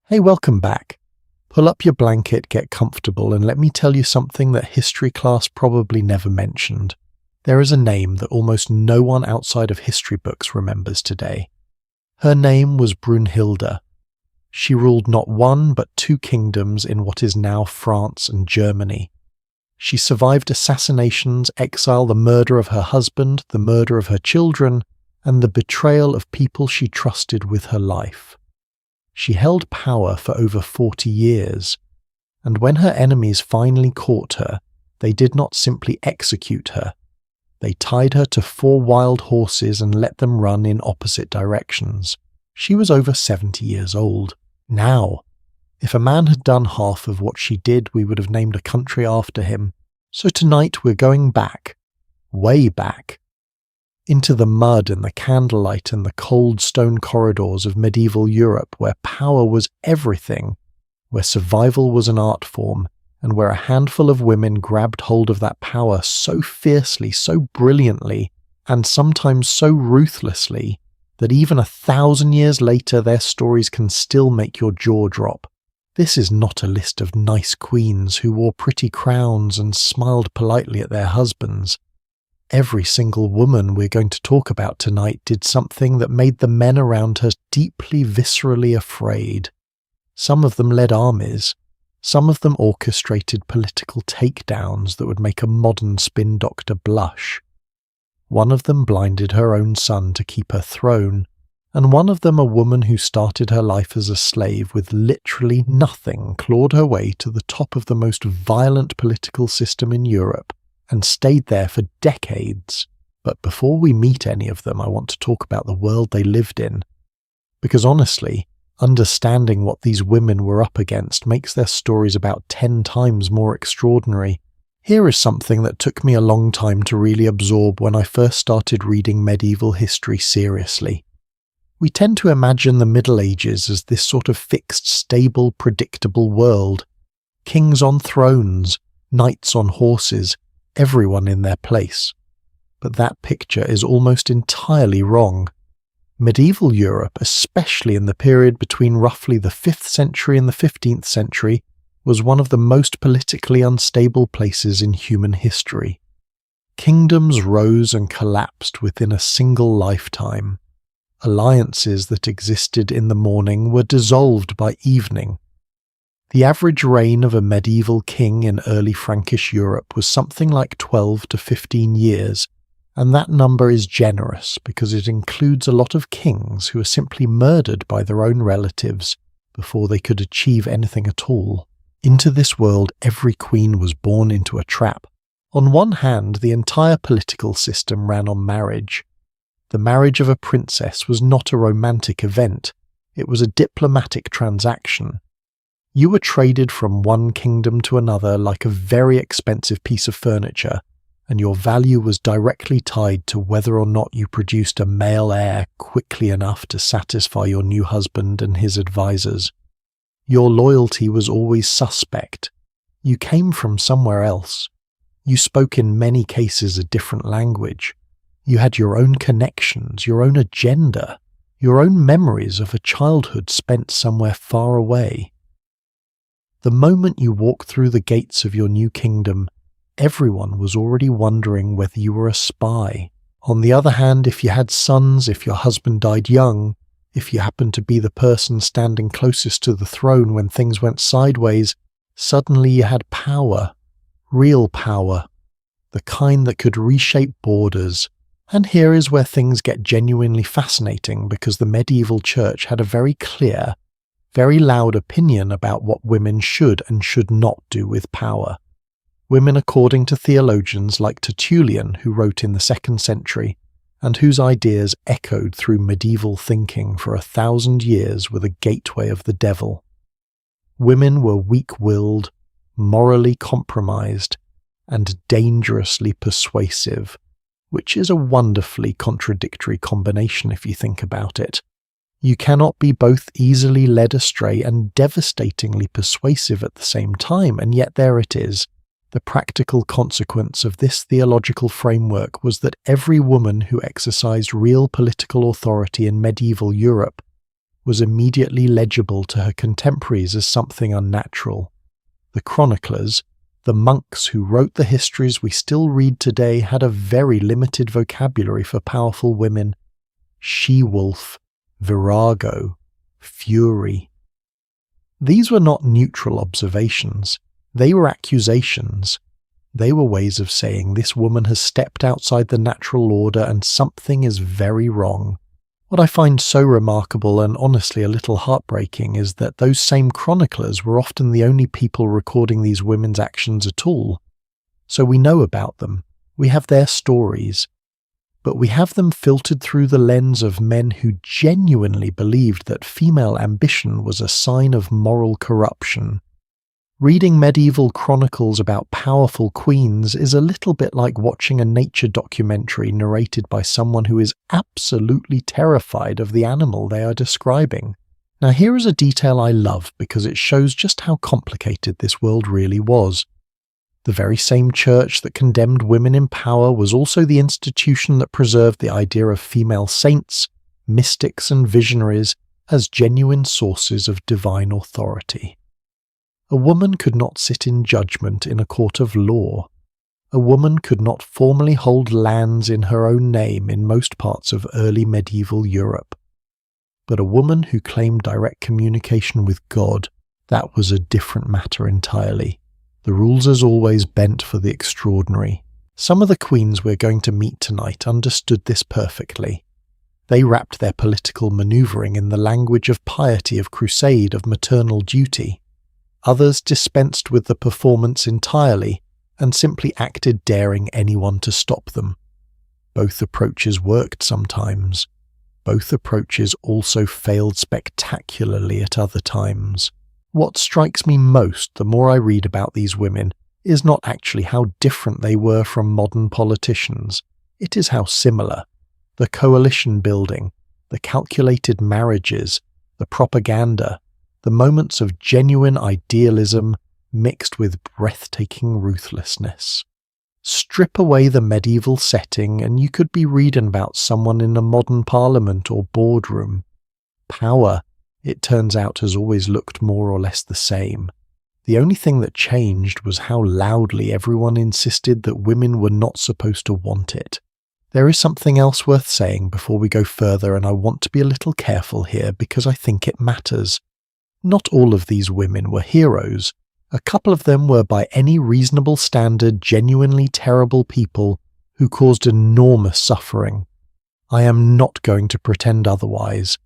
Hey, welcome back. Pull up your blanket, get comfortable, and let me tell you something that history class probably never mentioned. There is a name that almost no one outside of history books remembers today. Her name was Brunhilda. She ruled not one but two kingdoms in what is now France and Germany. She survived assassinations, exile, the murder of her husband, the murder of her children, and the betrayal of people she trusted with her life. She held power for over 40 years, and when her enemies finally caught her, they did not simply execute her. They tied her to 4 wild horses and let them run in opposite directions. She was over 70 years old. Now, if a man had done half of what she did, we would have named a country after him. So tonight we're going back, way back, into the mud and the candlelight and the cold stone corridors of medieval Europe, where power was everything, where survival was an art form, and where a handful of women grabbed hold of that power so fiercely, so brilliantly, and sometimes so ruthlessly, that even 1,000 years later their stories can still make your jaw drop. This is not a list of nice queens who wore pretty crowns and smiled politely at their husbands. Every single woman we're going to talk about tonight did something that made the men around her deeply, viscerally afraid. Some of them led armies. Some of them orchestrated political takedowns that would make a modern spin doctor blush. One of them blinded her own son to keep her throne, and one of them, a woman who started her life as a slave with literally nothing, clawed her way to the top of the most violent political system in Europe, and stayed there for decades. But before we meet any of them, I want to talk about the world they lived in. Because honestly, understanding what these women were up against makes their stories about 10 times more extraordinary. Here is something that took me a long time to really absorb when I first started reading medieval history seriously. We tend to imagine the Middle Ages as this sort of fixed, stable, predictable world. Kings on thrones, knights on horses, everyone in their place. But that picture is almost entirely wrong. Medieval Europe, especially in the period between roughly the 5th century and the 15th century, was one of the most politically unstable places in human history. Kingdoms rose and collapsed within a single lifetime. Alliances that existed in the morning were dissolved by evening. The average reign of a medieval king in early Frankish Europe was something like 12 to 15 years, and that number is generous because it includes a lot of kings who are simply murdered by their own relatives before they could achieve anything at all. Into this world, every queen was born into a trap. On one hand, the entire political system ran on marriage. The marriage of a princess was not a romantic event, it was a diplomatic transaction. You were traded from one kingdom to another like a very expensive piece of furniture, and your value was directly tied to whether or not you produced a male heir quickly enough to satisfy your new husband and his advisors. Your loyalty was always suspect. You came from somewhere else. You spoke in many cases a different language. You had your own connections, your own agenda, your own memories of a childhood spent somewhere far away. The moment you walked through the gates of your new kingdom, everyone was already wondering whether you were a spy. On the other hand, if you had sons, if your husband died young, if you happened to be the person standing closest to the throne when things went sideways, suddenly you had power, real power, the kind that could reshape borders. And here is where things get genuinely fascinating, because the medieval church had a very clear, very loud opinion about what women should and should not do with power. Women, according to theologians like Tertullian, who wrote in the 2nd century, and whose ideas echoed through medieval thinking for 1,000 years, were the gateway of the devil. Women were weak-willed, morally compromised, and dangerously persuasive, which is a wonderfully contradictory combination if you think about it. You cannot be both easily led astray and devastatingly persuasive at the same time, and yet there it is. The practical consequence of this theological framework was that every woman who exercised real political authority in medieval Europe was immediately legible to her contemporaries as something unnatural. The chroniclers, the monks who wrote the histories we still read today, had a very limited vocabulary for powerful women. She-wolf, virago, fury. These were not neutral observations. They were accusations. They were ways of saying this woman has stepped outside the natural order and something is very wrong. What I find so remarkable and honestly a little heartbreaking is that those same chroniclers were often the only people recording these women's actions at all. So we know about them, we have their stories, but we have them filtered through the lens of men who genuinely believed that female ambition was a sign of moral corruption. Reading medieval chronicles about powerful queens is a little bit like watching a nature documentary narrated by someone who is absolutely terrified of the animal they are describing. Now here is a detail I love because it shows just how complicated this world really was. The very same church that condemned women in power was also the institution that preserved the idea of female saints, mystics and visionaries as genuine sources of divine authority. A woman could not sit in judgment in a court of law. A woman could not formally hold lands in her own name in most parts of early medieval Europe. But a woman who claimed direct communication with God, that was a different matter entirely. The rules as always bent for the extraordinary. Some of the queens we're going to meet tonight understood this perfectly. They wrapped their political manoeuvring in the language of piety, of crusade, of maternal duty. Others dispensed with the performance entirely and simply acted daring anyone to stop them. Both approaches worked sometimes. Both approaches also failed spectacularly at other times. What strikes me most the more I read about these women is not actually how different they were from modern politicians. It is how similar. The coalition building, the calculated marriages, the propaganda, the moments of genuine idealism mixed with breathtaking ruthlessness. Strip away the medieval setting and you could be reading about someone in a modern parliament or boardroom. Power, it turns out, has always looked more or less the same. The only thing that changed was how loudly everyone insisted that women were not supposed to want it. There is something else worth saying before we go further, and I want to be a little careful here because I think it matters. Not all of these women were heroes. A couple of them were by any reasonable standard genuinely terrible people who caused enormous suffering. I am not going to pretend otherwise.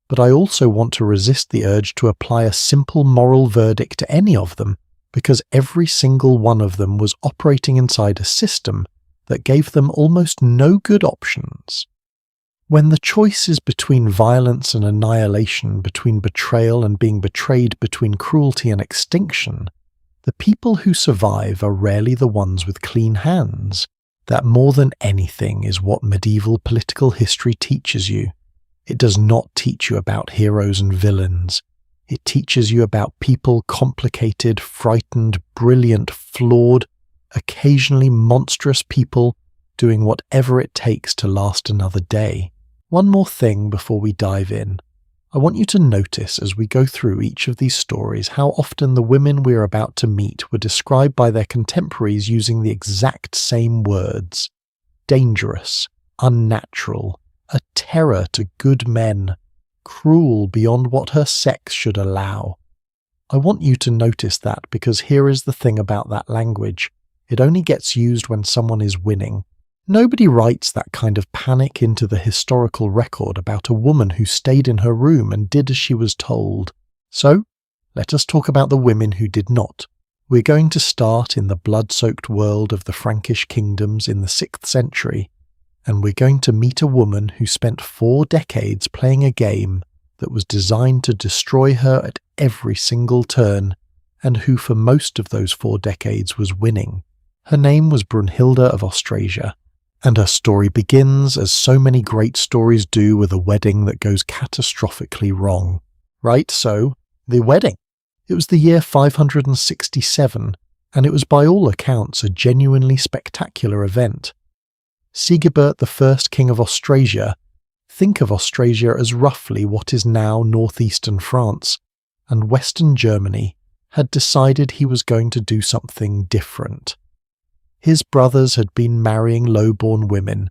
But I also want to resist the urge to apply a simple moral verdict to any of them, because every single one of them was operating inside a system that gave them almost no good options. When the choice is between violence and annihilation, between betrayal and being betrayed, between cruelty and extinction, the people who survive are rarely the ones with clean hands. That more than anything is what medieval political history teaches you. It does not teach you about heroes and villains. It teaches you about people, complicated, frightened, brilliant, flawed, occasionally monstrous people doing whatever it takes to last another day. One more thing before we dive in. I want you to notice as we go through each of these stories how often the women we are about to meet were described by their contemporaries using the exact same words. Dangerous, unnatural, a terror to good men, cruel beyond what her sex should allow. I want you to notice that because here is the thing about that language. It only gets used when someone is winning. Nobody writes that kind of panic into the historical record about a woman who stayed in her room and did as she was told. So, let us talk about the women who did not. We're going to start in the blood-soaked world of the Frankish kingdoms in the 6th century, and we're going to meet a woman who spent 4 decades playing a game that was designed to destroy her at every single turn, and who for most of those 4 decades was winning. Her name was Brunhilda of Austrasia. And her story begins, as so many great stories do, with a wedding that goes catastrophically wrong. Right, so, the wedding. It was the year 567, and it was by all accounts a genuinely spectacular event. Sigebert I, King of Austrasia, Think of Austrasia as roughly what is now northeastern France, and Western Germany had decided he was going to do something different. His brothers had been marrying low-born women,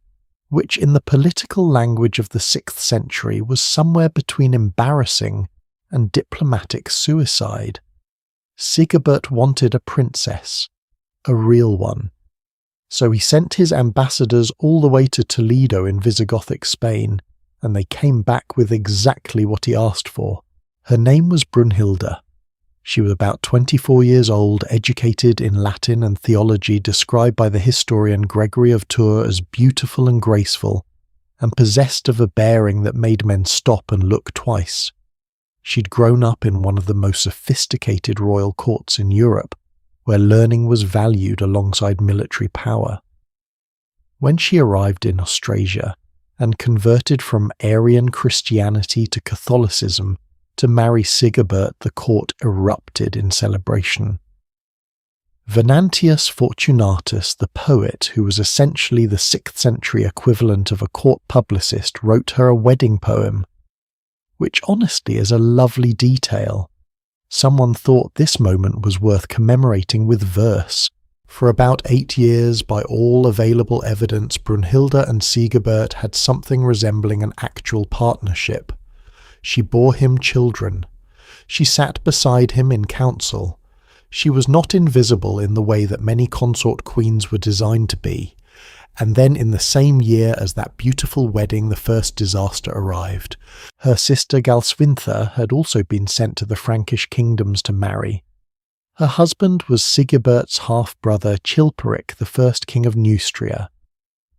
which in the political language of the 6th century was somewhere between embarrassing and diplomatic suicide. Sigebert wanted a princess, a real one. So he sent his ambassadors all the way to Toledo in Visigothic Spain, and they came back with exactly what he asked for. Her name was Brunhilda. She was about 24 years old, educated in Latin and theology, described by the historian Gregory of Tours as beautiful and graceful, and possessed of a bearing that made men stop and look twice. She'd grown up in one of the most sophisticated royal courts in Europe, where learning was valued alongside military power. When she arrived in Austrasia and converted from Arian Christianity to Catholicism to marry Sigebert, the court erupted in celebration. Venantius Fortunatus, the poet, who was essentially the 6th century equivalent of a court publicist, wrote her a wedding poem, which honestly is a lovely detail. Someone thought this moment was worth commemorating with verse. For about 8 years, by all available evidence, Brunhilda and Sigebert had something resembling an actual partnership. She bore him children. She sat beside him in council. She was not invisible in the way that many consort queens were designed to be. And then in the same year as that beautiful wedding, the first disaster arrived. Her sister Galswintha had also been sent to the Frankish kingdoms to marry. Her husband was Sigebert's half-brother Chilperic, the first king of Neustria.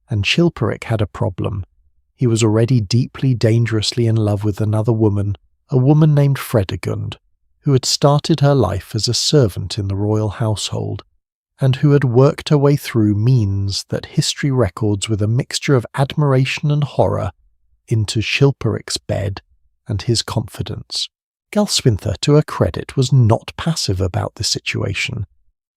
And Chilperic had a problem. He was already deeply, dangerously in love with another woman, a woman named Fredegund, who had started her life as a servant in the royal household, and who had worked her way through means that history records with a mixture of admiration and horror into Chilperic's bed and his confidence. Galswintha, to her credit, was not passive about the situation.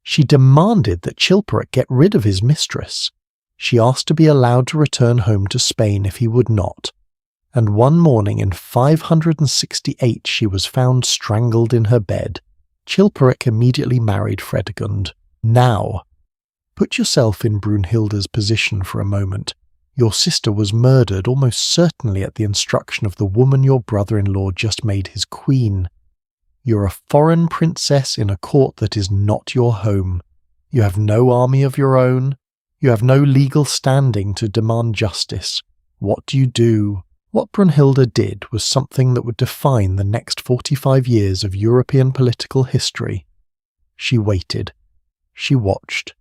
She demanded that Chilperic get rid of his mistress. She asked to be allowed to return home to Spain if he would not, and one morning in 568 she was found strangled in her bed. Chilperic immediately married Fredegund. Now, put yourself in Brunhilda's position for a moment. Your sister was murdered almost certainly at the instruction of the woman your brother-in-law just made his queen. You're a foreign princess in a court that is not your home. You have no army of your own. You have no legal standing to demand justice. What do you do? What Brunhilda did was something that would define the next 45 years of European political history. She waited. She watched.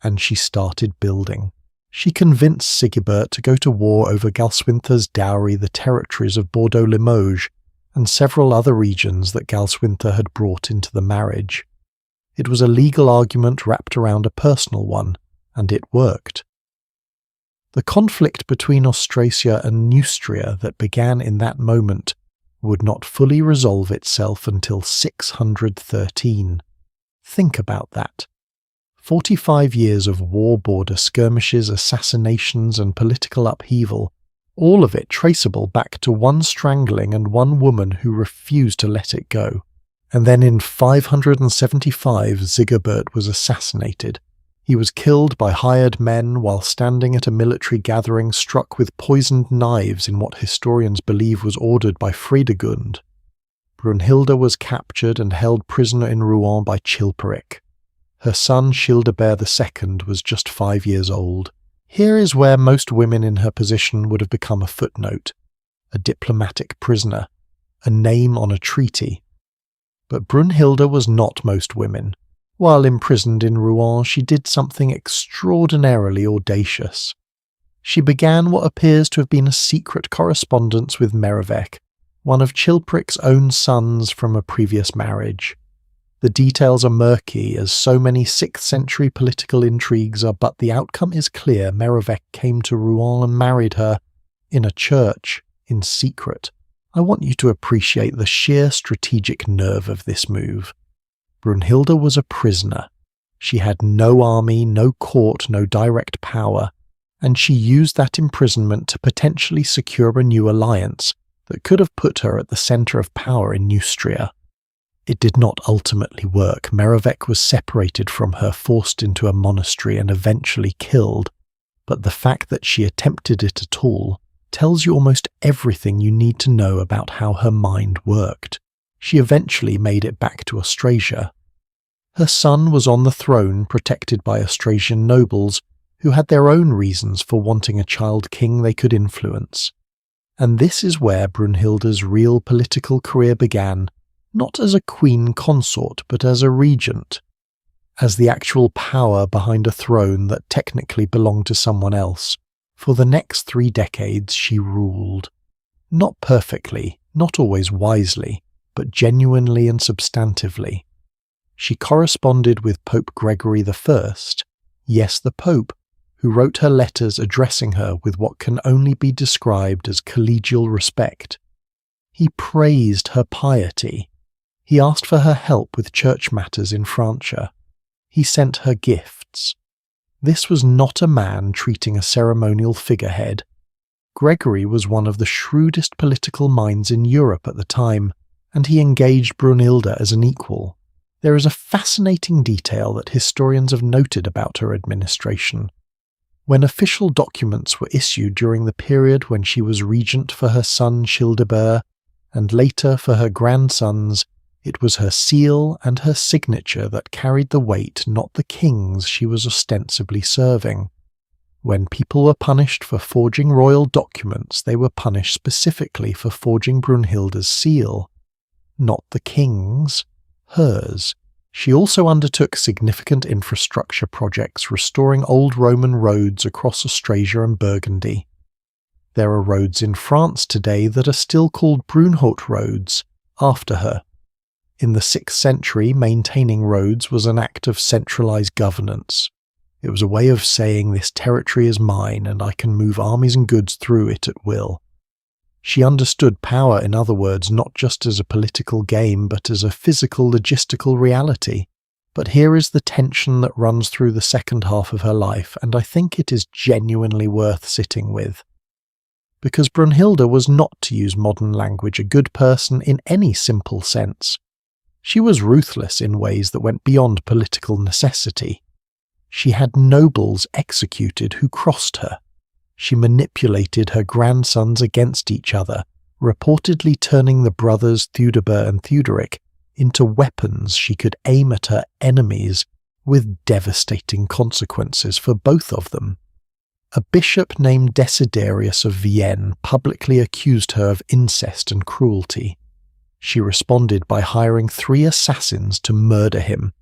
And she started building. She convinced Sigebert to go to war over Galswintha's dowry, the territories of Bordeaux-Limoges, and several other regions that Galswintha had brought into the marriage. It was a legal argument wrapped around a personal one, and it worked. The conflict between Austrasia and Neustria that began in that moment would not fully resolve itself until 613. Think about that. 45 years of war border skirmishes, assassinations, and political upheaval, all of it traceable back to one strangling and one woman who refused to let it go. And then in 575, Sigebert was assassinated. He was killed by hired men while standing at a military gathering, struck with poisoned knives in what historians believe was ordered by Fredegund. Brunhilda was captured and held prisoner in Rouen by Chilperic. Her son Childebert II was just 5 years old. Here is where most women in her position would have become a footnote, a diplomatic prisoner, a name on a treaty. But Brunhilda was not most women. While imprisoned in Rouen, she did something extraordinarily audacious. She began what appears to have been a secret correspondence with Merivec, one of Chilperic's own sons from a previous marriage. The details are murky, as so many 6th century political intrigues are, but the outcome is clear. Merivec came to Rouen and married her, in a church, in secret. I want you to appreciate the sheer strategic nerve of this move. Brunhilda was a prisoner. She had no army, no court, no direct power, and she used that imprisonment to potentially secure a new alliance that could have put her at the centre of power in Neustria. It did not ultimately work. Merovec was separated from her, forced into a monastery, and eventually killed, but the fact that she attempted it at all tells you almost everything you need to know about how her mind worked. She eventually made it back to Austrasia. Her son was on the throne, protected by Austrasian nobles who had their own reasons for wanting a child king they could influence. And this is where Brunhilda's real political career began, not as a queen consort, but as a regent, as the actual power behind a throne that technically belonged to someone else. For the next 3 decades she ruled. Not perfectly, not always wisely, but genuinely and substantively. She corresponded with Pope Gregory I, yes, the Pope, who wrote her letters addressing her with what can only be described as collegial respect. He praised her piety. He asked for her help with church matters in Francia. He sent her gifts. This was not a man treating a ceremonial figurehead. Gregory was one of the shrewdest political minds in Europe at the time, and he engaged Brunhilda as an equal. There is a fascinating detail that historians have noted about her administration. When official documents were issued during the period when she was regent for her son Childebert, and later for her grandsons, it was her seal and her signature that carried the weight, not the kings she was ostensibly serving. When people were punished for forging royal documents, they were punished specifically for forging Brunhilda's seal. Not the king's, hers. She also undertook significant infrastructure projects, restoring old Roman roads across Austrasia and Burgundy. There are roads in France today that are still called Brunhilde roads, after her. In the 6th century, maintaining roads was an act of centralised governance. It was a way of saying, this territory is mine and I can move armies and goods through it at will. She understood power, in other words, not just as a political game, but as a physical, logistical reality. But here is the tension that runs through the second half of her life, and I think it is genuinely worth sitting with. Because Brunhilda was not, to use modern language, a good person in any simple sense. She was ruthless in ways that went beyond political necessity. She had nobles executed who crossed her. She manipulated her grandsons against each other, reportedly turning the brothers Theudebert and Theuderic into weapons she could aim at her enemies, with devastating consequences for both of them. A bishop named Desiderius of Vienne publicly accused her of incest and cruelty. She responded by hiring 3 assassins to murder him,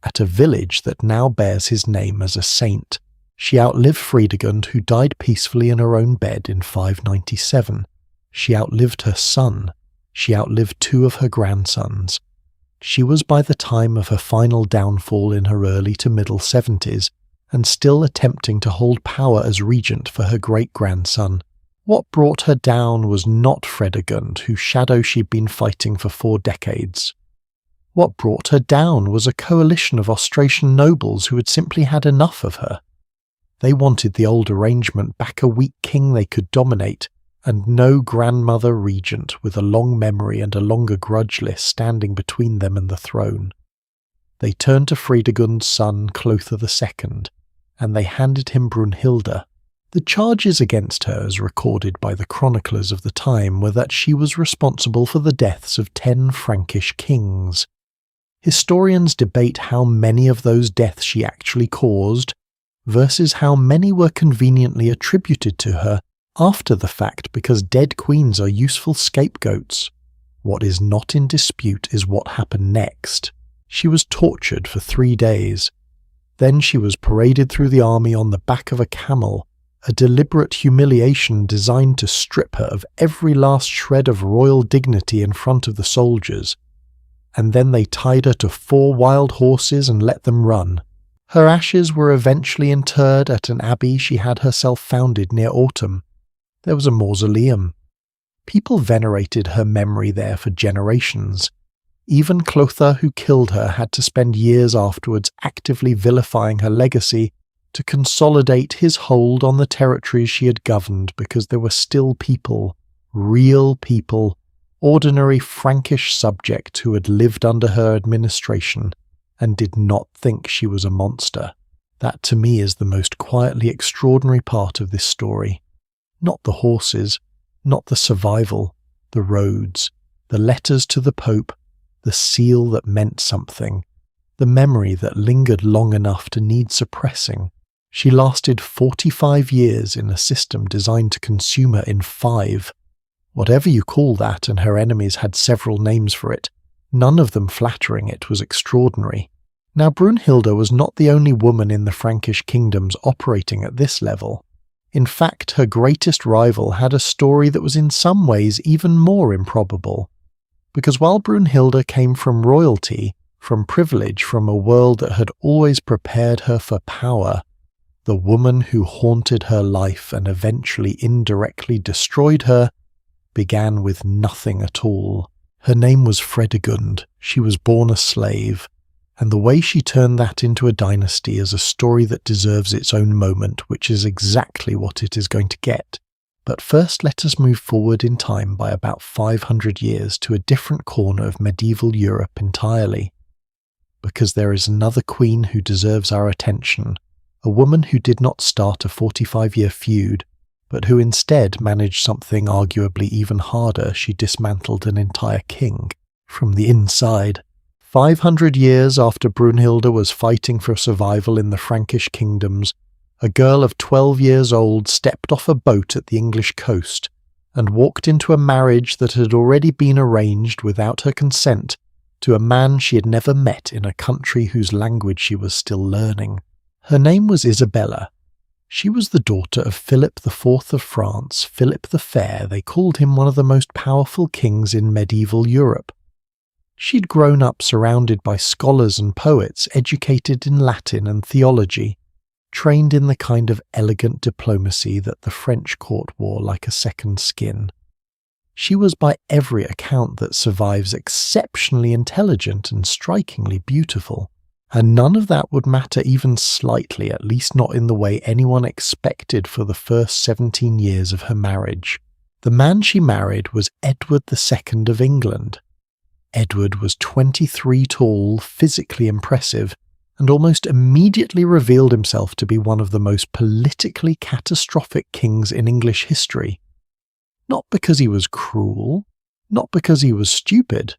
at a village that now bears his name as a saint. She outlived Fredegund, who died peacefully in her own bed in 597. She outlived her son. She outlived 2 of her grandsons. She was by the time of her final downfall in her early to middle 70s, and still attempting to hold power as regent for her great-grandson. What brought her down was not Fredegund, whose shadow she'd been fighting for 4 decades. What brought her down was a coalition of Austrasian nobles who had simply had enough of her. They wanted the old arrangement back, a weak king they could dominate, and no grandmother regent with a long memory and a longer grudge list standing between them and the throne. They turned to Fredegund's son, Clothar II, and they handed him Brunhilda. The charges against her, as recorded by the chroniclers of the time, were that she was responsible for the deaths of 10 Frankish kings. Historians debate how many of those deaths she actually caused, versus how many were conveniently attributed to her after the fact, because dead queens are useful scapegoats. What is not in dispute is what happened next. She was tortured for 3 days. Then she was paraded through the army on the back of a camel, a deliberate humiliation designed to strip her of every last shred of royal dignity in front of the soldiers. And then they tied her to 4 wild horses and let them run. Her ashes were eventually interred at an abbey she had herself founded near Autumn. There was a mausoleum. People venerated her memory there for generations. Even Clothar, who killed her, had to spend years afterwards actively vilifying her legacy to consolidate his hold on the territories she had governed, because there were still people, real people, ordinary Frankish subjects who had lived under her administration and did not think she was a monster. That to me is the most quietly extraordinary part of this story. Not the horses, not the survival, the roads, the letters to the Pope, the seal that meant something, the memory that lingered long enough to need suppressing. She lasted 45 years in a system designed to consume her in 5. Whatever you call that, and her enemies had several names for it, none of them flattering it, was extraordinary. Now Brunhilda was not the only woman in the Frankish kingdoms operating at this level. In fact, her greatest rival had a story that was in some ways even more improbable. Because while Brunhilda came from royalty, from privilege, from a world that had always prepared her for power, the woman who haunted her life and eventually indirectly destroyed her began with nothing at all. Her name was Fredegund. She was born a slave, and the way she turned that into a dynasty is a story that deserves its own moment, which is exactly what it is going to get. But first let us move forward in time by about 500 years to a different corner of medieval Europe entirely. Because there is another queen who deserves our attention, a woman who did not start a 45-year feud, but who instead managed something arguably even harder. She dismantled an entire king from the inside. 500 years after Brunhilda was fighting for survival in the Frankish kingdoms, a girl of 12 years old stepped off a boat at the English coast and walked into a marriage that had already been arranged without her consent to a man she had never met in a country whose language she was still learning. Her name was Isabella. She was the daughter of Philip IV of France, Philip the Fair. They called him one of the most powerful kings in medieval Europe. She'd grown up surrounded by scholars and poets, educated in Latin and theology, trained in the kind of elegant diplomacy that the French court wore like a second skin. She was by every account that survives exceptionally intelligent and strikingly beautiful. And none of that would matter even slightly, at least not in the way anyone expected for the first 17 years of her marriage. The man she married was Edward II of England. Edward was 23 tall, physically impressive, and almost immediately revealed himself to be one of the most politically catastrophic kings in English history. Not because he was cruel, not because he was stupid,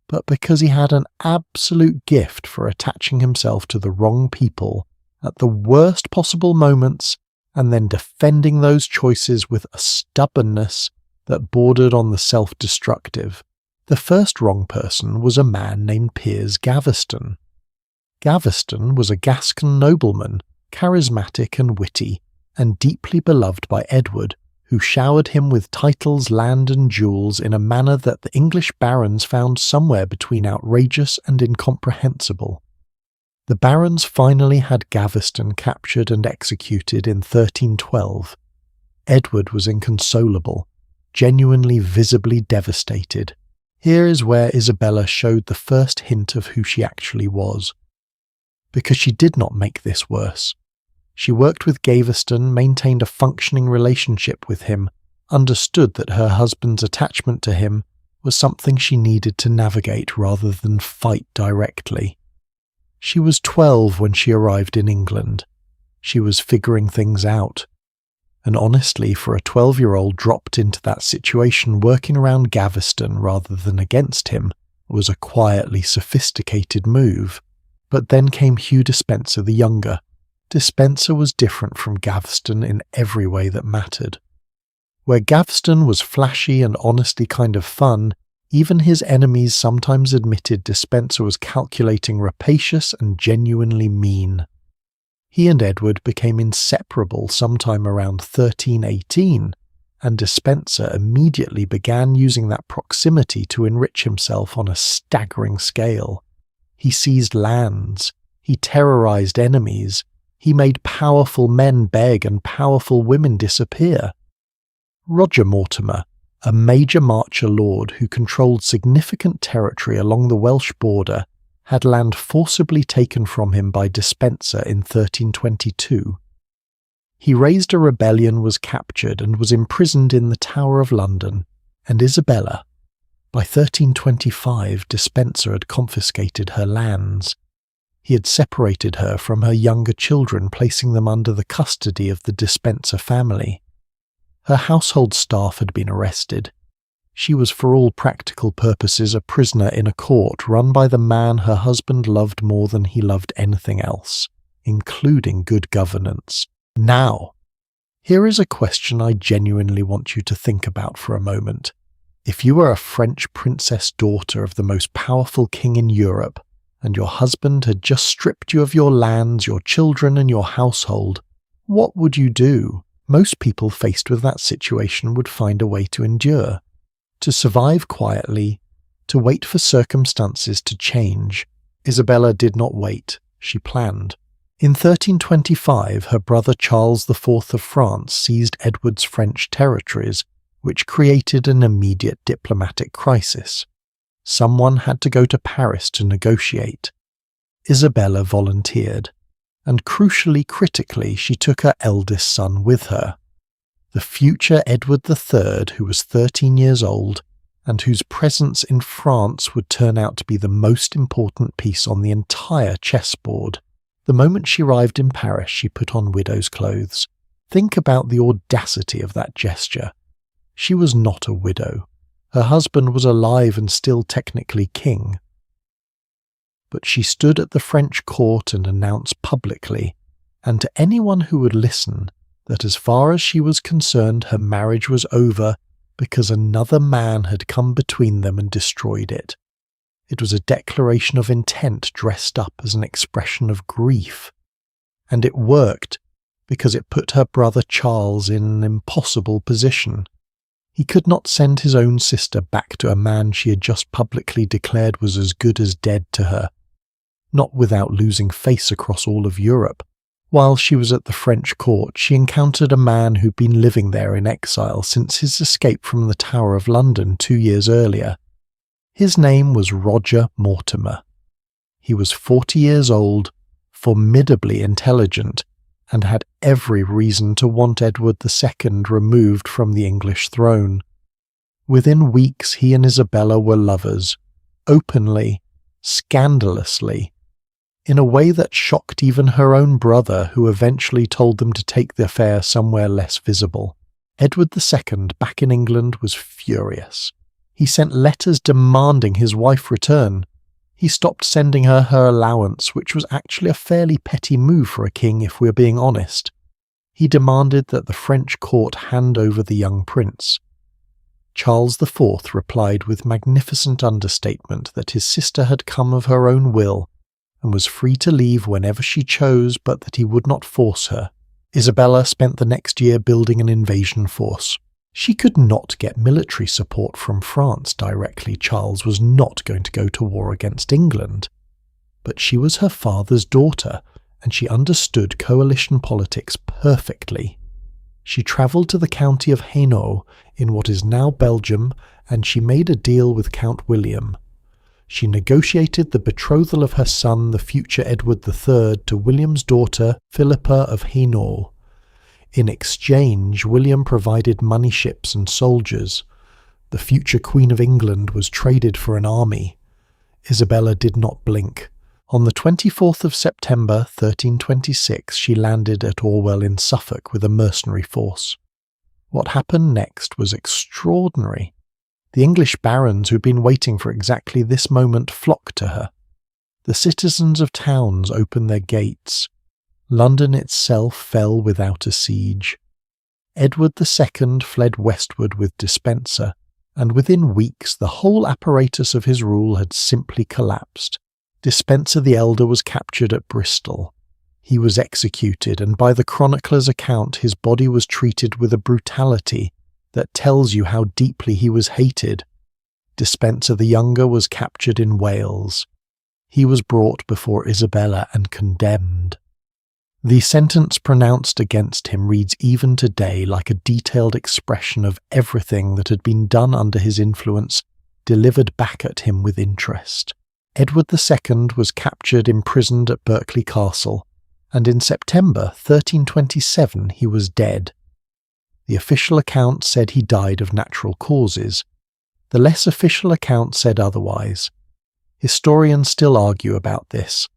but because he had an absolute gift for attaching himself to the wrong people at the worst possible moments and then defending those choices with a stubbornness that bordered on the self-destructive. The first wrong person was a man named Piers Gaveston. Gaveston was a Gascon nobleman, charismatic and witty, and deeply beloved by Edward, who showered him with titles, land and jewels in a manner that the English barons found somewhere between outrageous and incomprehensible. The barons finally had Gaveston captured and executed in 1312. Edward was inconsolable, genuinely visibly devastated. Here is where Isabella showed the first hint of who she actually was. Because she did not make this worse. She worked with Gaveston, maintained a functioning relationship with him, understood that her husband's attachment to him was something she needed to navigate rather than fight directly. She was 12 when she arrived in England. She was figuring things out. And honestly, for a 12-year-old dropped into that situation, working around Gaveston rather than against him was a quietly sophisticated move. But then came Hugh Despenser the Younger. Despenser was different from Gaveston in every way that mattered. Where Gaveston was flashy and honestly kind of fun, even his enemies sometimes admitted Despenser was calculating, rapacious and genuinely mean. He and Edward became inseparable sometime around 1318, and Despenser immediately began using that proximity to enrich himself on a staggering scale. He seized lands, he terrorized enemies, he made powerful men beg and powerful women disappear. Roger Mortimer, a major Marcher lord who controlled significant territory along the Welsh border, had land forcibly taken from him by Despenser in 1322. He raised a rebellion, was captured, and was imprisoned in the Tower of London, and Isabella. By 1325, Despenser had confiscated her lands. He had separated her from her younger children, placing them under the custody of the Despenser family. Her household staff had been arrested. She was for all practical purposes a prisoner in a court run by the man her husband loved more than he loved anything else, including good governance. Now, here is a question I genuinely want you to think about for a moment. If you were a French princess daughter of the most powerful king in Europe, and your husband had just stripped you of your lands, your children, and your household, what would you do? Most people faced with that situation would find a way to endure, to survive quietly, to wait for circumstances to change. Isabella did not wait, she planned. In 1325, her brother Charles IV of France seized Edward's French territories, which created an immediate diplomatic crisis. Someone had to go to Paris to negotiate. Isabella volunteered, and critically, she took her eldest son with her. The future Edward III, who was 13 years old, and whose presence in France would turn out to be the most important piece on the entire chessboard. The moment she arrived in Paris, she put on widow's clothes. Think about the audacity of that gesture. She was not a widow. Her husband was alive and still technically king. But she stood at the French court and announced publicly, and to anyone who would listen, that as far as she was concerned, her marriage was over because another man had come between them and destroyed it. It was a declaration of intent dressed up as an expression of grief. And it worked because it put her brother Charles in an impossible position. He could not send his own sister back to a man she had just publicly declared was as good as dead to her, not without losing face across all of Europe. While she was at the French court, she encountered a man who'd been living there in exile since his escape from the Tower of London 2 years earlier. His name was Roger Mortimer. He was 40 years old, formidably intelligent, and had every reason to want Edward II removed from the English throne. Within weeks he and Isabella were lovers, openly, scandalously, in a way that shocked even her own brother, who eventually told them to take the affair somewhere less visible. Edward II, back in England, was furious. He sent letters demanding his wife return. He stopped sending her allowance, which was actually a fairly petty move for a king if we're being honest. He demanded that the French court hand over the young prince. Charles IV replied with magnificent understatement that his sister had come of her own will and was free to leave whenever she chose, but that he would not force her. Isabella spent the next year building an invasion force. She could not get military support from France directly. Charles was not going to go to war against England. But she was her father's daughter, and she understood coalition politics perfectly. She travelled to the county of Hainaut, in what is now Belgium, and she made a deal with Count William. She negotiated the betrothal of her son, the future Edward III, to William's daughter, Philippa of Hainaut. In exchange, William provided money, ships, and soldiers. The future Queen of England was traded for an army. Isabella did not blink. On the 24th of September, 1326, she landed at Orwell in Suffolk with a mercenary force. What happened next was extraordinary. The English barons who'd been waiting for exactly this moment flocked to her. The citizens of towns opened their gates. London itself fell without a siege. Edward II fled westward with Despenser, and within weeks the whole apparatus of his rule had simply collapsed. Despenser the Elder was captured at Bristol. He was executed, and by the chronicler's account his body was treated with a brutality that tells you how deeply he was hated. Despenser the Younger was captured in Wales. He was brought before Isabella and condemned. The sentence pronounced against him reads even today like a detailed expression of everything that had been done under his influence, delivered back at him with interest. Edward II was captured, imprisoned at Berkeley Castle, and in September 1327 he was dead. The official account said he died of natural causes. The less official account said otherwise. Historians still argue about this.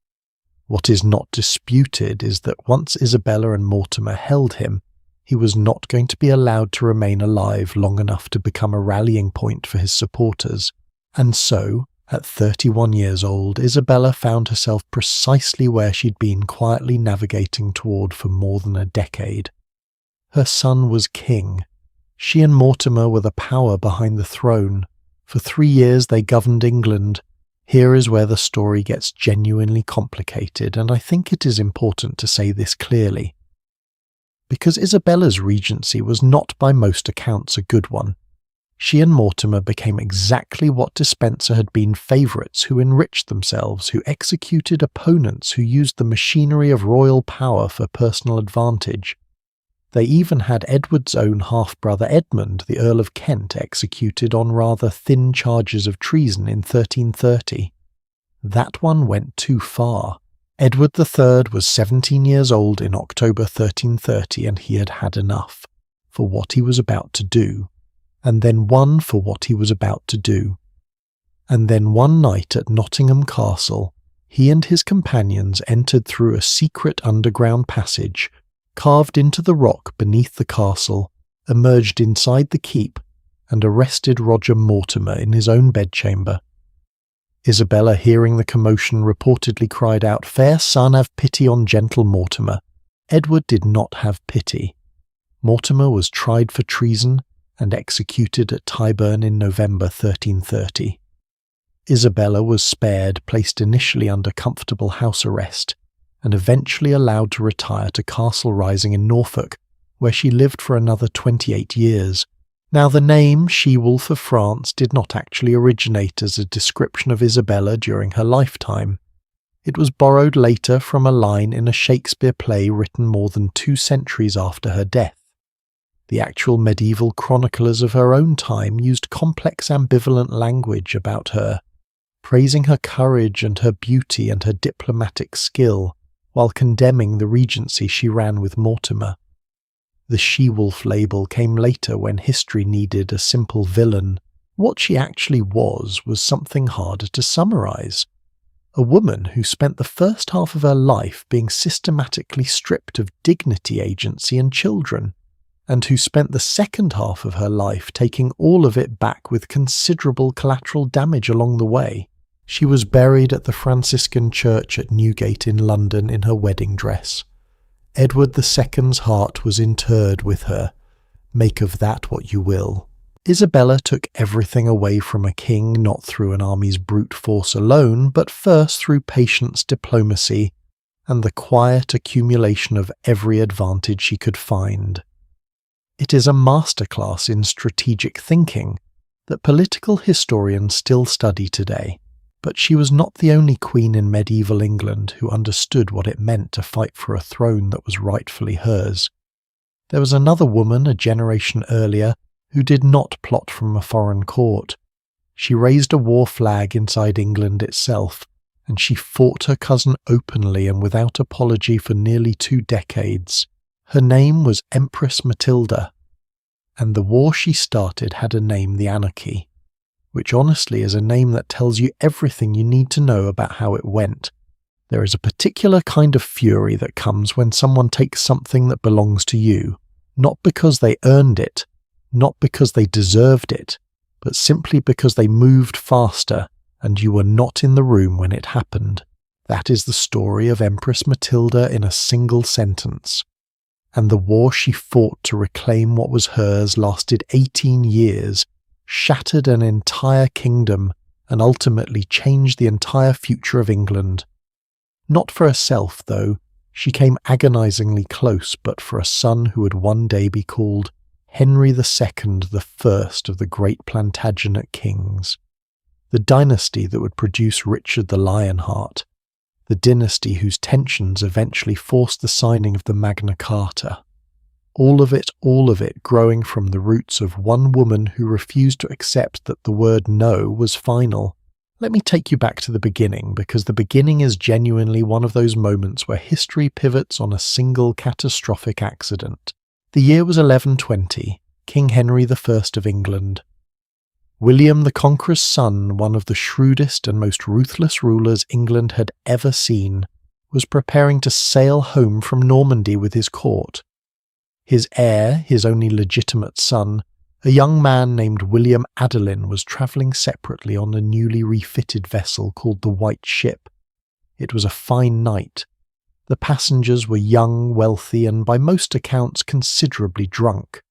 What is not disputed is that once Isabella and Mortimer held him, he was not going to be allowed to remain alive long enough to become a rallying point for his supporters, and so, at 31 years old, Isabella found herself precisely where she'd been quietly navigating toward for more than a decade. Her son was king. She and Mortimer were the power behind the throne. For 3 years they governed England. Here is where the story gets genuinely complicated, and I think it is important to say this clearly. Because Isabella's regency was not by most accounts a good one, she and Mortimer became exactly what Despenser had been favourites who enriched themselves, who executed opponents, who used the machinery of royal power for personal advantage. They even had Edward's own half-brother Edmund, the Earl of Kent, executed on rather thin charges of treason in 1330. That one went too far. Edward III was 17 years old in October 1330, and he had had enough for what he was about to do. And then won for what he was about to do. And then one night at Nottingham Castle, he and his companions entered through a secret underground passage, carved into the rock beneath the castle, emerged inside the keep, and arrested Roger Mortimer in his own bedchamber. Isabella, hearing the commotion, reportedly cried out, "Fair son, have pity on gentle Mortimer." Edward did not have pity. Mortimer was tried for treason and executed at Tyburn in November 1330. Isabella was spared, placed initially under comfortable house arrest, and eventually allowed to retire to Castle Rising in Norfolk, where she lived for another 28 years. Now, the name She-Wolf of France did not actually originate as a description of Isabella during her lifetime. It was borrowed later from a line in a Shakespeare play written more than 2 centuries after her death. The actual medieval chroniclers of her own time used complex ambivalent language about her, praising her courage and her beauty and her diplomatic skill, while condemning the regency she ran with Mortimer. The she-wolf label came later when history needed a simple villain. What she actually was something harder to summarize. A woman who spent the first half of her life being systematically stripped of dignity, agency, and children, and who spent the second half of her life taking all of it back with considerable collateral damage along the way. She was buried at the Franciscan church at Newgate in London in her wedding dress. Edward II's heart was interred with her. Make of that what you will. Isabella took everything away from a king not through an army's brute force alone, but first through patience, diplomacy, and the quiet accumulation of every advantage she could find. It is a masterclass in strategic thinking that political historians still study today, but she was not the only queen in medieval England who understood what it meant to fight for a throne that was rightfully hers. There was another woman a generation earlier who did not plot from a foreign court. She raised a war flag inside England itself, and she fought her cousin openly and without apology for nearly 2 decades. Her name was Empress Matilda, and the war she started had a name, the Anarchy, which honestly is a name that tells you everything you need to know about how it went. There is a particular kind of fury that comes when someone takes something that belongs to you, not because they earned it, not because they deserved it, but simply because they moved faster and you were not in the room when it happened. That is the story of Empress Matilda in a single sentence. And the war she fought to reclaim what was hers lasted 18 years, shattered an entire kingdom, and ultimately changed the entire future of England. Not for herself, though. She came agonizingly close, but for a son who would one day be called Henry II, the first of the great Plantagenet kings. The dynasty that would produce Richard the Lionheart. The dynasty whose tensions eventually forced the signing of the Magna Carta. All of it growing from the roots of one woman who refused to accept that the word no was final, Let me take you back to the beginning, because the beginning is genuinely one of those moments where history pivots on a single catastrophic accident. The year was 1120, King Henry I of England. William the Conqueror's son, one of the shrewdest and most ruthless rulers England had ever seen, was preparing to sail home from Normandy with his court. His heir, his only legitimate son, a young man named William Adelin, was travelling separately on a newly refitted vessel called the White Ship. It was a fine night. The passengers were young, wealthy, and by most accounts considerably drunk.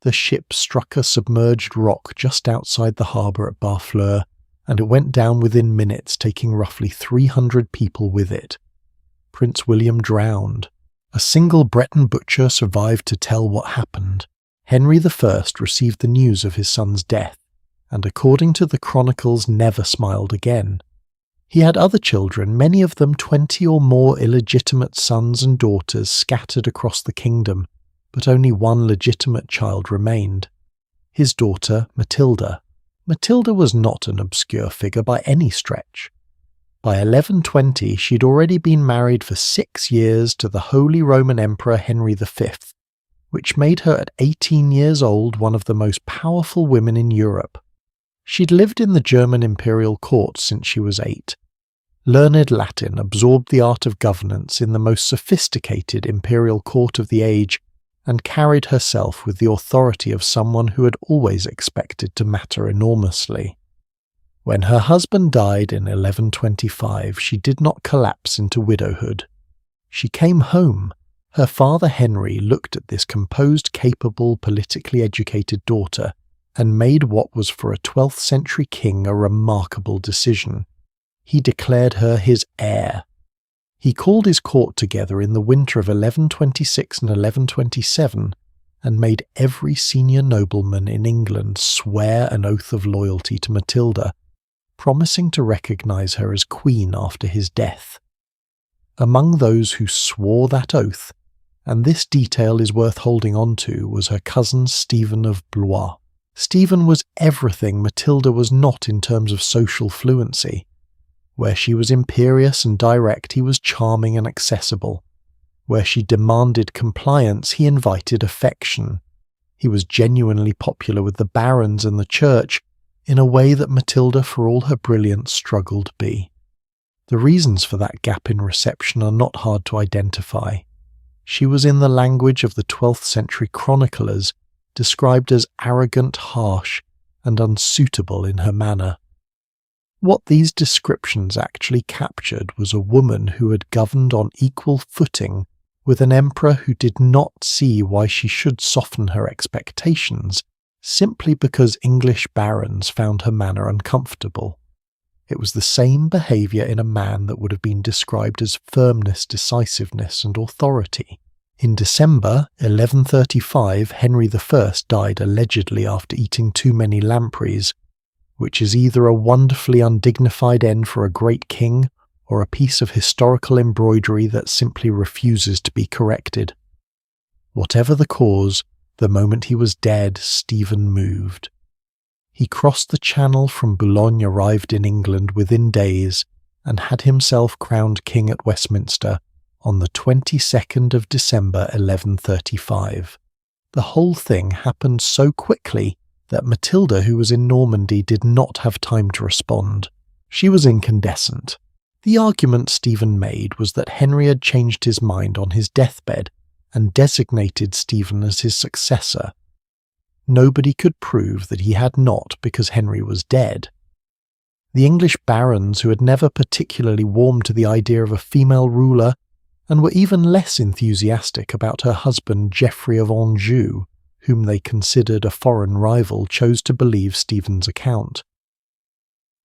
The ship struck a submerged rock just outside the harbour at Barfleur, and it went down within minutes, taking roughly 300 people with it. Prince William drowned. A single Breton butcher survived to tell what happened. Henry I received the news of his son's death, and according to the chronicles never smiled again. He had other children, many of them 20 or more illegitimate sons and daughters scattered across the kingdom, but only one legitimate child remained. His daughter, Matilda. Matilda was not an obscure figure by any stretch. By 1120 she'd already been married for 6 years to the Holy Roman Emperor Henry V, which made her at 18 years old one of the most powerful women in Europe. She'd lived in the German imperial court since she was 8. Learned Latin, absorbed the art of governance in the most sophisticated imperial court of the age, and carried herself with the authority of someone who had always expected to matter enormously. When her husband died in 1125, she did not collapse into widowhood. She came home. Her father Henry looked at this composed, capable, politically educated daughter and made what was for a 12th century king a remarkable decision. He declared her his heir. He called his court together in the winter of 1126 and 1127 and made every senior nobleman in England swear an oath of loyalty to Matilda, promising to recognise her as queen after his death. Among those who swore that oath, and this detail is worth holding on to, was her cousin Stephen of Blois. Stephen was everything Matilda was not in terms of social fluency. Where she was imperious and direct, he was charming and accessible. Where she demanded compliance, he invited affection. He was genuinely popular with the barons and the church, in a way that Matilda, for all her brilliance, struggled to be. The reasons for that gap in reception are not hard to identify. She was, in the language of the 12th century chroniclers, described as arrogant, harsh, and unsuitable in her manner. What these descriptions actually captured was a woman who had governed on equal footing with an emperor who did not see why she should soften her expectations simply because English barons found her manner uncomfortable. It was the same behaviour in a man that would have been described as firmness, decisiveness, and authority. In December 1135, Henry I died allegedly after eating too many lampreys, which is either a wonderfully undignified end for a great king or a piece of historical embroidery that simply refuses to be corrected. Whatever the cause, the moment he was dead, Stephen moved. He crossed the Channel from Boulogne, arrived in England within days, and had himself crowned king at Westminster on the 22nd of December 1135. The whole thing happened so quickly that Matilda, who was in Normandy, did not have time to respond. She was incandescent. The argument Stephen made was that Henry had changed his mind on his deathbed and designated Stephen as his successor. Nobody could prove that he had not, because Henry was dead. The English barons, who had never particularly warmed to the idea of a female ruler, and were even less enthusiastic about her husband Geoffrey of Anjou, whom they considered a foreign rival, chose to believe Stephen's account.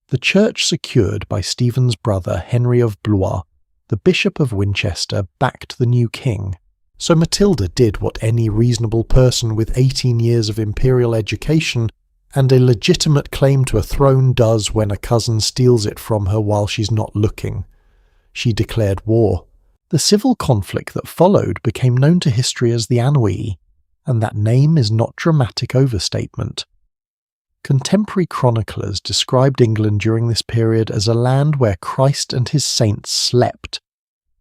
The church, secured by Stephen's brother Henry of Blois, the Bishop of Winchester, backed the new king. So Matilda did what any reasonable person with 18 years of imperial education and a legitimate claim to a throne does when a cousin steals it from her while she's not looking. She declared war. The civil conflict that followed became known to history as the Annois, and that name is not dramatic overstatement. Contemporary chroniclers described England during this period as a land where Christ and his saints slept.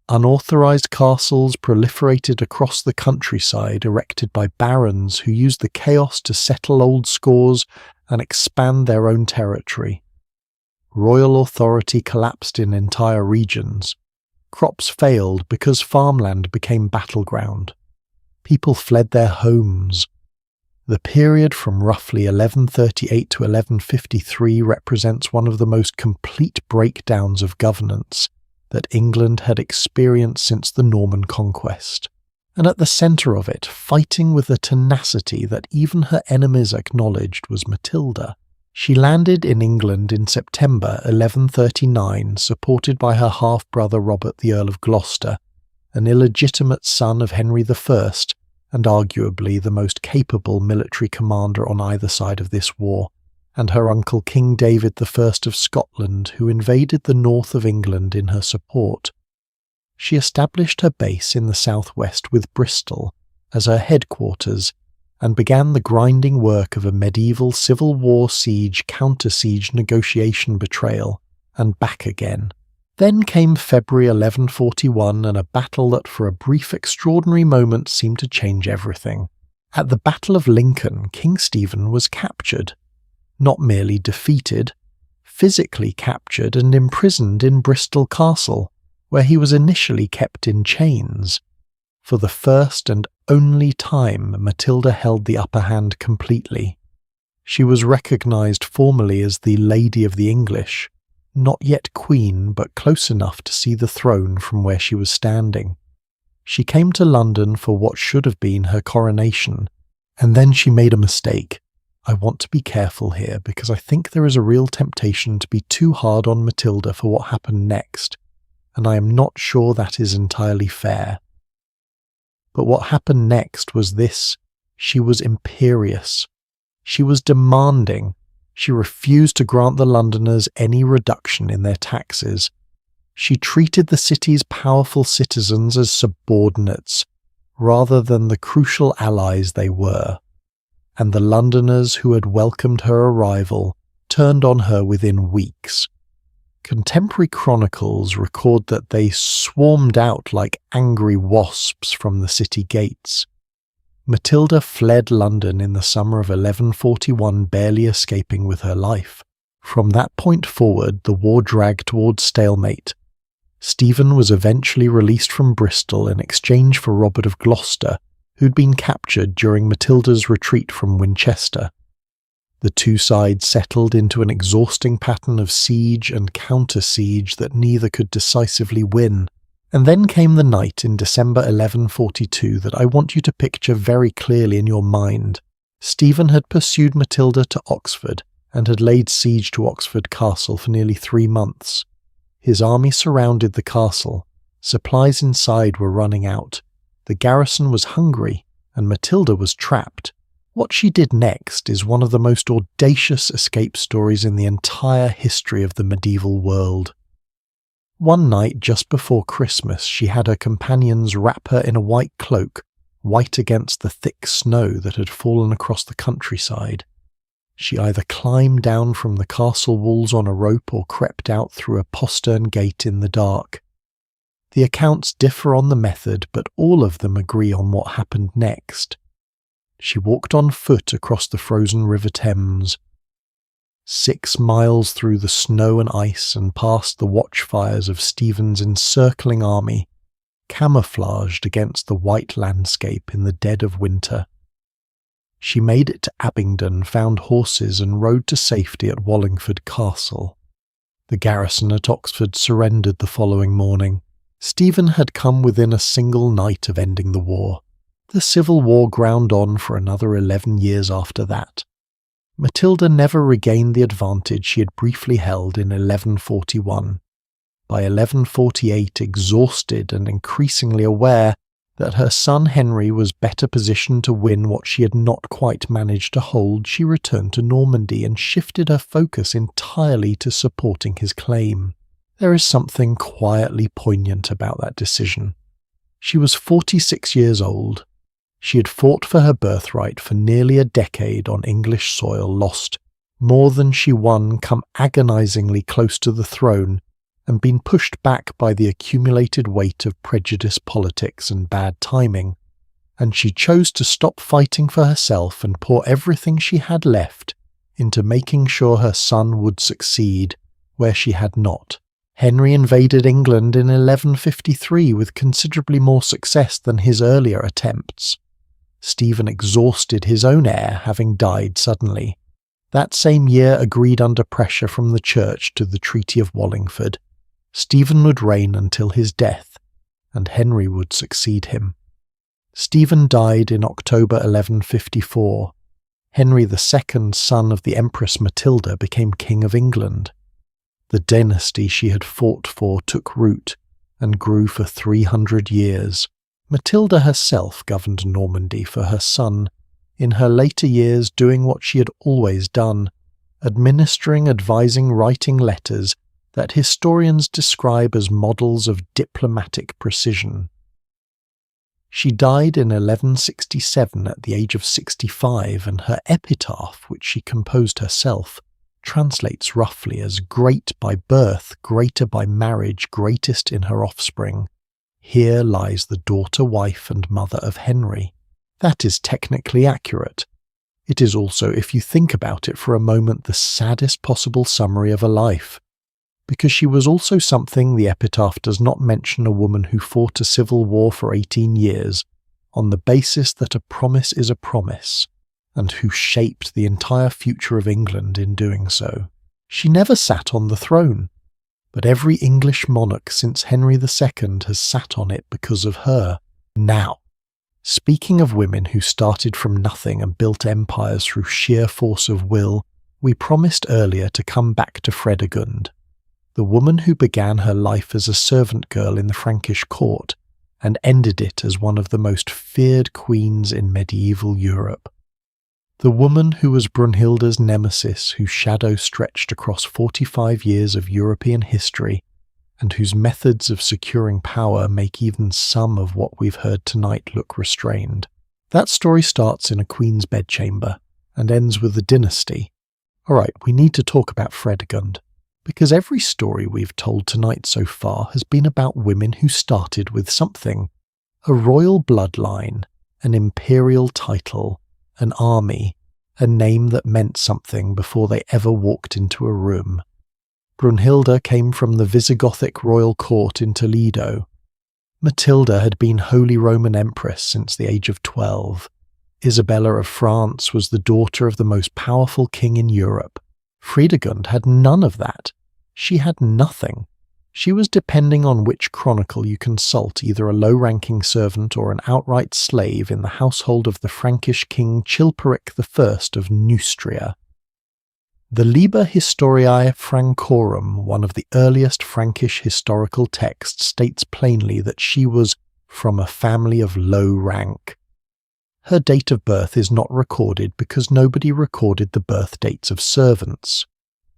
Unauthorized castles proliferated across the countryside, erected by barons who used the chaos to settle old scores and expand their own territory. Royal authority collapsed in entire regions. Crops failed because farmland became battleground. People fled their homes. The period from roughly 1138 to 1153 represents one of the most complete breakdowns of governance that England had experienced since the Norman conquest. And at the centre of it, fighting with a tenacity that even her enemies acknowledged, was Matilda. She landed in England in September 1139, supported by her half-brother Robert the Earl of Gloucester, an illegitimate son of Henry I, and arguably the most capable military commander on either side of this war, and her uncle King David I of Scotland, who invaded the north of England in her support. She established her base in the southwest with Bristol as her headquarters, and began the grinding work of a medieval Civil War siege, counter-siege, negotiation, betrayal, and back again. Then came February 1141 and a battle that for a brief extraordinary moment seemed to change everything. At the Battle of Lincoln, King Stephen was captured. Not merely defeated, physically captured and imprisoned in Bristol Castle, where he was initially kept in chains. For the first and only time, Matilda held the upper hand completely. She was recognised formally as the Lady of the English, not yet queen, but close enough to see the throne from where she was standing. She came to London for what should have been her coronation, and then she made a mistake. I want to be careful here because I think there is a real temptation to be too hard on Matilda for what happened next, and I am not sure that is entirely fair. But what happened next was this: she was imperious. She was demanding. She refused to grant the Londoners any reduction in their taxes. She treated the city's powerful citizens as subordinates, rather than the crucial allies they were. And the Londoners who had welcomed her arrival turned on her within weeks. Contemporary chronicles record that they swarmed out like angry wasps from the city gates. Matilda fled London in the summer of 1141, barely escaping with her life. From that point forward, the war dragged towards stalemate. Stephen was eventually released from Bristol in exchange for Robert of Gloucester, who'd been captured during Matilda's retreat from Winchester. The two sides settled into an exhausting pattern of siege and counter-siege that neither could decisively win. And then came the night in December 1142 that I want you to picture very clearly in your mind. Stephen had pursued Matilda to Oxford and had laid siege to Oxford Castle for nearly 3 months. His army surrounded the castle. Supplies inside were running out. The garrison was hungry, and Matilda was trapped. What she did next is one of the most audacious escape stories in the entire history of the medieval world. One night just before Christmas, she had her companions wrap her in a white cloak, white against the thick snow that had fallen across the countryside. She either climbed down from the castle walls on a rope or crept out through a postern gate in the dark. The accounts differ on the method, but all of them agree on what happened next. She walked on foot across the frozen River Thames, 6 miles through the snow and ice and past the watchfires of Stephen's encircling army, camouflaged against the white landscape in the dead of winter. She made it to Abingdon, found horses and rode to safety at Wallingford Castle. The garrison at Oxford surrendered the following morning. Stephen had come within a single night of ending the war. The Civil War ground on for another 11 years after that. Matilda never regained the advantage she had briefly held in 1141. By 1148, exhausted and increasingly aware that her son Henry was better positioned to win what she had not quite managed to hold, she returned to Normandy and shifted her focus entirely to supporting his claim. There is something quietly poignant about that decision. She was 46 years old. She had fought for her birthright for nearly a decade on English soil, lost more than she won come agonizingly close to the throne and been pushed back by the accumulated weight of prejudice politics and bad timing, and she chose to stop fighting for herself and pour everything she had left into making sure her son would succeed where she had not. Henry invaded England in 1153 with considerably more success than his earlier attempts. Stephen exhausted his own heir, having died suddenly. That same year agreed under pressure from the Church to the Treaty of Wallingford. Stephen would reign until his death, and Henry would succeed him. Stephen died in October 1154. Henry II, son of the Empress Matilda, became King of England. The dynasty she had fought for took root and grew for 300 years. Matilda herself governed Normandy for her son, in her later years doing what she had always done, administering, advising, writing letters that historians describe as models of diplomatic precision. She died in 1167 at the age of 65, and her epitaph, which she composed herself, translates roughly as great by birth, greater by marriage, greatest in her offspring. Here lies the daughter, wife, and mother of Henry. That is technically accurate. It is also, if you think about it for a moment, the saddest possible summary of a life, because she was also something the epitaph does not mention: a woman who fought a civil war for 18 years on the basis that a promise is a promise, and who shaped the entire future of England in doing so. She never sat on the throne, but every English monarch since Henry II has sat on it because of her. Now, speaking of women who started from nothing and built empires through sheer force of will, we promised earlier to come back to Fredegund, the woman who began her life as a servant girl in the Frankish court and ended it as one of the most feared queens in medieval Europe. The woman who was Brunhilda's nemesis, whose shadow stretched across 45 years of European history, and whose methods of securing power make even some of what we've heard tonight look restrained. That story starts in a queen's bedchamber and ends with a dynasty. Alright, we need to talk about Fredegund, because every story we've told tonight so far has been about women who started with something: a royal bloodline, an imperial title, an army, a name that meant something before they ever walked into a room. Brunhilda came from the Visigothic royal court in Toledo. Matilda had been Holy Roman Empress since the age of 12. Isabella of France was the daughter of the most powerful king in Europe. Fredegund had none of that. She had nothing. She was depending on which chronicle you consult, either a low-ranking servant or an outright slave in the household of the Frankish king Chilperic I of Neustria. The Liber Historiae Francorum, one of the earliest Frankish historical texts, states plainly that she was from a family of low rank. Her date of birth is not recorded because nobody recorded the birth dates of servants.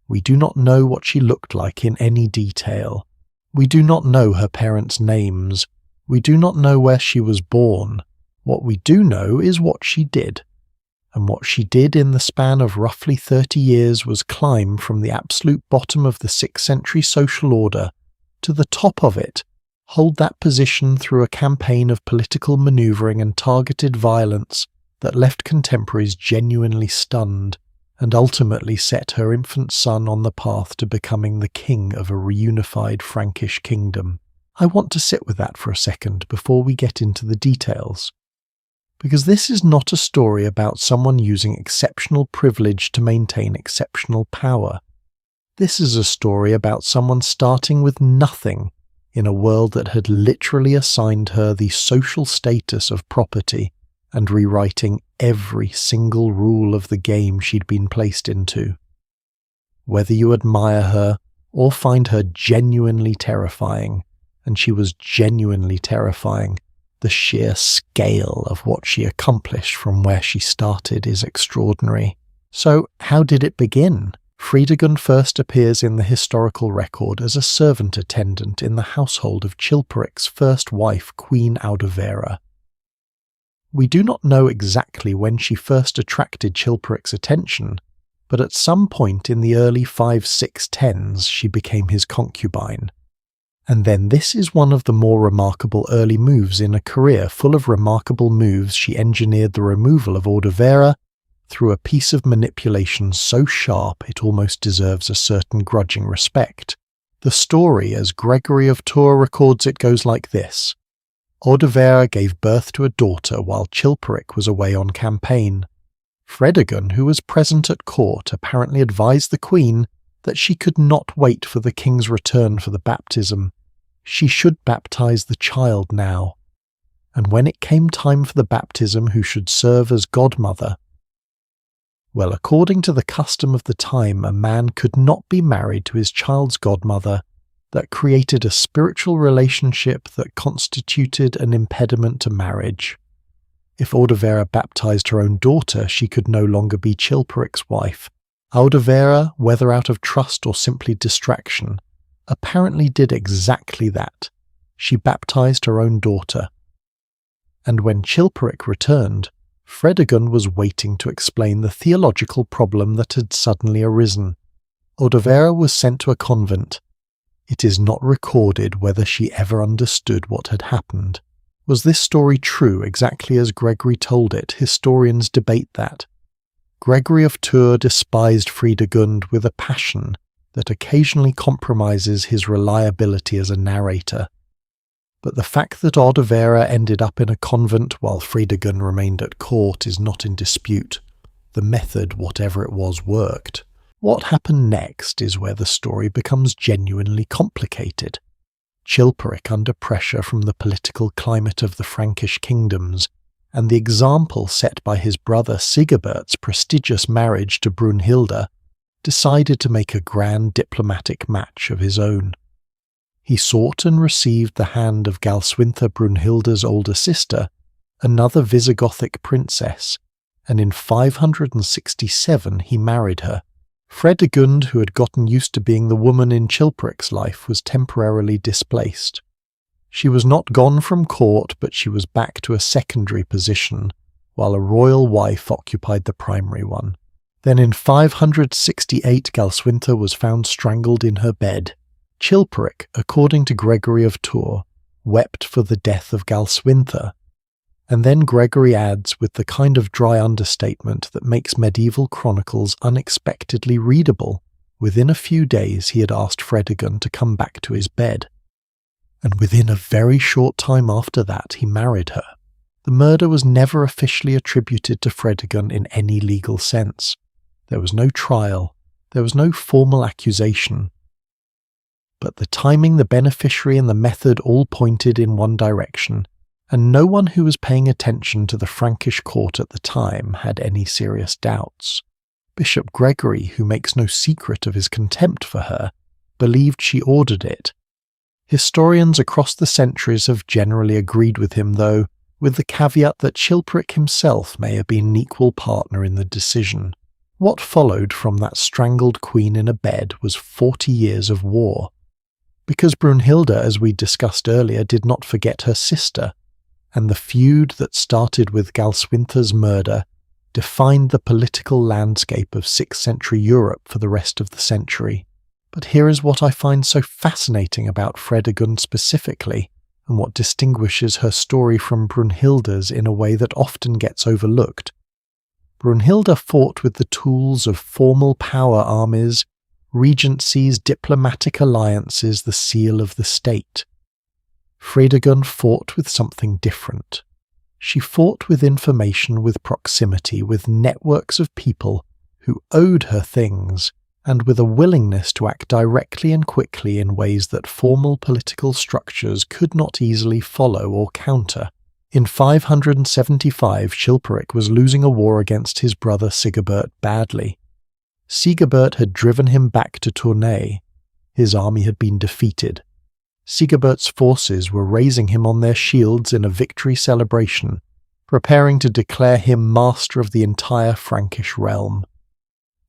We do not know what she looked like in any detail. We do not know her parents' names. We do not know where she was born. What we do know is what she did. And what she did in the span of roughly 30 years was climb from the absolute bottom of the 6th century social order to the top of it, hold that position through a campaign of political manoeuvring and targeted violence that left contemporaries genuinely stunned, and ultimately set her infant son on the path to becoming the king of a reunified Frankish kingdom. I want to sit with that for a second before we get into the details, because this is not a story about someone using exceptional privilege to maintain exceptional power. This is a story about someone starting with nothing in a world that had literally assigned her the social status of property and rewriting every single rule of the game she'd been placed into. Whether you admire her or find her genuinely terrifying, and she was genuinely terrifying, the sheer scale of what she accomplished from where she started is extraordinary. So, how did it begin? Fredegund first appears in the historical record as a servant attendant in the household of Chilperic's first wife, Queen Audovera. We do not know exactly when she first attracted Chilperic's attention, but at some point in the early 5-6-10s she became his concubine. And then this is one of the more remarkable early moves in a career full of remarkable moves. She engineered the removal of Ordovera through a piece of manipulation so sharp it almost deserves a certain grudging respect. The story, as Gregory of Tours records it, goes like this. Ordovera gave birth to a daughter while Chilperic was away on campaign. Fredegund, who was present at court, apparently advised the queen that she could not wait for the king's return for the baptism. She should baptize the child now. And when it came time for the baptism, who should serve as godmother? Well, according to the custom of the time, a man could not be married to his child's godmother. That created a spiritual relationship that constituted an impediment to marriage. If Ordovera baptized her own daughter, she could no longer be Chilperic's wife. Ordovera, whether out of trust or simply distraction, apparently did exactly that. She baptized her own daughter. And when Chilperic returned, Fredegund was waiting to explain the theological problem that had suddenly arisen. Ordovera was sent to a convent. It is not recorded whether she ever understood what had happened. Was this story true exactly as Gregory told it? Historians debate that. Gregory of Tours despised Fredegund with a passion that occasionally compromises his reliability as a narrator. But the fact that Ordovera ended up in a convent while Fredegund remained at court is not in dispute. The method, whatever it was, worked. What happened next is where the story becomes genuinely complicated. Chilperic, under pressure from the political climate of the Frankish kingdoms, and the example set by his brother Sigebert's prestigious marriage to Brunhilda, decided to make a grand diplomatic match of his own. He sought and received the hand of Galswintha, Brunhilda's older sister, another Visigothic princess, and in 567 he married her. Fredegund, who had gotten used to being the woman in Chilperic's life, was temporarily displaced. She was not gone from court, but she was back to a secondary position, while a royal wife occupied the primary one. Then in 568 Galswintha was found strangled in her bed. Chilperic, according to Gregory of Tours, wept for the death of Galswintha. And then Gregory adds, with the kind of dry understatement that makes medieval chronicles unexpectedly readable, within a few days he had asked Fredegund to come back to his bed. And within a very short time after that he married her. The murder was never officially attributed to Fredegund in any legal sense. There was no trial, there was no formal accusation. But the timing, the beneficiary, and the method all pointed in one direction, and no one who was paying attention to the Frankish court at the time had any serious doubts. Bishop Gregory, who makes no secret of his contempt for her, believed she ordered it. Historians across the centuries have generally agreed with him, though, with the caveat that Chilperic himself may have been an equal partner in the decision. What followed from that strangled queen in a bed was 40 years of war. Because Brunhilda, as we discussed earlier, did not forget her sister, and the feud that started with Galswintha's murder defined the political landscape of 6th century Europe for the rest of the century. But here is what I find so fascinating about Fredegund specifically, and what distinguishes her story from Brunhilda's in a way that often gets overlooked. Brunhilda fought with the tools of formal power armies, regencies, diplomatic alliances, the seal of the state. Fredegund fought with something different. She fought with information, with proximity, with networks of people who owed her things, and with a willingness to act directly and quickly in ways that formal political structures could not easily follow or counter. In 575, Chilperic was losing a war against his brother Sigebert badly. Sigebert had driven him back to Tournai. His army had been defeated. Sigebert's forces were raising him on their shields in a victory celebration, preparing to declare him master of the entire Frankish realm.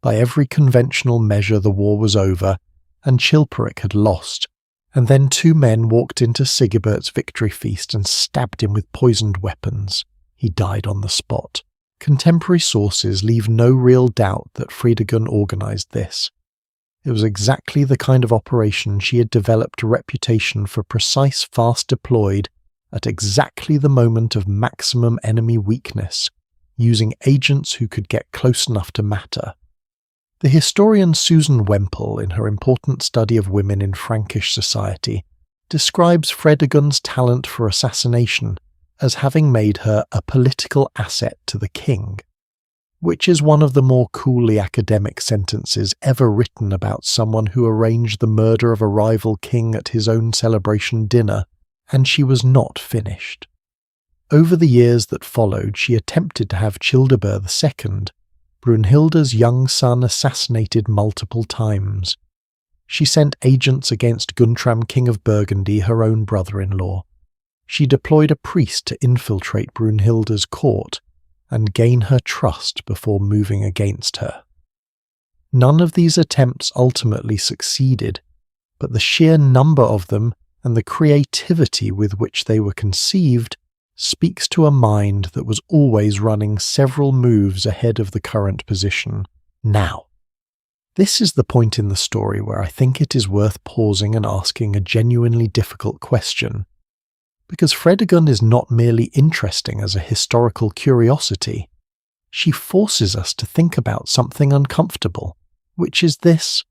By every conventional measure the war was over, and Chilperic had lost, and then 2 men walked into Sigebert's victory feast and stabbed him with poisoned weapons. He died on the spot. Contemporary sources leave no real doubt that Fredegund organised this. It was exactly the kind of operation she had developed a reputation for, precise, fast deployed, at exactly the moment of maximum enemy weakness, using agents who could get close enough to matter. The historian Susan Wemple, in her important study of women in Frankish society, describes Fredegund's talent for assassination as having made her a political asset to the king, which is one of the more coolly academic sentences ever written about someone who arranged the murder of a rival king at his own celebration dinner, and she was not finished. Over the years that followed, she attempted to have Childebert II, Brunhilda's young son, assassinated multiple times. She sent agents against Guntram, King of Burgundy, her own brother-in-law. She deployed a priest to infiltrate Brunhilda's court and gain her trust before moving against her. None of these attempts ultimately succeeded, but the sheer number of them and the creativity with which they were conceived speaks to a mind that was always running several moves ahead of the current position. Now, this is the point in the story where I think it is worth pausing and asking a genuinely difficult question. Because Fredegund is not merely interesting as a historical curiosity, she forces us to think about something uncomfortable, which is this: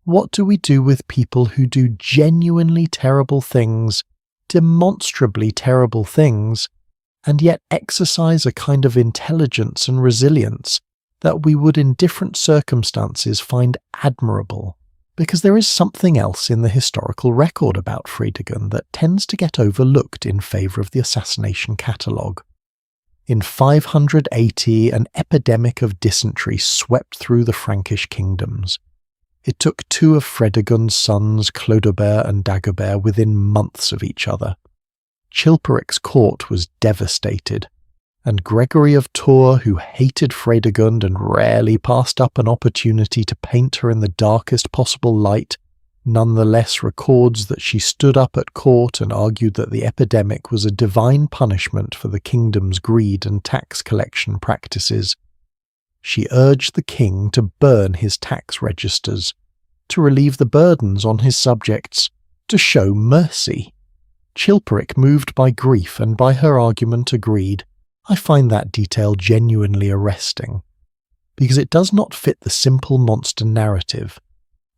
what do we do with people who do genuinely terrible things, demonstrably terrible things, and yet exercise a kind of intelligence and resilience that we would in different circumstances find admirable? Because there is something else in the historical record about Fredegund that tends to get overlooked in favour of the assassination catalogue. In 580, an epidemic of dysentery swept through the Frankish kingdoms. It took two of Fredegund's sons, Clodobert and Dagobert, within months of each other. Chilperic's court was devastated, and Gregory of Tours, who hated Fredegund and rarely passed up an opportunity to paint her in the darkest possible light, nonetheless records that she stood up at court and argued that the epidemic was a divine punishment for the kingdom's greed and tax collection practices. She urged the king to burn his tax registers, to relieve the burdens on his subjects, to show mercy. Chilperic, moved by grief and by her argument, agreed. I find that detail genuinely arresting, because it does not fit the simple monster narrative.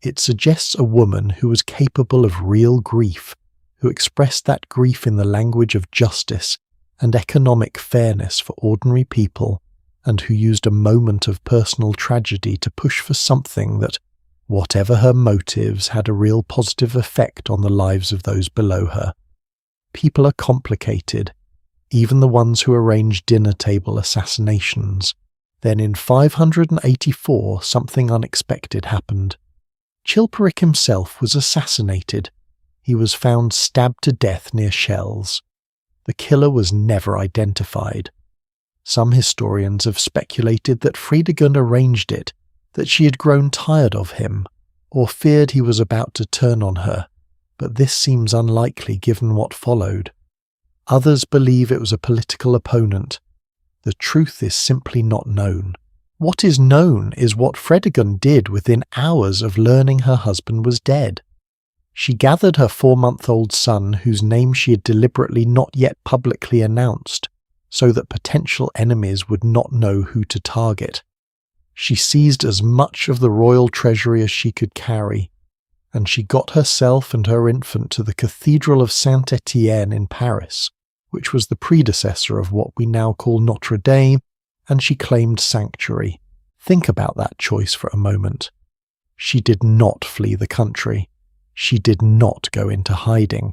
It suggests a woman who was capable of real grief, who expressed that grief in the language of justice and economic fairness for ordinary people, and who used a moment of personal tragedy to push for something that, whatever her motives, had a real positive effect on the lives of those below her. People are complicated, even the ones who arrange dinner-table assassinations. Then in 584 something unexpected happened. Chilperic himself was assassinated. He was found stabbed to death near Chelles. The killer was never identified. Some historians have speculated that Fredegund arranged it, that she had grown tired of him, or feared he was about to turn on her, but this seems unlikely given what followed. Others believe it was a political opponent. The truth is simply not known. What is known is what Fredegund did within hours of learning her husband was dead. She gathered her 4-month-old son, whose name she had deliberately not yet publicly announced, so that potential enemies would not know who to target. She seized as much of the royal treasury as she could carry, and she got herself and her infant to the Cathedral of Saint-Étienne in Paris, which was the predecessor of what we now call Notre Dame, and she claimed sanctuary. Think about that choice for a moment. She did not flee the country. She did not go into hiding.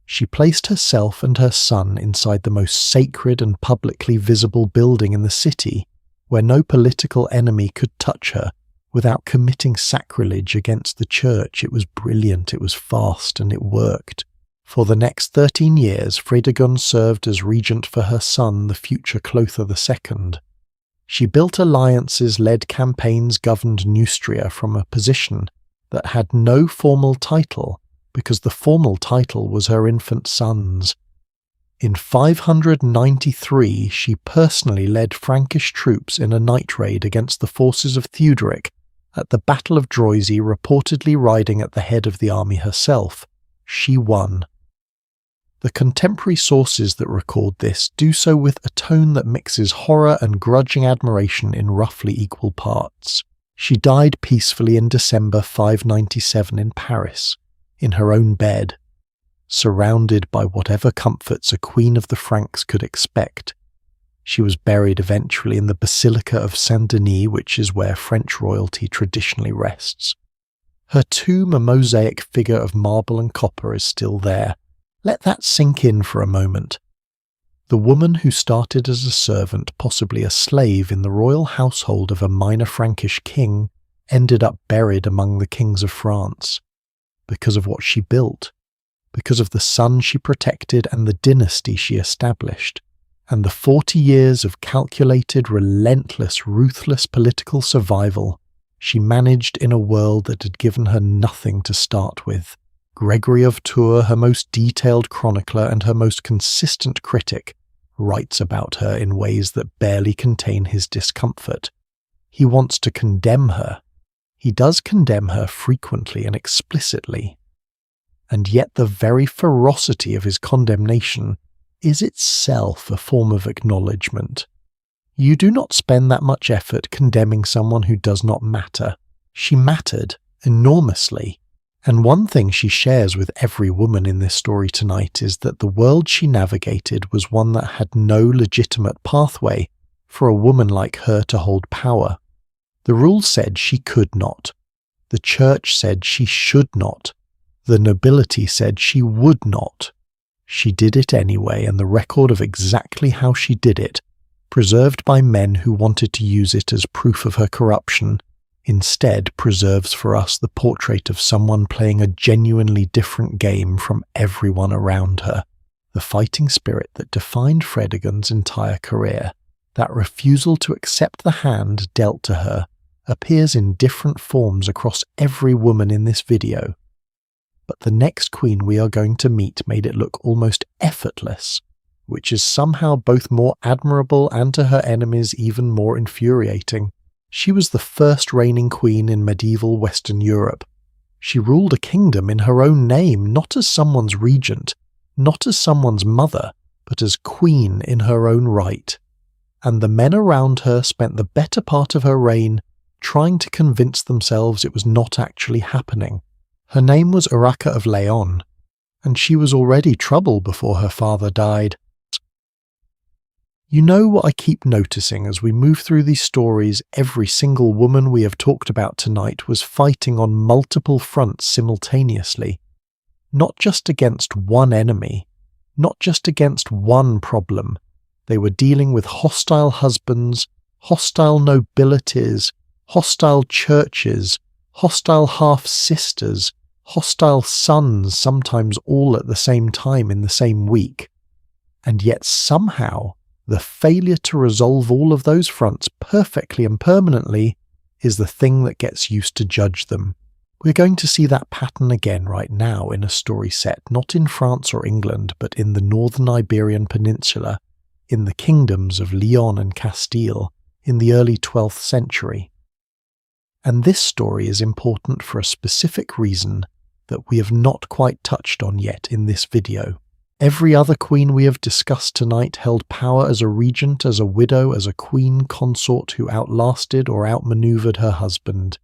She placed herself and her son inside the most sacred and publicly visible building in the city, where no political enemy could touch her without committing sacrilege against the church. It was brilliant, it was fast, and it worked. For the next 13 years, Fredegund served as regent for her son, the future Clothar II. She built alliances, led campaigns, governed Neustria from a position that had no formal title, because the formal title was her infant son's. In 593, she personally led Frankish troops in a night raid against the forces of Theuderic at the Battle of Droisy, reportedly riding at the head of the army herself. She won. The contemporary sources that record this do so with a tone that mixes horror and grudging admiration in roughly equal parts. She died peacefully in December 597 in Paris, in her own bed, surrounded by whatever comforts a queen of the Franks could expect. She was buried eventually in the Basilica of Saint-Denis, which is where French royalty traditionally rests. Her tomb, a mosaic figure of marble and copper, is still there. Let that sink in for a moment. The woman who started as a servant, possibly a slave, in the royal household of a minor Frankish king, ended up buried among the kings of France. Because of what she built, because of the son she protected and the dynasty she established, and the 40 years of calculated, relentless, ruthless political survival she managed in a world that had given her nothing to start with. Gregory of Tours, her most detailed chronicler and her most consistent critic, writes about her in ways that barely contain his discomfort. He wants to condemn her. He does condemn her frequently and explicitly. And yet the very ferocity of his condemnation is itself a form of acknowledgement. You do not spend that much effort condemning someone who does not matter. She mattered enormously. And one thing she shares with every woman in this story tonight is that the world she navigated was one that had no legitimate pathway for a woman like her to hold power. The rules said she could not. The church said she should not. The nobility said she would not. She did it anyway, and the record of exactly how she did it, preserved by men who wanted to use it as proof of her corruption, instead preserves for us the portrait of someone playing a genuinely different game from everyone around her. The fighting spirit that defined Fredegund's entire career, that refusal to accept the hand dealt to her, appears in different forms across every woman in this video. But the next queen we are going to meet made it look almost effortless, which is somehow both more admirable and to her enemies even more infuriating. She was the first reigning queen in medieval Western Europe. She ruled a kingdom in her own name, not as someone's regent, not as someone's mother, but as queen in her own right. And the men around her spent the better part of her reign trying to convince themselves it was not actually happening. Her name was Urraca of Leon, and she was already trouble before her father died. You know what I keep noticing as we move through these stories? Every single woman we have talked about tonight was fighting on multiple fronts simultaneously. Not just against one enemy, not just against one problem. They were dealing with hostile husbands, hostile nobilities, hostile churches, hostile half-sisters, hostile sons, sometimes all at the same time in the same week. And yet somehow, the failure to resolve all of those fronts perfectly and permanently is the thing that gets used to judge them. We're going to see that pattern again right now in a story set not in France or England, but in the northern Iberian Peninsula, in the kingdoms of Leon and Castile, in the early 12th century. And this story is important for a specific reason that we have not quite touched on yet in this video. Every other queen we have discussed tonight held power as a regent, as a widow, as a queen consort who outlasted or outmaneuvered her husband.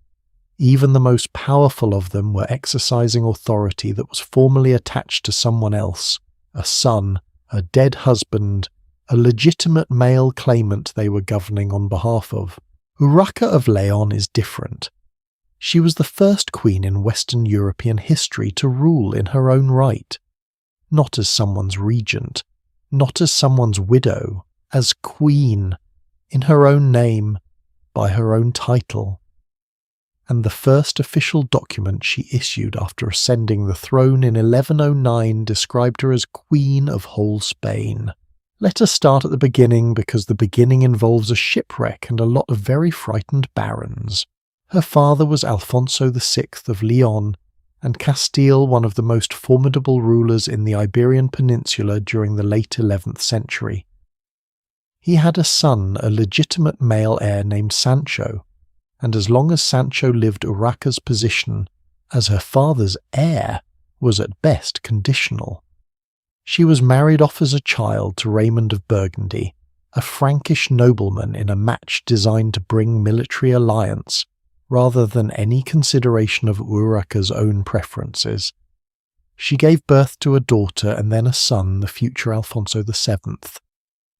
Even the most powerful of them were exercising authority that was formally attached to someone else, a son, a dead husband, a legitimate male claimant they were governing on behalf of. Urraca of Leon is different. She was the first queen in Western European history to rule in her own right. Not as someone's regent, not as someone's widow, as queen, in her own name, by her own title. And the first official document she issued after ascending the throne in 1109 described her as Queen of whole Spain. Let us start at the beginning, because the beginning involves a shipwreck and a lot of very frightened barons. Her father was Alfonso VI of Leon, and Castile one of the most formidable rulers in the Iberian Peninsula during the late 11th century. He had a son, a legitimate male heir named Sancho, and as long as Sancho lived, Urraca's position as her father's heir was at best conditional. She was married off as a child to Raymond of Burgundy, a Frankish nobleman, in a match designed to bring military alliance rather than any consideration of Urraca's own preferences. She gave birth to a daughter and then a son, the future Alfonso VII.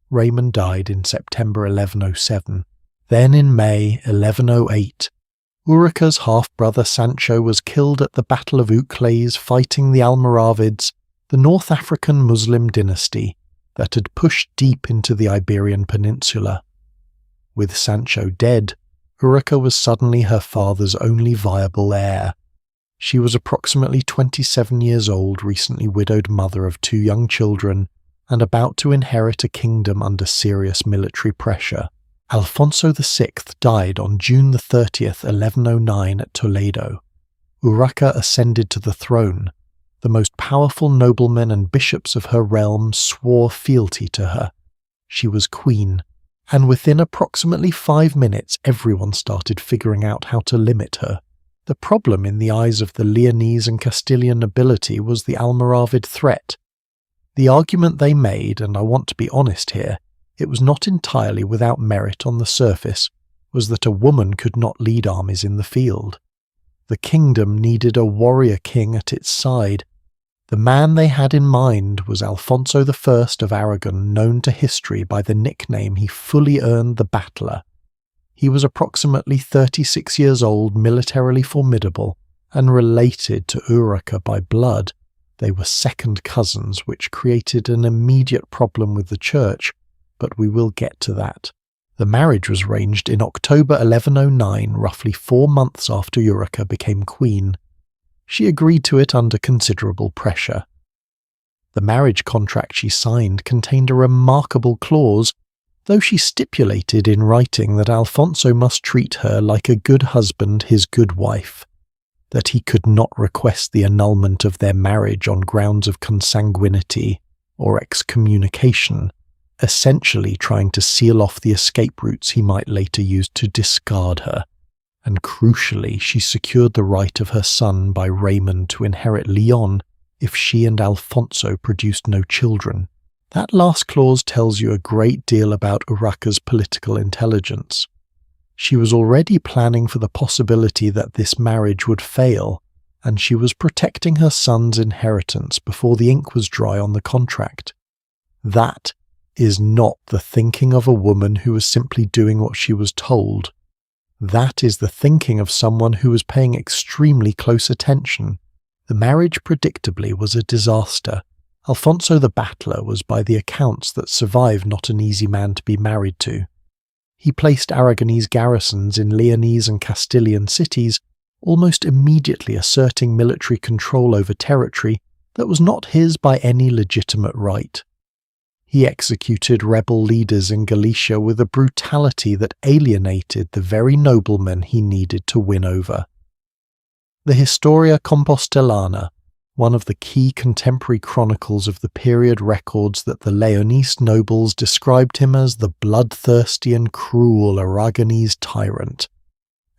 Raymond died in September 1107. Then in May 1108, Urraca's half-brother Sancho was killed at the Battle of Uclés fighting the Almoravids, the North African Muslim dynasty that had pushed deep into the Iberian Peninsula. With Sancho dead, Urraca was suddenly her father's only viable heir. She was approximately 27 years old, recently widowed mother of 2 young children, and about to inherit a kingdom under serious military pressure. Alfonso VI died on June 30th, 1109 at Toledo. Urraca ascended to the throne. The most powerful noblemen and bishops of her realm swore fealty to her. She was queen, and within approximately 5 minutes everyone started figuring out how to limit her. The problem in the eyes of the Leonese and Castilian nobility was the Almoravid threat. The argument they made, and I want to be honest here, it was not entirely without merit on the surface, was that a woman could not lead armies in the field. The kingdom needed a warrior king at its side. The man they had in mind was Alfonso I of Aragon, known to history by the nickname he fully earned, the Battler. He was approximately 36 years old, militarily formidable, and related to Urraca by blood. They were second cousins, which created an immediate problem with the church, but we will get to that. The marriage was arranged in October 1109, roughly 4 months after Urraca became queen. She agreed to it under considerable pressure. The marriage contract she signed contained a remarkable clause, though she stipulated in writing that Alfonso must treat her like a good husband his good wife, that he could not request the annulment of their marriage on grounds of consanguinity or excommunication, essentially trying to seal off the escape routes he might later use to discard her. And crucially, she secured the right of her son by Raymond to inherit Leon if she and Alfonso produced no children. That last clause tells you a great deal about Urraca's political intelligence. She was already planning for the possibility that this marriage would fail, and she was protecting her son's inheritance before the ink was dry on the contract. That is not the thinking of a woman who was simply doing what she was told. That is the thinking of someone who was paying extremely close attention. The marriage, predictably, was a disaster. Alfonso the Battler was, by the accounts that survive, not an easy man to be married to. He placed Aragonese garrisons in Leonese and Castilian cities, almost immediately asserting military control over territory that was not his by any legitimate right. He executed rebel leaders in Galicia with a brutality that alienated the very noblemen he needed to win over. The Historia Compostelana, one of the key contemporary chronicles of the period, records that the Leonese nobles described him as the bloodthirsty and cruel Aragonese tyrant.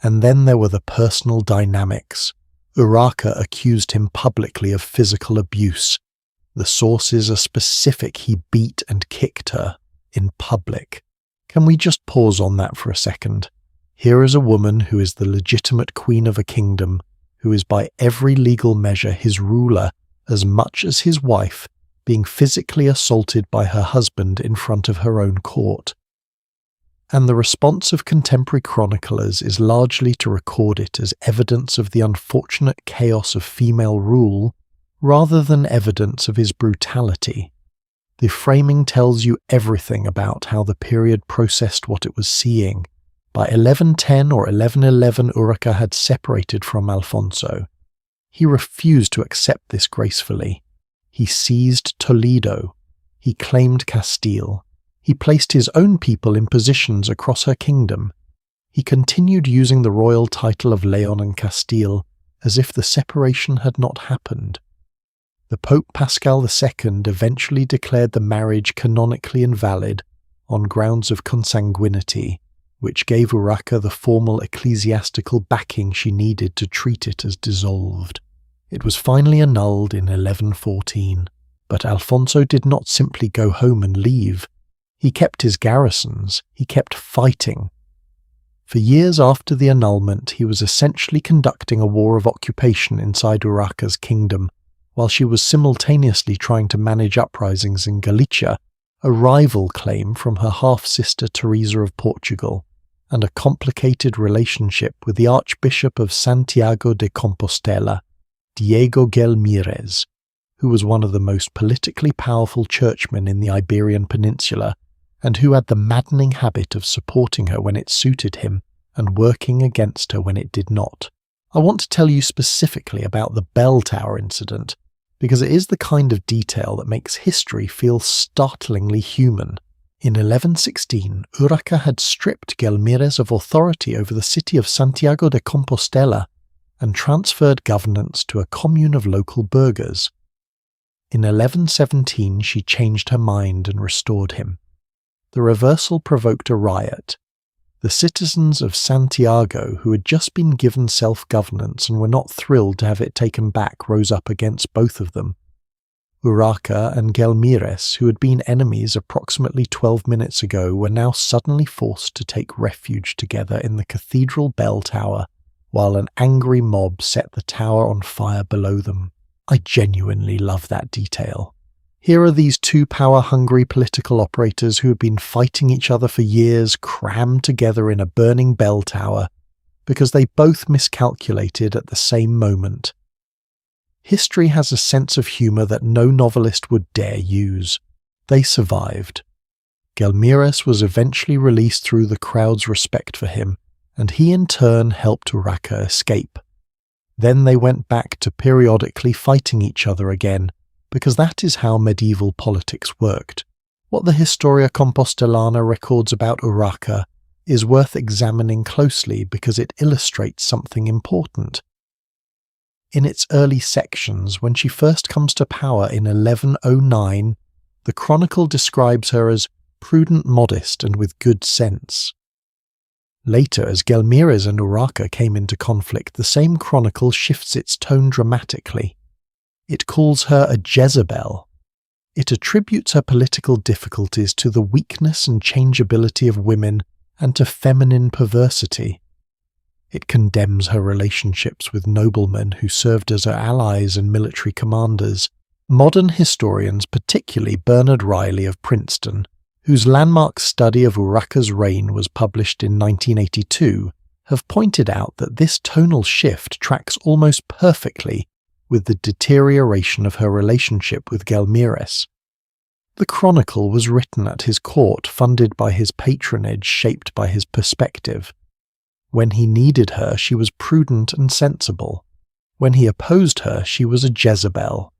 And then there were the personal dynamics. Urraca accused him publicly of physical abuse. The sources are specific. He beat and kicked her in public. Can we just pause on that for a second? Here is a woman who is the legitimate queen of a kingdom, who is by every legal measure his ruler as much as his wife, being physically assaulted by her husband in front of her own court. And the response of contemporary chroniclers is largely to record it as evidence of the unfortunate chaos of female rule, rather than evidence of his brutality. The framing tells you everything about how the period processed what it was seeing. By 1110 or 1111, Urraca had separated from Alfonso. He refused to accept this gracefully. He seized Toledo. He claimed Castile. He placed his own people in positions across her kingdom. He continued using the royal title of Leon and Castile, as if the separation had not happened. The Pope Pascal II eventually declared the marriage canonically invalid on grounds of consanguinity, which gave Urraca the formal ecclesiastical backing she needed to treat it as dissolved. It was finally annulled in 1114, but Alfonso did not simply go home and leave. He kept his garrisons, he kept fighting. For years after the annulment, he was essentially conducting a war of occupation inside Urraca's kingdom, while she was simultaneously trying to manage uprisings in Galicia, a rival claim from her half-sister Teresa of Portugal, and a complicated relationship with the Archbishop of Santiago de Compostela, Diego Gelmírez, who was one of the most politically powerful churchmen in the Iberian Peninsula, and who had the maddening habit of supporting her when it suited him and working against her when it did not. I want to tell you specifically about the bell tower incident, because it is the kind of detail that makes history feel startlingly human. In 1116, Urraca had stripped Gelmírez of authority over the city of Santiago de Compostela and transferred governance to a commune of local burghers. In 1117, she changed her mind and restored him. The reversal provoked a riot. The citizens of Santiago, who had just been given self-governance and were not thrilled to have it taken back, rose up against both of them. Urraca and Gelmírez, who had been enemies approximately 12 minutes ago, were now suddenly forced to take refuge together in the cathedral bell tower, while an angry mob set the tower on fire below them. I genuinely love that detail. Here are these two power-hungry political operators who had been fighting each other for years, crammed together in a burning bell tower, because they both miscalculated at the same moment. History has a sense of humour that no novelist would dare use. They survived. Gelmírez was eventually released through the crowd's respect for him, and he in turn helped Urraca escape. Then they went back to periodically fighting each other again, because that is how medieval politics worked. What the Historia Compostelana records about Urraca is worth examining closely because it illustrates something important. In its early sections, when she first comes to power in 1109, the chronicle describes her as prudent, modest, and with good sense. Later, as Gelmírez and Urraca came into conflict, the same chronicle shifts its tone dramatically. It calls her a Jezebel. It attributes her political difficulties to the weakness and changeability of women and to feminine perversity. It condemns her relationships with noblemen who served as her allies and military commanders. Modern historians, particularly Bernard Riley of Princeton, whose landmark study of Urraca's reign was published in 1982, have pointed out that this tonal shift tracks almost perfectly with the deterioration of her relationship with Gelmírez. The chronicle was written at his court, funded by his patronage, shaped by his perspective. When he needed her, she was prudent and sensible. When he opposed her, she was a Jezebel.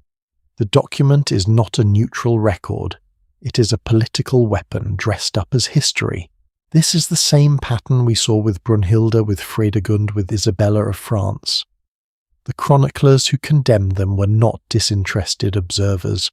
The document is not a neutral record. It is a political weapon dressed up as history. This is the same pattern we saw with Brunhilda, with Fredegund, with Isabella of France. The chroniclers who condemned them were not disinterested observers.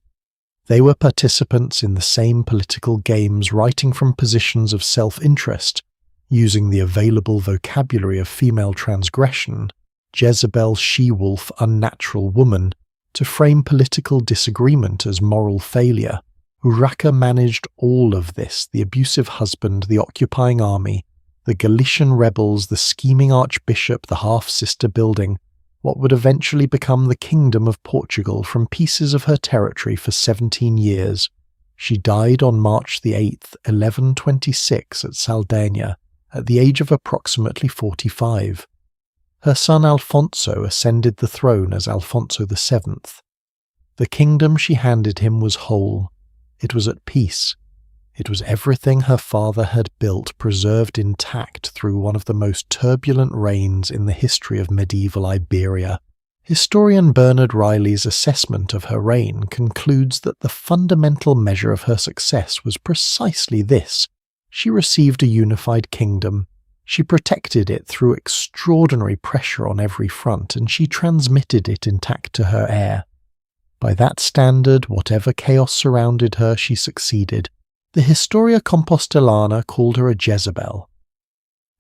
They were participants in the same political games, writing from positions of self-interest, using the available vocabulary of female transgression, Jezebel, she-wolf, unnatural woman, to frame political disagreement as moral failure. Urraca managed all of this: the abusive husband, the occupying army, the Galician rebels, the scheming archbishop, the half-sister building what would eventually become the Kingdom of Portugal from pieces of her territory for 17 years. She died on March the 8th, 1126 at Saldana, at the age of approximately 45. Her son Alfonso ascended the throne as Alfonso VII. The kingdom she handed him was whole. It was at peace. It was everything her father had built preserved intact through one of the most turbulent reigns in the history of medieval Iberia. Historian Bernard Riley's assessment of her reign concludes that the fundamental measure of her success was precisely this: she received a unified kingdom, She protected it through extraordinary pressure on every front, and she transmitted it intact to her heir. By that standard, whatever chaos surrounded her, she succeeded. The Historia Compostelana called her a Jezebel.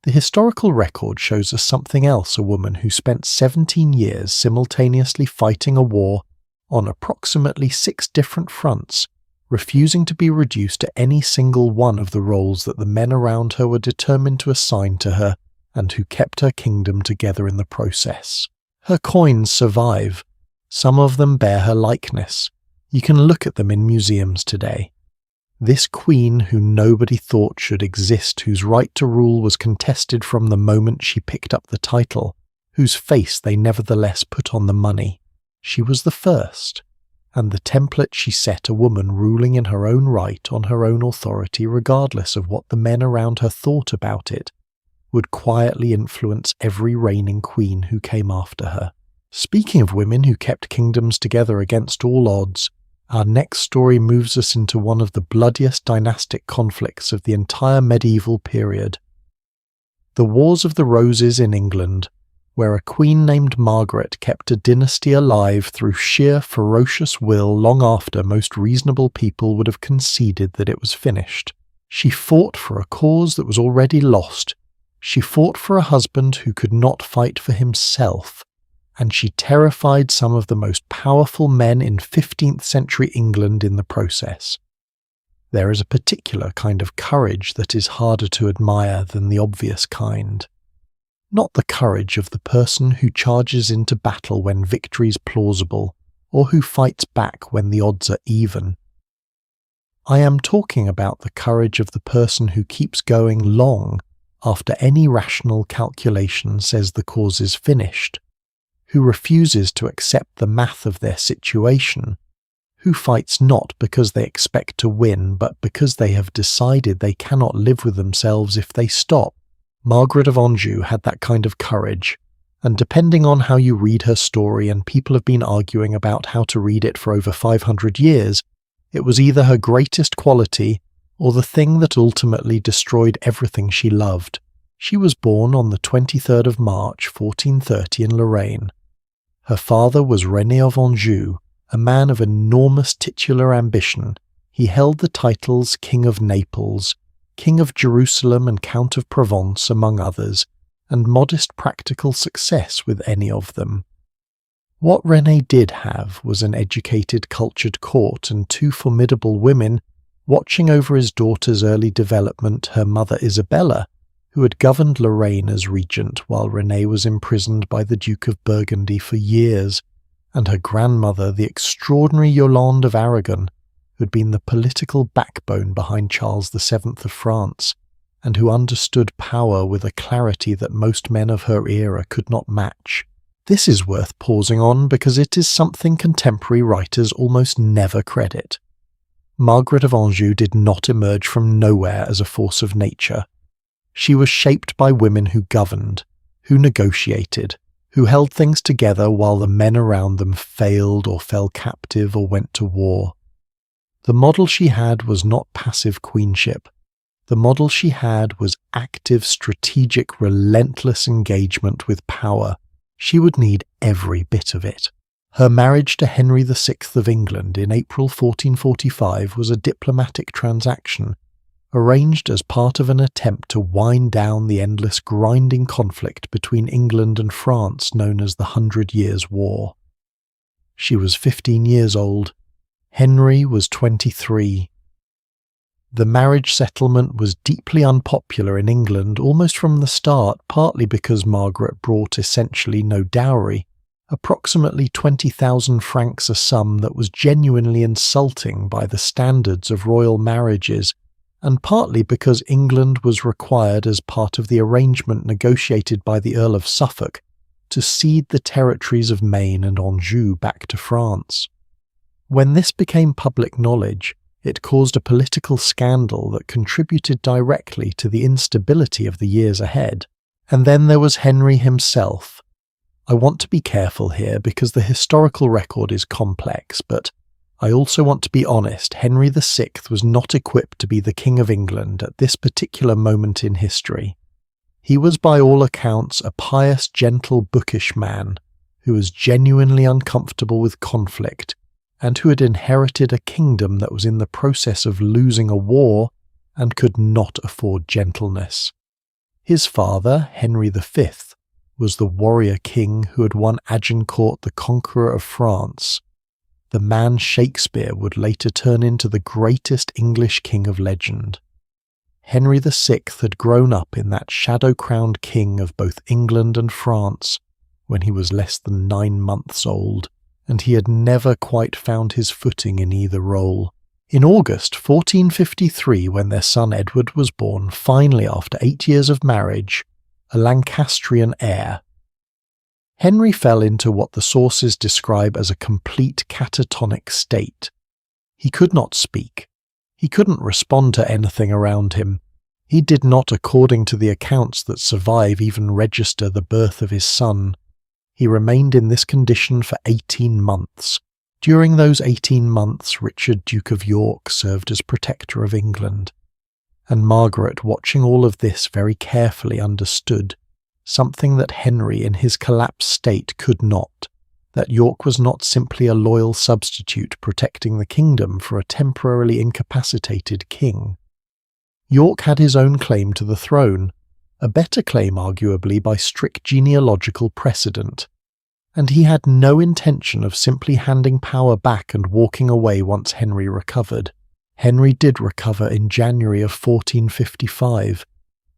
The historical record shows us something else: a woman who spent 17 years simultaneously fighting a war on approximately 6 different fronts, refusing to be reduced to any single one of the roles that the men around her were determined to assign to her, and who kept her kingdom together in the process. Her coins survive. Some of them bear her likeness. You can look at them in museums today. This queen who nobody thought should exist, whose right to rule was contested from the moment she picked up the title, whose face they nevertheless put on the money. She was the first, and the template she set, a woman ruling in her own right, on her own authority, regardless of what the men around her thought about it, would quietly influence every reigning queen who came after her. Speaking of women who kept kingdoms together against all odds, our next story moves us into one of the bloodiest dynastic conflicts of the entire medieval period. The Wars of the Roses in England, where a queen named Margaret kept a dynasty alive through sheer ferocious will long after most reasonable people would have conceded that it was finished. She fought for a cause that was already lost. She fought for a husband who could not fight for himself, and she terrified some of the most powerful men in 15th century England in the process. There is a particular kind of courage that is harder to admire than the obvious kind. Not the courage of the person who charges into battle when victory is plausible, or who fights back when the odds are even. I am talking about the courage of the person who keeps going long after any rational calculation says the cause is finished, who refuses to accept the math of their situation, who fights not because they expect to win, but because they have decided they cannot live with themselves if they stop. Margaret of Anjou had that kind of courage, and depending on how you read her story, and people have been arguing about how to read it for over 500 years, it was either her greatest quality or the thing that ultimately destroyed everything she loved. She was born on the 23rd of March, 1430 in Lorraine. Her father was René of Anjou, a man of enormous titular ambition. He held the titles King of Naples, King of Jerusalem and Count of Provence, among others, and modest practical success with any of them. What René did have was an educated, cultured court and 2 formidable women watching over his daughter's early development, her mother Isabella, who had governed Lorraine as regent while René was imprisoned by the Duke of Burgundy for years, and her grandmother, the extraordinary Yolande of Aragon, who had been the political backbone behind Charles VII of France, and who understood power with a clarity that most men of her era could not match. This is worth pausing on because it is something contemporary writers almost never credit. Margaret of Anjou did not emerge from nowhere as a force of nature. She was shaped by women who governed, who negotiated, who held things together while the men around them failed or fell captive or went to war. The model she had was not passive queenship. The model she had was active, strategic, relentless engagement with power. She would need every bit of it. Her marriage to Henry VI of England in April 1445 was a diplomatic transaction, arranged as part of an attempt to wind down the endless grinding conflict between England and France known as the 100 Years' War. She was 15 years old. Henry was 23. The marriage settlement was deeply unpopular in England almost from the start, partly because Margaret brought essentially no dowry, approximately 20,000 francs, a sum that was genuinely insulting by the standards of royal marriages, and partly because England was required as part of the arrangement negotiated by the Earl of Suffolk to cede the territories of Maine and Anjou back to France. When this became public knowledge, it caused a political scandal that contributed directly to the instability of the years ahead. And then there was Henry himself. I want to be careful here because the historical record is complex, but I also want to be honest. Henry VI was not equipped to be the King of England at this particular moment in history. He was by all accounts a pious, gentle, bookish man who was genuinely uncomfortable with conflict and who had inherited a kingdom that was in the process of losing a war and could not afford gentleness. His father, Henry V, was the warrior king who had won Agincourt the Conqueror of France, the man Shakespeare would later turn into the greatest English king of legend. Henry VI had grown up in that shadow-crowned king of both England and France when he was less than 9 months old, and he had never quite found his footing in either role. In August 1453, when their son Edward was born, finally after 8 years of marriage, a Lancastrian heir. Henry fell into what the sources describe as a complete catatonic state. He could not speak. He couldn't respond to anything around him. He did not, according to the accounts that survive, even register the birth of his son. He remained in this condition for 18 months. During those 18 months, Richard, Duke of York, served as protector of England. And Margaret, watching all of this very carefully, understood something that Henry in his collapsed state could not, that York was not simply a loyal substitute protecting the kingdom for a temporarily incapacitated king. York had his own claim to the throne, a better claim arguably by strict genealogical precedent, and he had no intention of simply handing power back and walking away once Henry recovered. Henry did recover in January of 1455.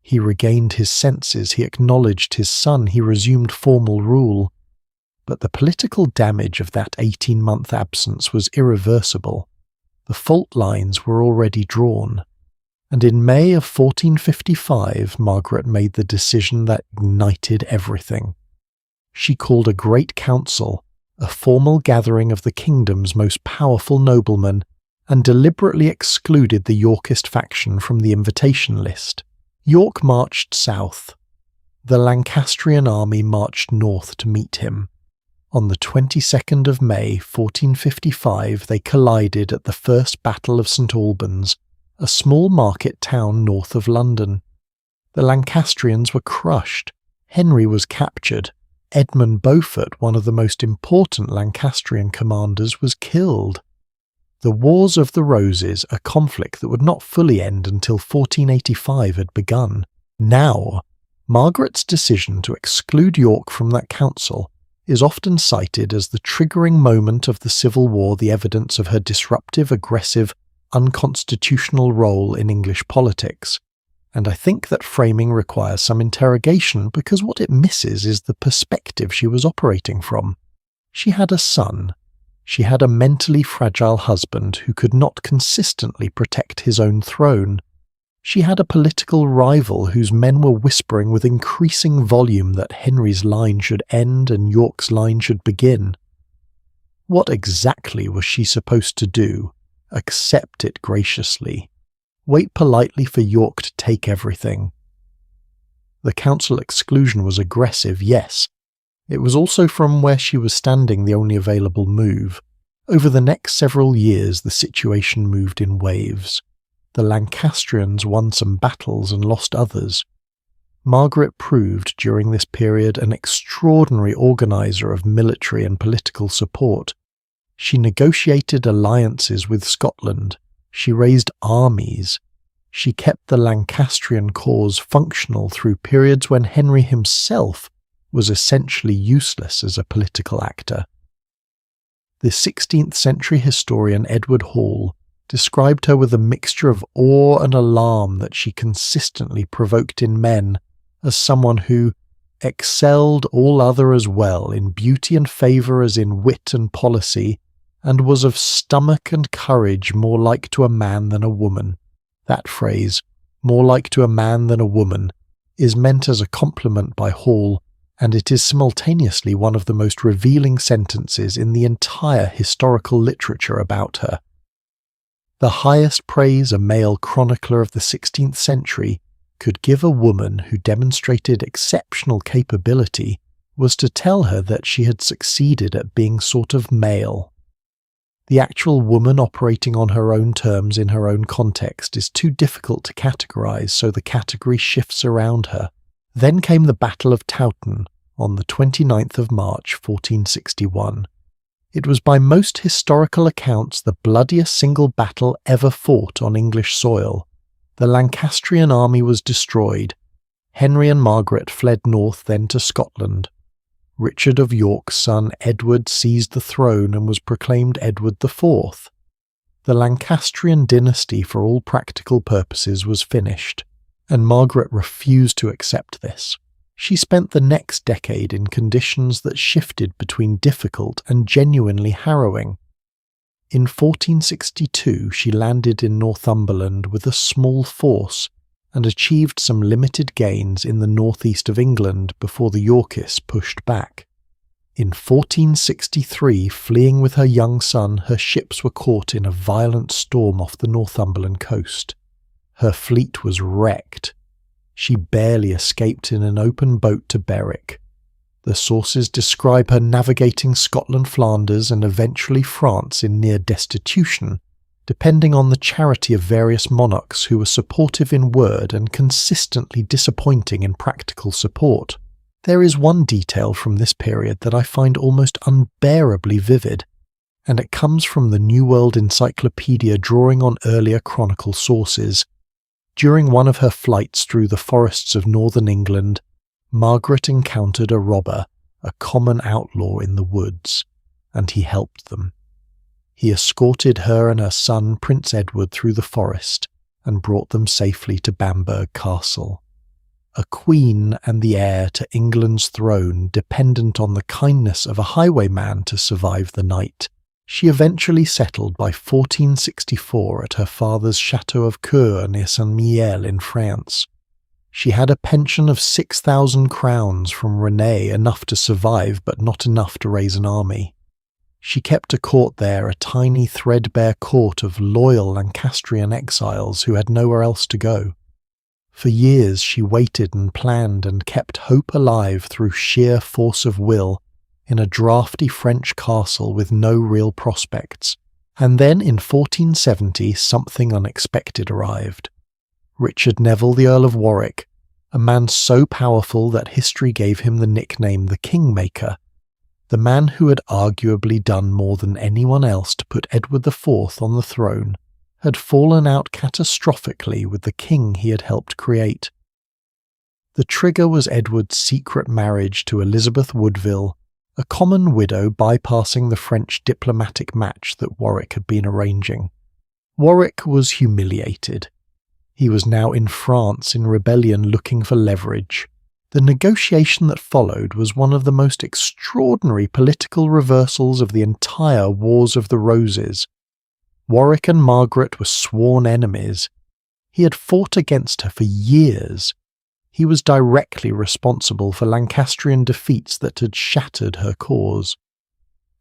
He regained his senses, he acknowledged his son, he resumed formal rule. But the political damage of that 18-month absence was irreversible. The fault lines were already drawn. And in May of 1455, Margaret made the decision that ignited everything. She called a great council, a formal gathering of the kingdom's most powerful noblemen, and deliberately excluded the Yorkist faction from the invitation list. York marched south. The Lancastrian army marched north to meet him. On the 22nd of May, 1455, they collided at the First Battle of St Albans, a small market town north of London. The Lancastrians were crushed. Henry was captured. Edmund Beaufort, one of the most important Lancastrian commanders, was killed. The Wars of the Roses, a conflict that would not fully end until 1485, had begun. Now, Margaret's decision to exclude York from that council is often cited as the triggering moment of the Civil War, the evidence of her disruptive, aggressive, unconstitutional role in English politics. And I think that framing requires some interrogation because what it misses is the perspective she was operating from. She had a son. She had a mentally fragile husband who could not consistently protect his own throne. She had a political rival whose men were whispering with increasing volume that Henry's line should end and York's line should begin. What exactly was she supposed to do? Accept it graciously? Wait politely for York to take everything? The council exclusion was aggressive, yes. It was also from where she was standing the only available move. Over the next several years, the situation moved in waves. The Lancastrians won some battles and lost others. Margaret proved during this period an extraordinary organizer of military and political support. She negotiated alliances with Scotland. She raised armies. She kept the Lancastrian cause functional through periods when Henry himself was essentially useless as a political actor. The 16th century historian Edward Hall described her with a mixture of awe and alarm that she consistently provoked in men as someone who excelled all other as well in beauty and favour as in wit and policy, and was of stomach and courage more like to a man than a woman. That phrase, more like to a man than a woman, is meant as a compliment by Hall, and it is simultaneously one of the most revealing sentences in the entire historical literature about her. The highest praise a male chronicler of the 16th century could give a woman who demonstrated exceptional capability was to tell her that she had succeeded at being sort of male. The actual woman operating on her own terms in her own context is too difficult to categorize, so the category shifts around her. Then came the Battle of Towton on the 29th of March 1461. It was by most historical accounts the bloodiest single battle ever fought on English soil. The Lancastrian army was destroyed. Henry and Margaret fled north then to Scotland. Richard of York's son Edward seized the throne and was proclaimed Edward IV. The Lancastrian dynasty for all practical purposes was finished, and Margaret refused to accept this. She spent the next decade in conditions that shifted between difficult and genuinely harrowing. In 1462 she landed in Northumberland with a small force and achieved some limited gains in the northeast of England before the Yorkists pushed back. In 1463, fleeing with her young son, her ships were caught in a violent storm off the Northumberland coast. Her fleet was wrecked. She barely escaped in an open boat to Berwick. The sources describe her navigating Scotland, Flanders, and eventually France in near destitution, depending on the charity of various monarchs who were supportive in word and consistently disappointing in practical support. There is one detail from this period that I find almost unbearably vivid, and it comes from the New World Encyclopedia drawing on earlier chronicle sources. During one of her flights through the forests of northern England, Margaret encountered a robber, a common outlaw in the woods, and he helped them. He escorted her and her son, Prince Edward, through the forest and brought them safely to Bamburgh Castle. A queen and the heir to England's throne dependent on the kindness of a highwayman to survive the night, she eventually settled by 1464 at her father's chateau of Coeur near Saint-Mihiel in France. She had a pension of 6,000 crowns from René, enough to survive but not enough to raise an army. She kept a court there, a tiny threadbare court of loyal Lancastrian exiles who had nowhere else to go. For years she waited and planned and kept hope alive through sheer force of will in a draughty French castle with no real prospects. And then in 1470 something unexpected arrived. Richard Neville, the Earl of Warwick, a man so powerful that history gave him the nickname the Kingmaker, the man who had arguably done more than anyone else to put Edward IV on the throne, had fallen out catastrophically with the king he had helped create. The trigger was Edward's secret marriage to Elizabeth Woodville, a common widow bypassing the French diplomatic match that Warwick had been arranging. Warwick was humiliated. He was now in France in rebellion looking for leverage. The negotiation that followed was one of the most extraordinary political reversals of the entire Wars of the Roses. Warwick and Margaret were sworn enemies. He had fought against her for years. He was directly responsible for Lancastrian defeats that had shattered her cause.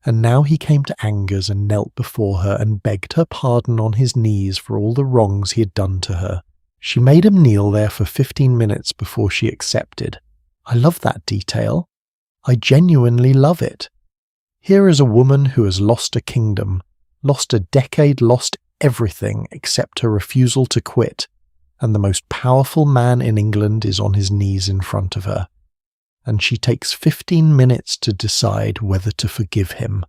And now he came to Angers and knelt before her and begged her pardon on his knees for all the wrongs he had done to her. She made him kneel there for 15 minutes before she accepted. I love that detail. I genuinely love it. Here is a woman who has lost a kingdom, lost a decade, lost everything except her refusal to quit, and the most powerful man in England is on his knees in front of her. And she takes 15 minutes to decide whether to forgive him.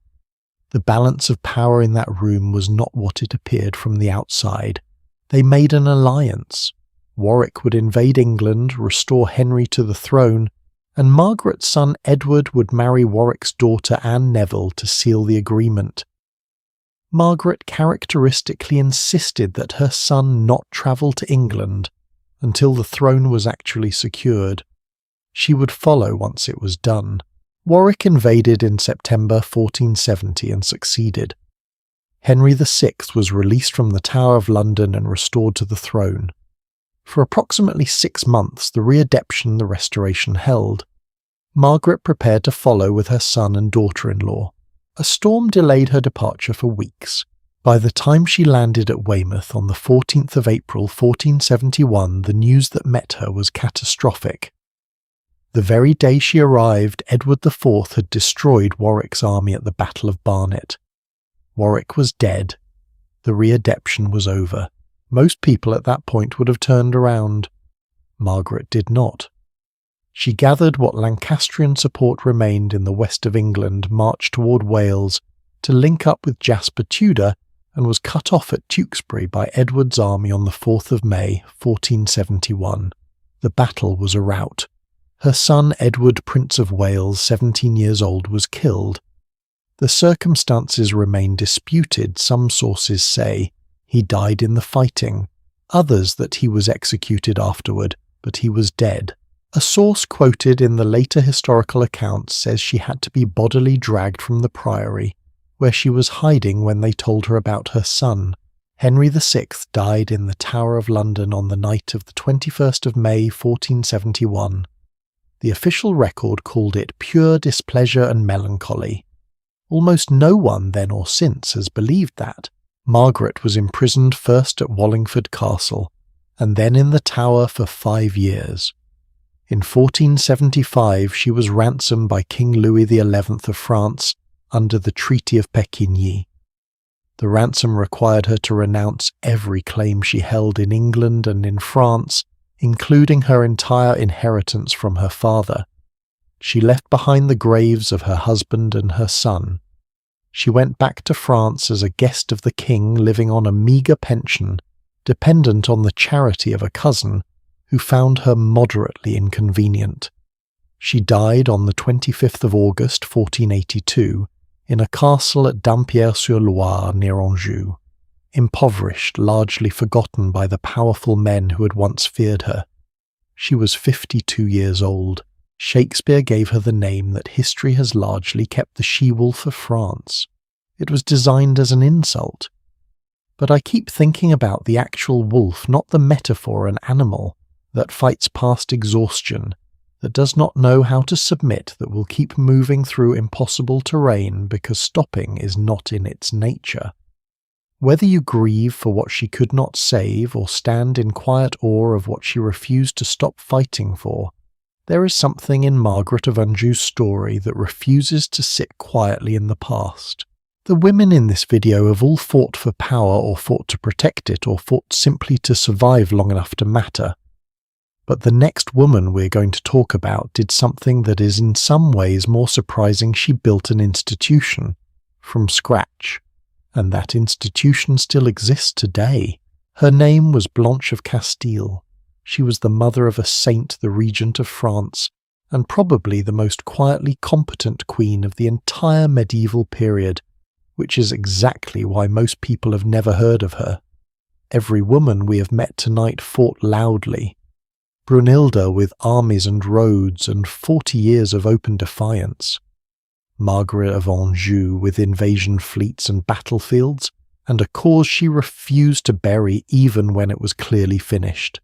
The balance of power in that room was not what it appeared from the outside. They made an alliance. Warwick would invade England, restore Henry to the throne, and Margaret's son Edward would marry Warwick's daughter Anne Neville to seal the agreement. Margaret characteristically insisted that her son not travel to England until the throne was actually secured. She would follow once it was done. Warwick invaded in September 1470 and succeeded. Henry VI was released from the Tower of London and restored to the throne. For approximately 6 months, the readeption the restoration held. Margaret prepared to follow with her son and daughter-in-law. A storm delayed her departure for weeks. By the time she landed at Weymouth on the 14th of April 1471, the news that met her was catastrophic. The very day she arrived, Edward IV had destroyed Warwick's army at the Battle of Barnet. Warwick was dead. The readeption was over. Most people at that point would have turned around. Margaret did not. She gathered what Lancastrian support remained in the west of England, marched toward Wales to link up with Jasper Tudor, and was cut off at Tewkesbury by Edward's army on the 4th of May, 1471. The battle was a rout. Her son Edward, Prince of Wales, 17 years old, was killed. The circumstances remain disputed. Some sources say he died in the fighting, others that he was executed afterward, but he was dead. A source quoted in the later historical accounts says she had to be bodily dragged from the priory, where she was hiding when they told her about her son. Henry VI died in the Tower of London on the night of the 21st of May, 1471. The official record called it pure displeasure and melancholy. Almost no one then or since has believed that. Margaret was imprisoned first at Wallingford Castle, and then in the Tower for 5 years. In 1475 she was ransomed by King Louis XI of France under the Treaty of Pecquigny. The ransom required her to renounce every claim she held in England and in France, including her entire inheritance from her father. She left behind the graves of her husband and her son. She went back to France as a guest of the king, living on a meagre pension, dependent on the charity of a cousin who found her moderately inconvenient. She died on the 25th of August 1482 in a castle at Dampierre-sur-Loire near Anjou, impoverished, largely forgotten by the powerful men who had once feared her. She was 52 years old. Shakespeare gave her the name that history has largely kept the she-wolf of France. It was designed as an insult. But I keep thinking about the actual wolf, not the metaphor, an animal that fights past exhaustion, that does not know how to submit, that will keep moving through impossible terrain because stopping is not in its nature. Whether you grieve for what she could not save or stand in quiet awe of what she refused to stop fighting for, there is something in Margaret of Anjou's story that refuses to sit quietly in the past. The women in this video have all fought for power or fought to protect it or fought simply to survive long enough to matter. But the next woman we're going to talk about did something that is in some ways more surprising. She built an institution from scratch, and that institution still exists today. Her name was Blanche of Castile. She was the mother of a saint, the regent of France, and probably the most quietly competent queen of the entire medieval period, which is exactly why most people have never heard of her. Every woman we have met tonight fought loudly. Brunhilda with armies and roads and 40 years of open defiance. Margaret of Anjou with invasion fleets and battlefields, and a cause she refused to bury even when it was clearly finished.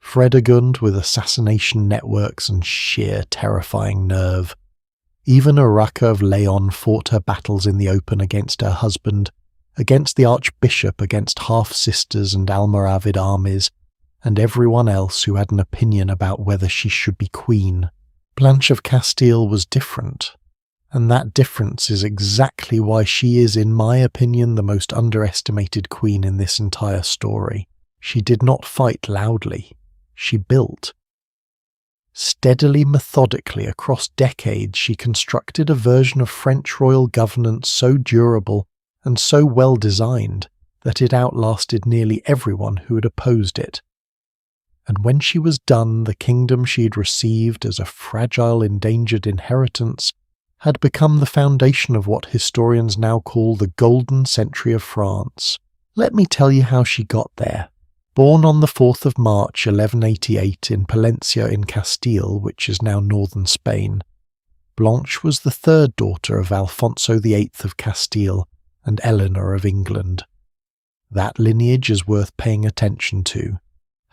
Fredegund with assassination networks and sheer terrifying nerve. Even Urraca of Leon fought her battles in the open against her husband, against the archbishop, against half-sisters and Almoravid armies, and everyone else who had an opinion about whether she should be queen. Blanche of Castile was different, and that difference is exactly why she is, in my opinion, the most underestimated queen in this entire story. She did not fight loudly. She built. Steadily, methodically, across decades, she constructed a version of French royal governance so durable and so well designed that it outlasted nearly everyone who had opposed it. And when she was done, the kingdom she had received as a fragile, endangered inheritance had become the foundation of what historians now call the Golden Century of France. Let me tell you how she got there. Born on the 4th of March 1188 in Palencia in Castile, which is now northern Spain, Blanche was the third daughter of Alfonso VIII of Castile and Eleanor of England. That lineage is worth paying attention to.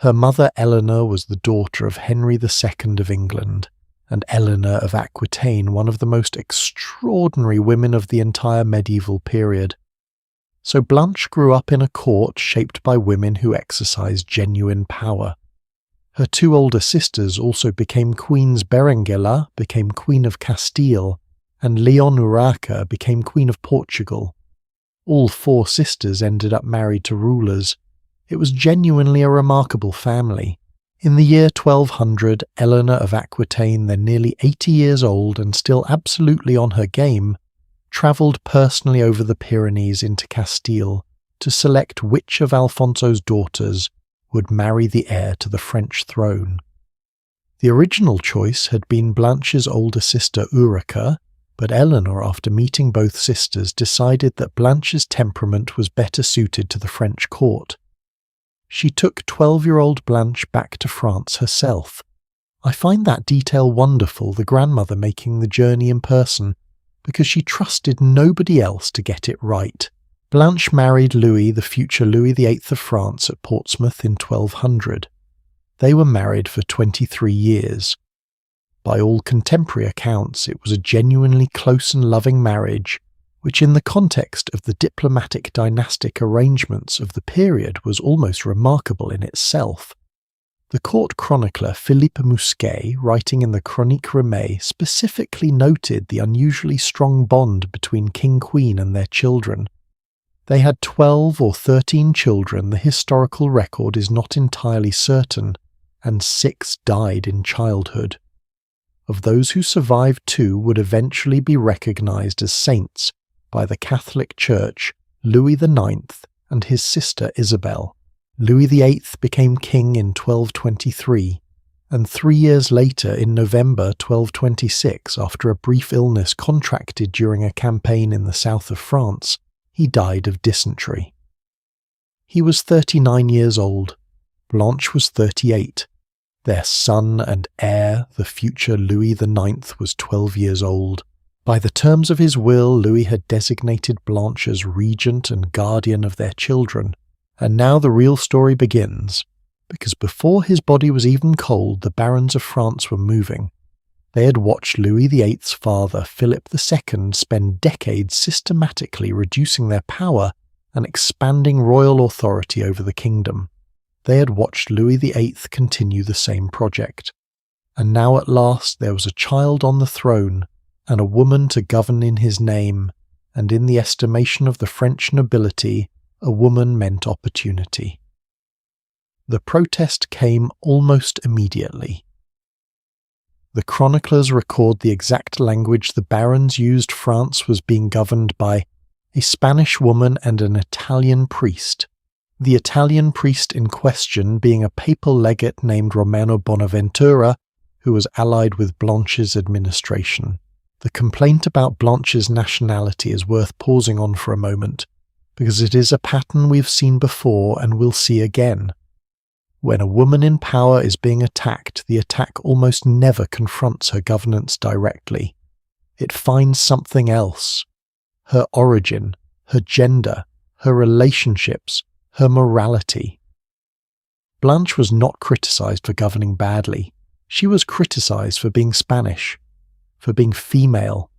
Her mother Eleanor was the daughter of Henry II of England, and Eleanor of Aquitaine, one of the most extraordinary women of the entire medieval period. So Blanche grew up in a court shaped by women who exercised genuine power. Her two older sisters also became queens. Berenguela became Queen of Castile, and Leon Urraca became Queen of Portugal. All 4 sisters ended up married to rulers. It was genuinely a remarkable family, In the year 1200, Eleanor of Aquitaine, then nearly 80 years old and still absolutely on her game, travelled personally over the Pyrenees into Castile to select which of Alfonso's daughters would marry the heir to the French throne. The original choice had been Blanche's older sister Urraca, but Eleanor, after meeting both sisters, decided that Blanche's temperament was better suited to the French court. She took 12-year-old Blanche back to France herself. I find that detail wonderful, the grandmother making the journey in person, because she trusted nobody else to get it right. Blanche married Louis, the future Louis VIII of France, at Portsmouth in 1200. They were married for 23 years. By all contemporary accounts, it was a genuinely close and loving marriage, which in the context of the diplomatic dynastic arrangements of the period was almost remarkable in itself. The court chronicler Philippe Mousquet, writing in the Chronique Remée, specifically noted the unusually strong bond between king-queen and their children. They had 12 or 13 children, the historical record is not entirely certain, and 6 died in childhood. Of those who survived, 2 would eventually be recognized as saints by the Catholic Church, Louis IX and his sister Isabel. Louis VIII became king in 1223, and 3 years later, in November 1226, after a brief illness contracted during a campaign in the south of France, he died of dysentery. He was 39 years old. Blanche was 38. Their son and heir, the future Louis IX, was 12 years old. By the terms of his will, Louis had designated Blanche as regent and guardian of their children. And now the real story begins, because before his body was even cold, the barons of France were moving. They had watched Louis VIII's father, Philip II, spend decades systematically reducing their power and expanding royal authority over the kingdom. They had watched Louis VIII continue the same project. And now at last there was a child on the throne, and a woman to govern in his name, and in the estimation of the French nobility, a woman meant opportunity. The protest came almost immediately. The chroniclers record the exact language the barons used. France was being governed by a Spanish woman and an Italian priest, the Italian priest in question being a papal legate named Romano Bonaventura, who was allied with Blanche's administration. The complaint about Blanche's nationality is worth pausing on for a moment, because it is a pattern we've seen before and will see again. When a woman in power is being attacked, the attack almost never confronts her governance directly. It finds something else: her origin, her gender, her relationships, her morality. Blanche was not criticised for governing badly. She was criticised for being Spanish, for being female,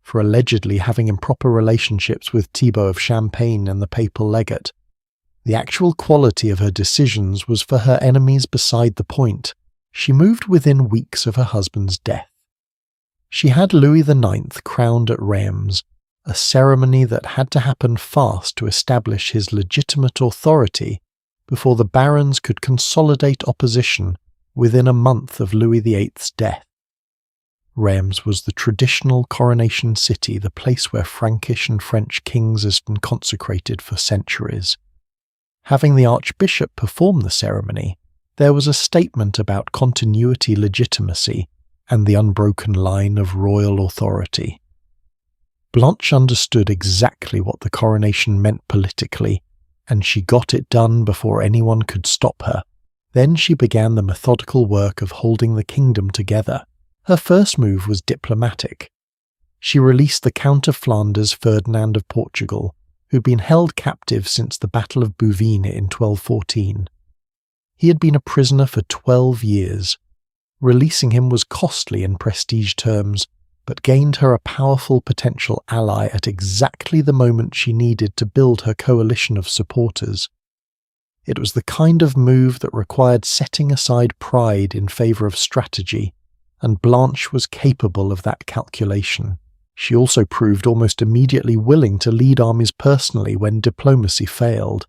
for allegedly having improper relationships with Thibaut of Champagne and the papal legate. The actual quality of her decisions was for her enemies beside the point. She moved within weeks of her husband's death. She had Louis IX crowned at Reims, a ceremony that had to happen fast to establish his legitimate authority before the barons could consolidate opposition within a month of Louis VIII's death. Reims was the traditional coronation city, the place where Frankish and French kings had been consecrated for centuries. Having the archbishop perform the ceremony, there was a statement about continuity, legitimacy, and the unbroken line of royal authority. Blanche understood exactly what the coronation meant politically, and she got it done before anyone could stop her. Then she began the methodical work of holding the kingdom together. Her first move was diplomatic. She released the Count of Flanders, Ferdinand of Portugal, who'd been held captive since the Battle of Bouvines in 1214. He had been a prisoner for 12 years. Releasing him was costly in prestige terms, but gained her a powerful potential ally at exactly the moment she needed to build her coalition of supporters. It was the kind of move that required setting aside pride in favour of strategy, and Blanche was capable of that calculation. She also proved almost immediately willing to lead armies personally when diplomacy failed.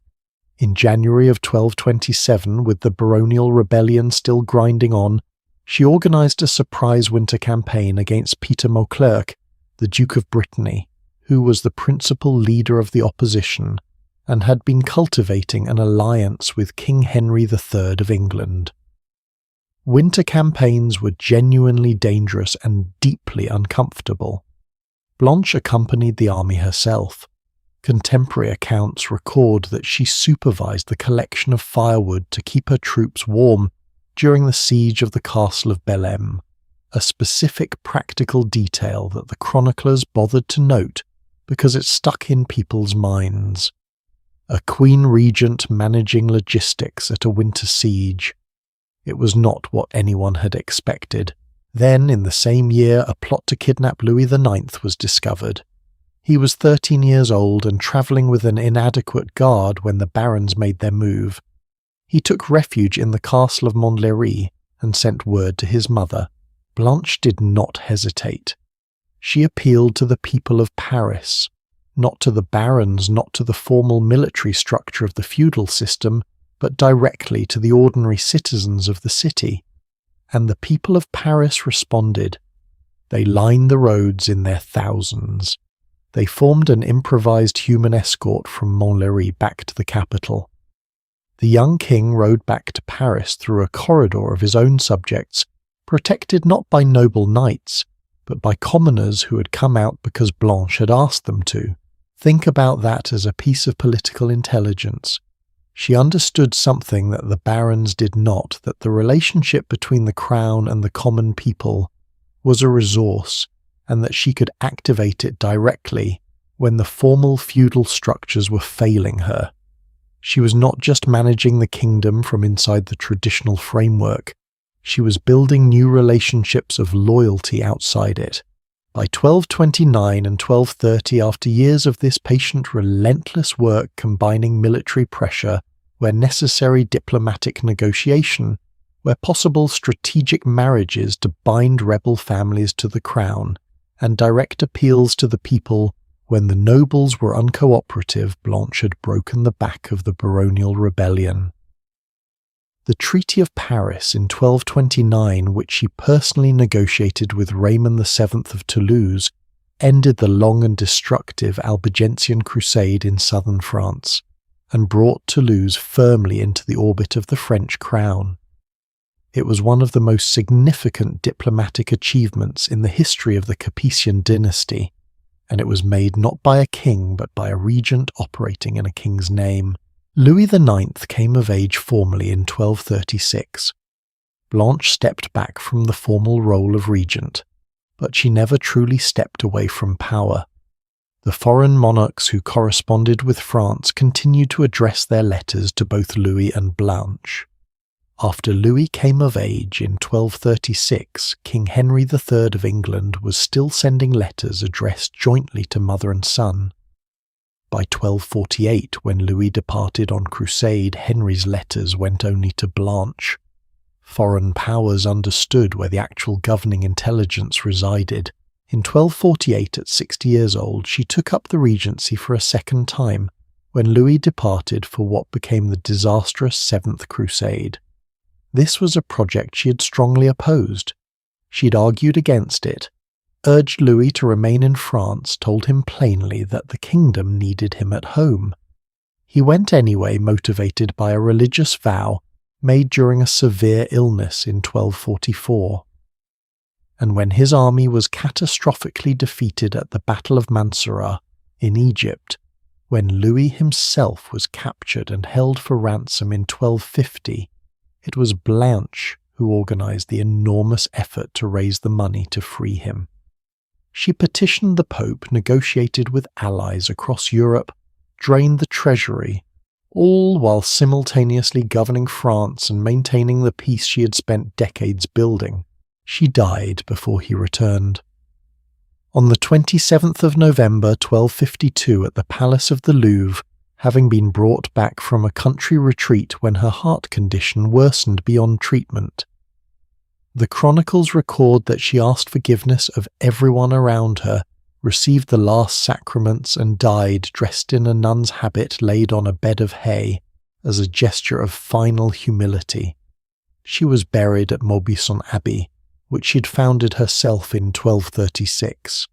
In January of 1227, with the baronial rebellion still grinding on, she organised a surprise winter campaign against Peter Mauclerc, the Duke of Brittany, who was the principal leader of the opposition and had been cultivating an alliance with King Henry III of England. Winter campaigns were genuinely dangerous and deeply uncomfortable. Blanche accompanied the army herself. Contemporary accounts record that she supervised the collection of firewood to keep her troops warm during the siege of the castle of Belém, a specific practical detail that the chroniclers bothered to note because it stuck in people's minds. A queen regent managing logistics at a winter siege. It was not what anyone had expected. Then, in the same year, a plot to kidnap Louis IX was discovered. He was 13 years old and travelling with an inadequate guard when the barons made their move. He took refuge in the castle of Montlhéry and sent word to his mother. Blanche did not hesitate. She appealed to the people of Paris, not to the barons, not to the formal military structure of the feudal system, but directly to the ordinary citizens of the city. And the people of Paris responded. They lined the roads in their thousands. They formed an improvised human escort from Montlhéry back to the capital. The young king rode back to Paris through a corridor of his own subjects, protected not by noble knights, but by commoners who had come out because Blanche had asked them to. Think about that as a piece of political intelligence. She understood something that the barons did not, that the relationship between the crown and the common people was a resource, and that she could activate it directly when the formal feudal structures were failing her. She was not just managing the kingdom from inside the traditional framework, she was building new relationships of loyalty outside it. By 1229 and 1230, after years of this patient, relentless work combining military pressure, where necessary diplomatic negotiation, where possible strategic marriages to bind rebel families to the crown, and direct appeals to the people, when the nobles were uncooperative, Blanche had broken the back of the baronial rebellion. The Treaty of Paris in 1229, which she personally negotiated with Raymond VII of Toulouse, ended the long and destructive Albigensian Crusade in southern France, and brought Toulouse firmly into the orbit of the French crown. It was one of the most significant diplomatic achievements in the history of the Capetian dynasty, and it was made not by a king but by a regent operating in a king's name. Louis IX came of age formally in 1236. Blanche stepped back from the formal role of regent, but she never truly stepped away from power. The foreign monarchs who corresponded with France continued to address their letters to both Louis and Blanche. After Louis came of age in 1236, King Henry III of England was still sending letters addressed jointly to mother and son. By 1248, when Louis departed on crusade, Henry's letters went only to Blanche. Foreign powers understood where the actual governing intelligence resided. In 1248, at 60 years old, she took up the regency for a second time, when Louis departed for what became the disastrous Seventh Crusade. This was a project she had strongly opposed. She'd argued against it, urged Louis to remain in France, told him plainly that the kingdom needed him at home. He went anyway, motivated by a religious vow made during a severe illness in 1244. And when his army was catastrophically defeated at the Battle of Mansoura in Egypt, when Louis himself was captured and held for ransom in 1250, it was Blanche who organised the enormous effort to raise the money to free him. She petitioned the Pope, negotiated with allies across Europe, drained the treasury, all while simultaneously governing France and maintaining the peace she had spent decades building. She died before he returned. On the 27th of November 1252 at the Palace of the Louvre, having been brought back from a country retreat when her heart condition worsened beyond treatment. The chronicles record that she asked forgiveness of everyone around her, received the last sacraments and died dressed in a nun's habit laid on a bed of hay, as a gesture of final humility. She was buried at Maubuisson Abbey, which she'd founded herself in 1236.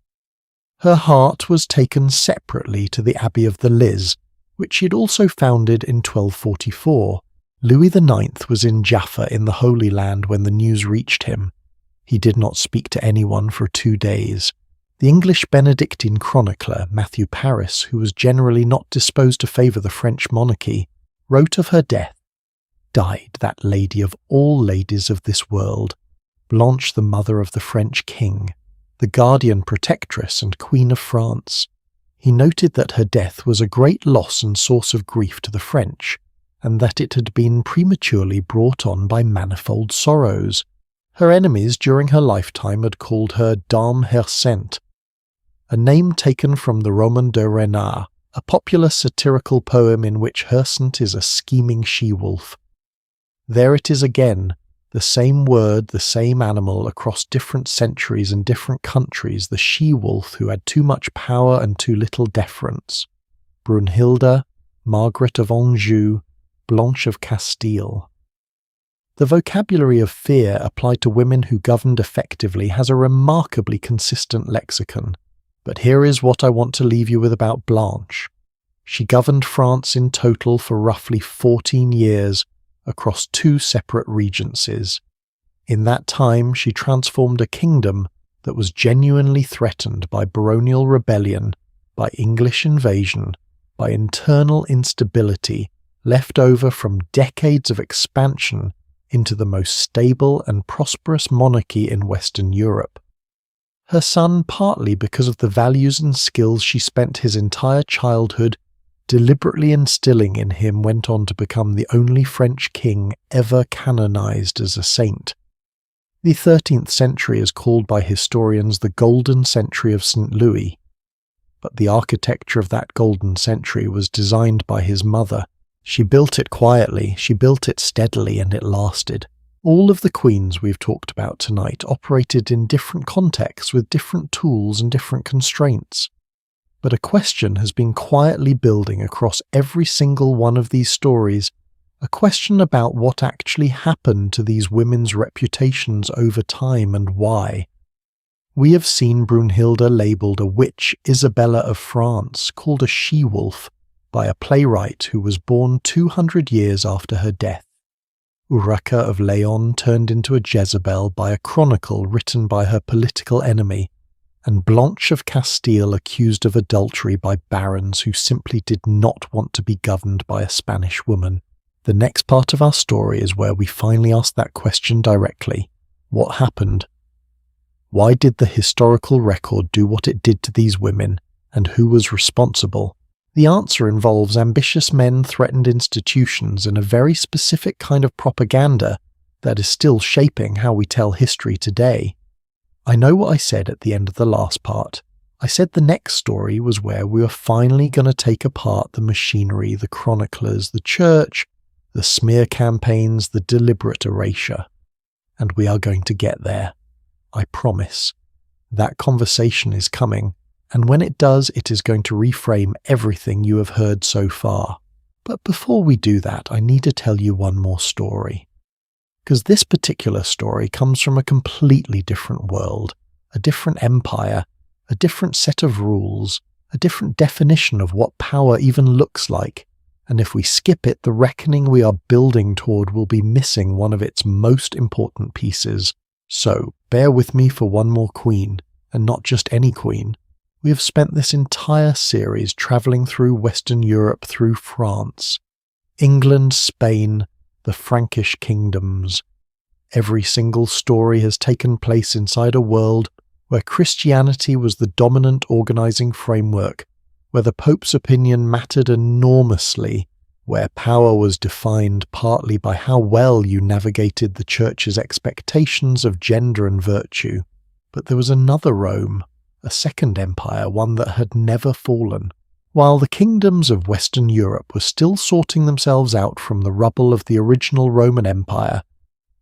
Her heart was taken separately to the Abbey of the Liz, which she had also founded in 1244. Louis IX was in Jaffa in the Holy Land when the news reached him. He did not speak to anyone for 2 days. The English Benedictine chronicler Matthew Paris, who was generally not disposed to favour the French monarchy, wrote of her death, "Died that lady of all ladies of this world, Blanche the mother of the French king, the guardian protectress and Queen of France." He noted that her death was a great loss and source of grief to the French, and that it had been prematurely brought on by manifold sorrows. Her enemies during her lifetime had called her Dame Hercente, a name taken from the Roman de Renard, a popular satirical poem in which Hercente is a scheming she-wolf. There it is again, the same word, the same animal, across different centuries and different countries, the she-wolf who had too much power and too little deference. Brunhilda, Margaret of Anjou, Blanche of Castile. The vocabulary of fear applied to women who governed effectively has a remarkably consistent lexicon. But here is what I want to leave you with about Blanche. She governed France in total for roughly 14 years, across 2 separate regencies. In that time, she transformed a kingdom that was genuinely threatened by baronial rebellion, by English invasion, by internal instability left over from decades of expansion into the most stable and prosperous monarchy in Western Europe. Her son, partly because of the values and skills she spent his entire childhood deliberately instilling in him, went on to become the only French king ever canonized as a saint. The 13th century is called by historians the Golden Century of St. Louis, but the architecture of that golden century was designed by his mother. She built it quietly, she built it steadily, and it lasted. All of the queens we've talked about tonight operated in different contexts with different tools and different constraints. But a question has been quietly building across every single one of these stories, a question about what actually happened to these women's reputations over time and why. We have seen Brunhilda labelled a witch, Isabella of France, called a she-wolf, by a playwright who was born 200 years after her death. Urraca of Leon turned into a Jezebel by a chronicle written by her political enemy, and Blanche of Castile accused of adultery by barons who simply did not want to be governed by a Spanish woman. The next part of our story is where we finally ask that question directly. What happened? Why did the historical record do what it did to these women, and who was responsible? The answer involves ambitious men threatened institutions and a very specific kind of propaganda that is still shaping how we tell history today. I know what I said at the end of the last part. I said the next story was where we were finally going to take apart the machinery, the chroniclers, the church, the smear campaigns, the deliberate erasure. And we are going to get there. I promise. That conversation is coming, and when it does, it is going to reframe everything you have heard so far. But before we do that, I need to tell you one more story. Because this particular story comes from a completely different world, a different empire, a different set of rules, a different definition of what power even looks like, and if we skip it, the reckoning we are building toward will be missing one of its most important pieces. So, bear with me for one more queen, and not just any queen. We have spent this entire series travelling through Western Europe, through France, England, Spain, the Frankish kingdoms. Every single story has taken place inside a world where Christianity was the dominant organising framework, where the Pope's opinion mattered enormously, where power was defined partly by how well you navigated the Church's expectations of gender and virtue. But there was another Rome, a second empire, one that had never fallen. While the kingdoms of Western Europe were still sorting themselves out from the rubble of the original Roman Empire,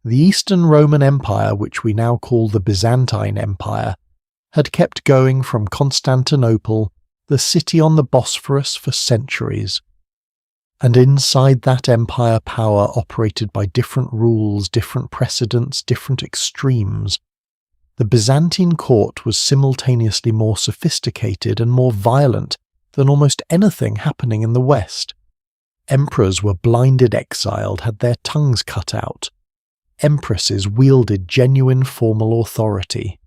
the Eastern Roman Empire, which we now call the Byzantine Empire, had kept going from Constantinople, the city on the Bosphorus, for centuries. And inside that empire, power operated by different rules, different precedents, different extremes. The Byzantine court was simultaneously more sophisticated and more violent than almost anything happening in the West. Emperors were blinded, exiled, had their tongues cut out. Empresses wielded genuine formal authority.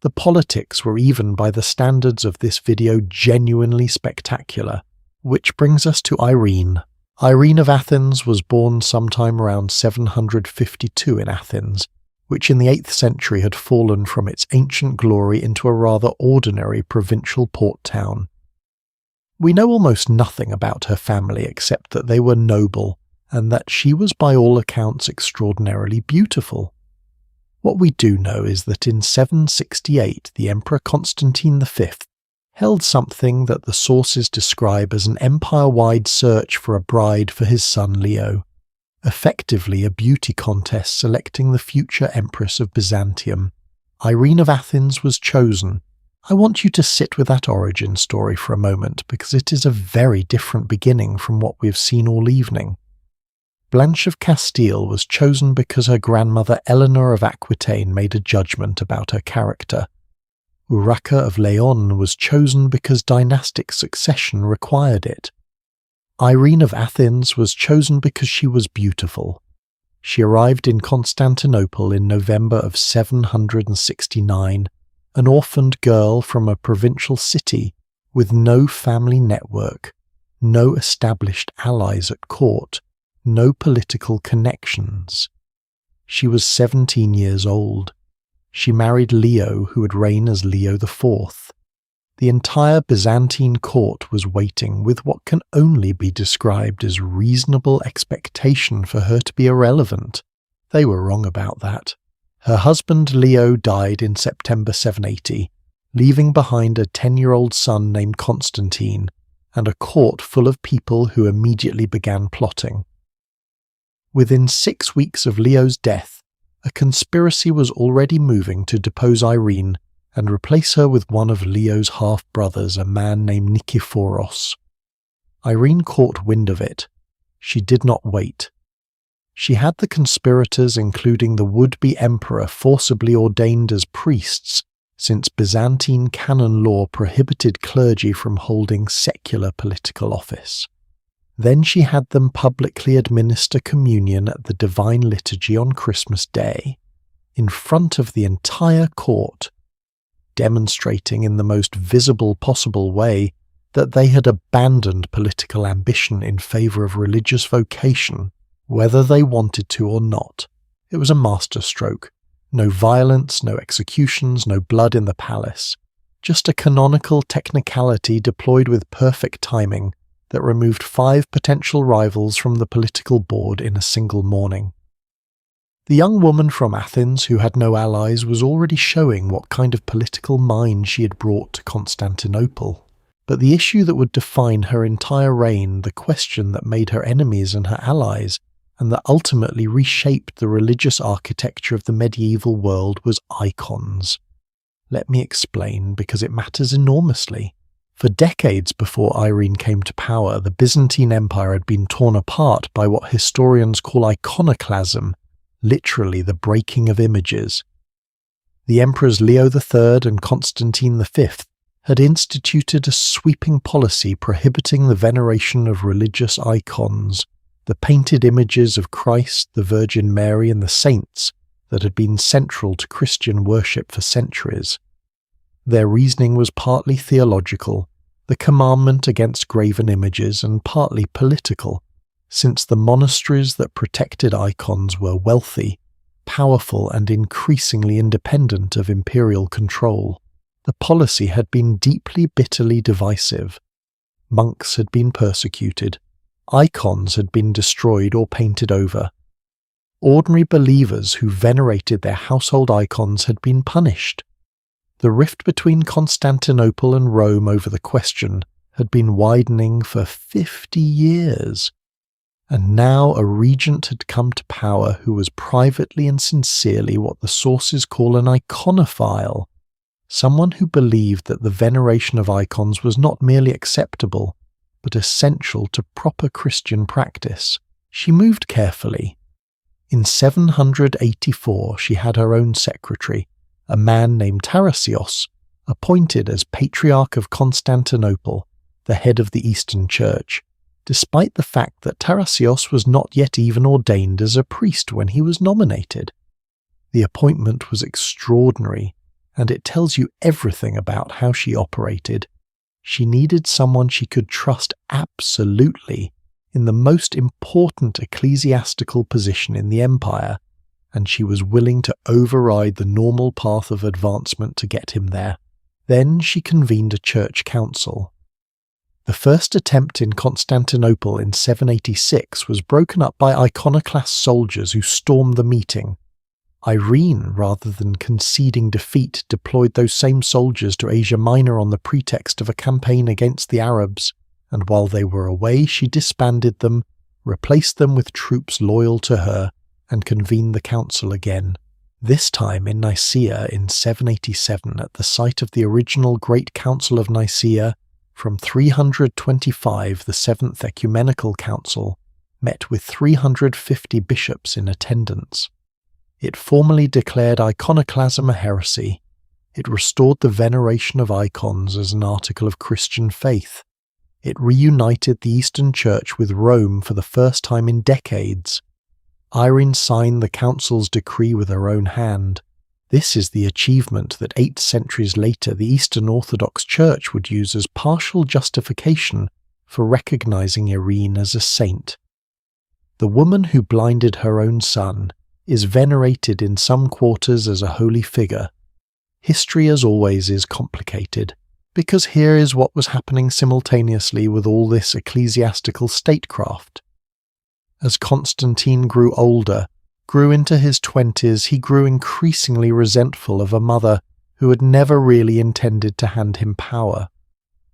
The politics were, even by the standards of this video, genuinely spectacular. Which brings us to Irene. Irene of Athens was born sometime around 752 in Athens, which in the 8th century had fallen from its ancient glory into a rather ordinary provincial port town. We know almost nothing about her family except that they were noble, and that she was by all accounts extraordinarily beautiful. What we do know is that in 768 the Emperor Constantine V held something that the sources describe as an empire-wide search for a bride for his son Leo, effectively a beauty contest selecting the future Empress of Byzantium. Irene of Athens was chosen. I want you to sit with that origin story for a moment, because it is a very different beginning from what we have seen all evening. Blanche of Castile was chosen because her grandmother Eleanor of Aquitaine made a judgment about her character. Urraca of Leon was chosen because dynastic succession required it. Irene of Athens was chosen because she was beautiful. She arrived in Constantinople in November of 769, an orphaned girl from a provincial city with no family network, no established allies at court, no political connections. She was 17 years old. She married Leo, who would reign as Leo IV. The entire Byzantine court was waiting with what can only be described as reasonable expectation for her to be irrelevant. They were wrong about that. Her husband Leo died in September 780, leaving behind a 10-year-old son named Constantine and a court full of people who immediately began plotting. Within 6 weeks of Leo's death, a conspiracy was already moving to depose Irene and replace her with one of Leo's half-brothers, a man named Nikephoros. Irene caught wind of it. She did not wait. She had the conspirators, including the would-be emperor, forcibly ordained as priests, since Byzantine canon law prohibited clergy from holding secular political office. Then she had them publicly administer communion at the Divine Liturgy on Christmas Day, in front of the entire court, demonstrating in the most visible possible way that they had abandoned political ambition in favour of religious vocation, whether they wanted to or not. It was a masterstroke. No violence, no executions, no blood in the palace. Just a canonical technicality deployed with perfect timing that removed 5 potential rivals from the political board in a single morning. The young woman from Athens who had no allies was already showing what kind of political mind she had brought to Constantinople. But the issue that would define her entire reign, the question that made her enemies and her allies, and that ultimately reshaped the religious architecture of the medieval world, was icons. Let me explain, because it matters enormously. For decades before Irene came to power, the Byzantine Empire had been torn apart by what historians call iconoclasm, literally the breaking of images. The emperors Leo III and Constantine V had instituted a sweeping policy prohibiting the veneration of religious icons, the painted images of Christ, the Virgin Mary, and the saints that had been central to Christian worship for centuries. Their reasoning was partly theological, the commandment against graven images, and partly political, since the monasteries that protected icons were wealthy, powerful, and increasingly independent of imperial control. The policy had been deeply, bitterly divisive. Monks had been persecuted. Icons had been destroyed or painted over. Ordinary believers who venerated their household icons had been punished. The rift between Constantinople and Rome over the question had been widening for 50 years. And now a regent had come to power who was privately and sincerely what the sources call an iconophile, someone who believed that the veneration of icons was not merely acceptable, but essential to proper Christian practice. She moved carefully. In 784 she had her own secretary, a man named Tarasios, appointed as Patriarch of Constantinople, the head of the Eastern Church, despite the fact that Tarasios was not yet even ordained as a priest when he was nominated. The appointment was extraordinary, and it tells you everything about how she operated. She needed someone she could trust absolutely in the most important ecclesiastical position in the empire, and she was willing to override the normal path of advancement to get him there. Then she convened a church council. The first attempt in Constantinople in 786 was broken up by iconoclast soldiers who stormed the meeting. Irene, rather than conceding defeat, deployed those same soldiers to Asia Minor on the pretext of a campaign against the Arabs, and while they were away she disbanded them, replaced them with troops loyal to her, and convened the council again, this time in Nicaea in 787 at the site of the original Great Council of Nicaea. From 325 the Seventh Ecumenical Council met with 350 bishops in attendance. It formally declared iconoclasm a heresy. It restored the veneration of icons as an article of Christian faith. It reunited the Eastern Church with Rome for the first time in decades. Irene signed the council's decree with her own hand. This is the achievement that 8 centuries later the Eastern Orthodox Church would use as partial justification for recognizing Irene as a saint. The woman who blinded her own son is venerated in some quarters as a holy figure. History, as always, is complicated, because here is what was happening simultaneously with all this ecclesiastical statecraft. As Constantine grew older, grew into his 20s, he grew increasingly resentful of a mother who had never really intended to hand him power.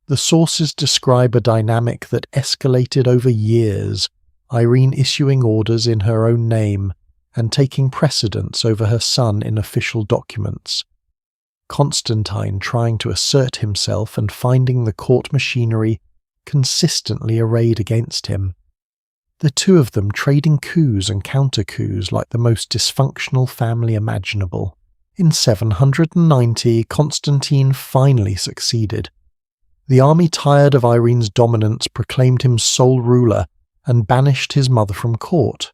The sources describe a dynamic that escalated over years, Irene issuing orders in her own name and taking precedence over her son in official documents. Constantine trying to assert himself and finding the court machinery consistently arrayed against him. The two of them trading coups and counter-coups like the most dysfunctional family imaginable. In 790, Constantine finally succeeded. The army, tired of Irene's dominance, proclaimed him sole ruler and banished his mother from court.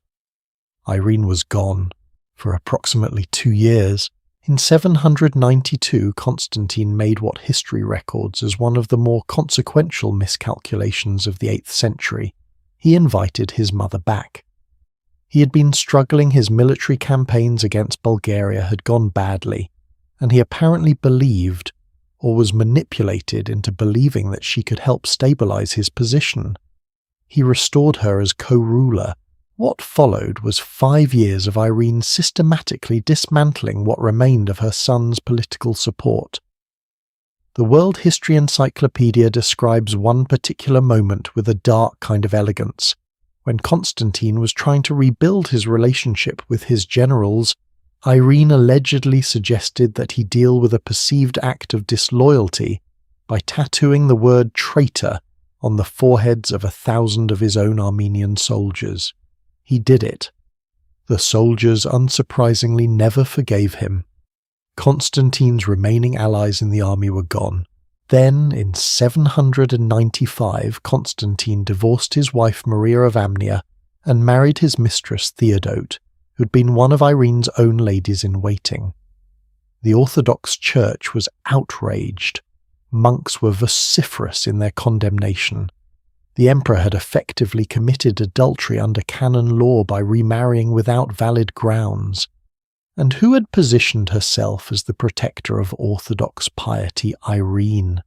Irene was gone for approximately 2 years. In 792, Constantine made what history records as one of the more consequential miscalculations of the 8th century. He invited his mother back. He had been struggling, his military campaigns against Bulgaria had gone badly, and he apparently believed, or was manipulated into believing, that she could help stabilize his position. He restored her as co-ruler. What followed was 5 years of Irene systematically dismantling what remained of her son's political support. The World History Encyclopedia describes one particular moment with a dark kind of elegance. When Constantine was trying to rebuild his relationship with his generals, Irene allegedly suggested that he deal with a perceived act of disloyalty by tattooing the word traitor on the foreheads of 1,000 of his own Armenian soldiers. He did it. The soldiers, unsurprisingly, never forgave him. Constantine's remaining allies in the army were gone. Then, in 795, Constantine divorced his wife Maria of Amnia and married his mistress Theodote, who'd been one of Irene's own ladies-in-waiting. The Orthodox Church was outraged. Monks were vociferous in their condemnation. The emperor had effectively committed adultery under canon law by remarrying without valid grounds. And who had positioned herself as the protector of Orthodox piety? Irene,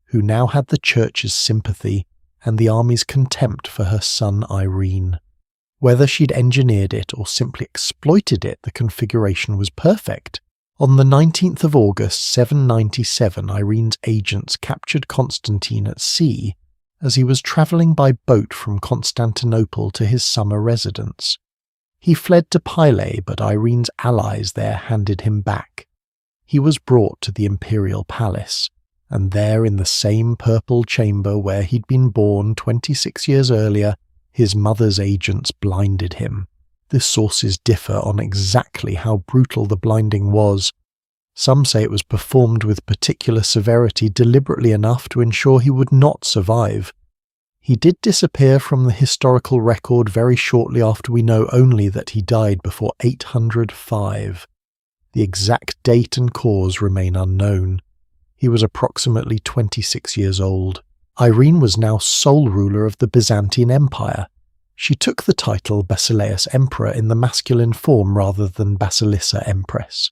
who now had the Church's sympathy and the army's contempt for her son Irene. Whether she'd engineered it or simply exploited it, the configuration was perfect. On the 19th of August 797, Irene's agents captured Constantine at sea as he was travelling by boat from Constantinople to his summer residence. He fled to Pyle, but Irene's allies there handed him back. He was brought to the imperial palace, and there in the same purple chamber where he'd been born 26 years earlier, his mother's agents blinded him. The sources differ on exactly how brutal the blinding was. Some say it was performed with particular severity deliberately enough to ensure he would not survive. He did disappear from the historical record very shortly after we know only that he died before 805. The exact date and cause remain unknown. He was approximately 26 years old. Irene was now sole ruler of the Byzantine Empire. She took the title Basileus Emperor in the masculine form rather than Basilissa Empress.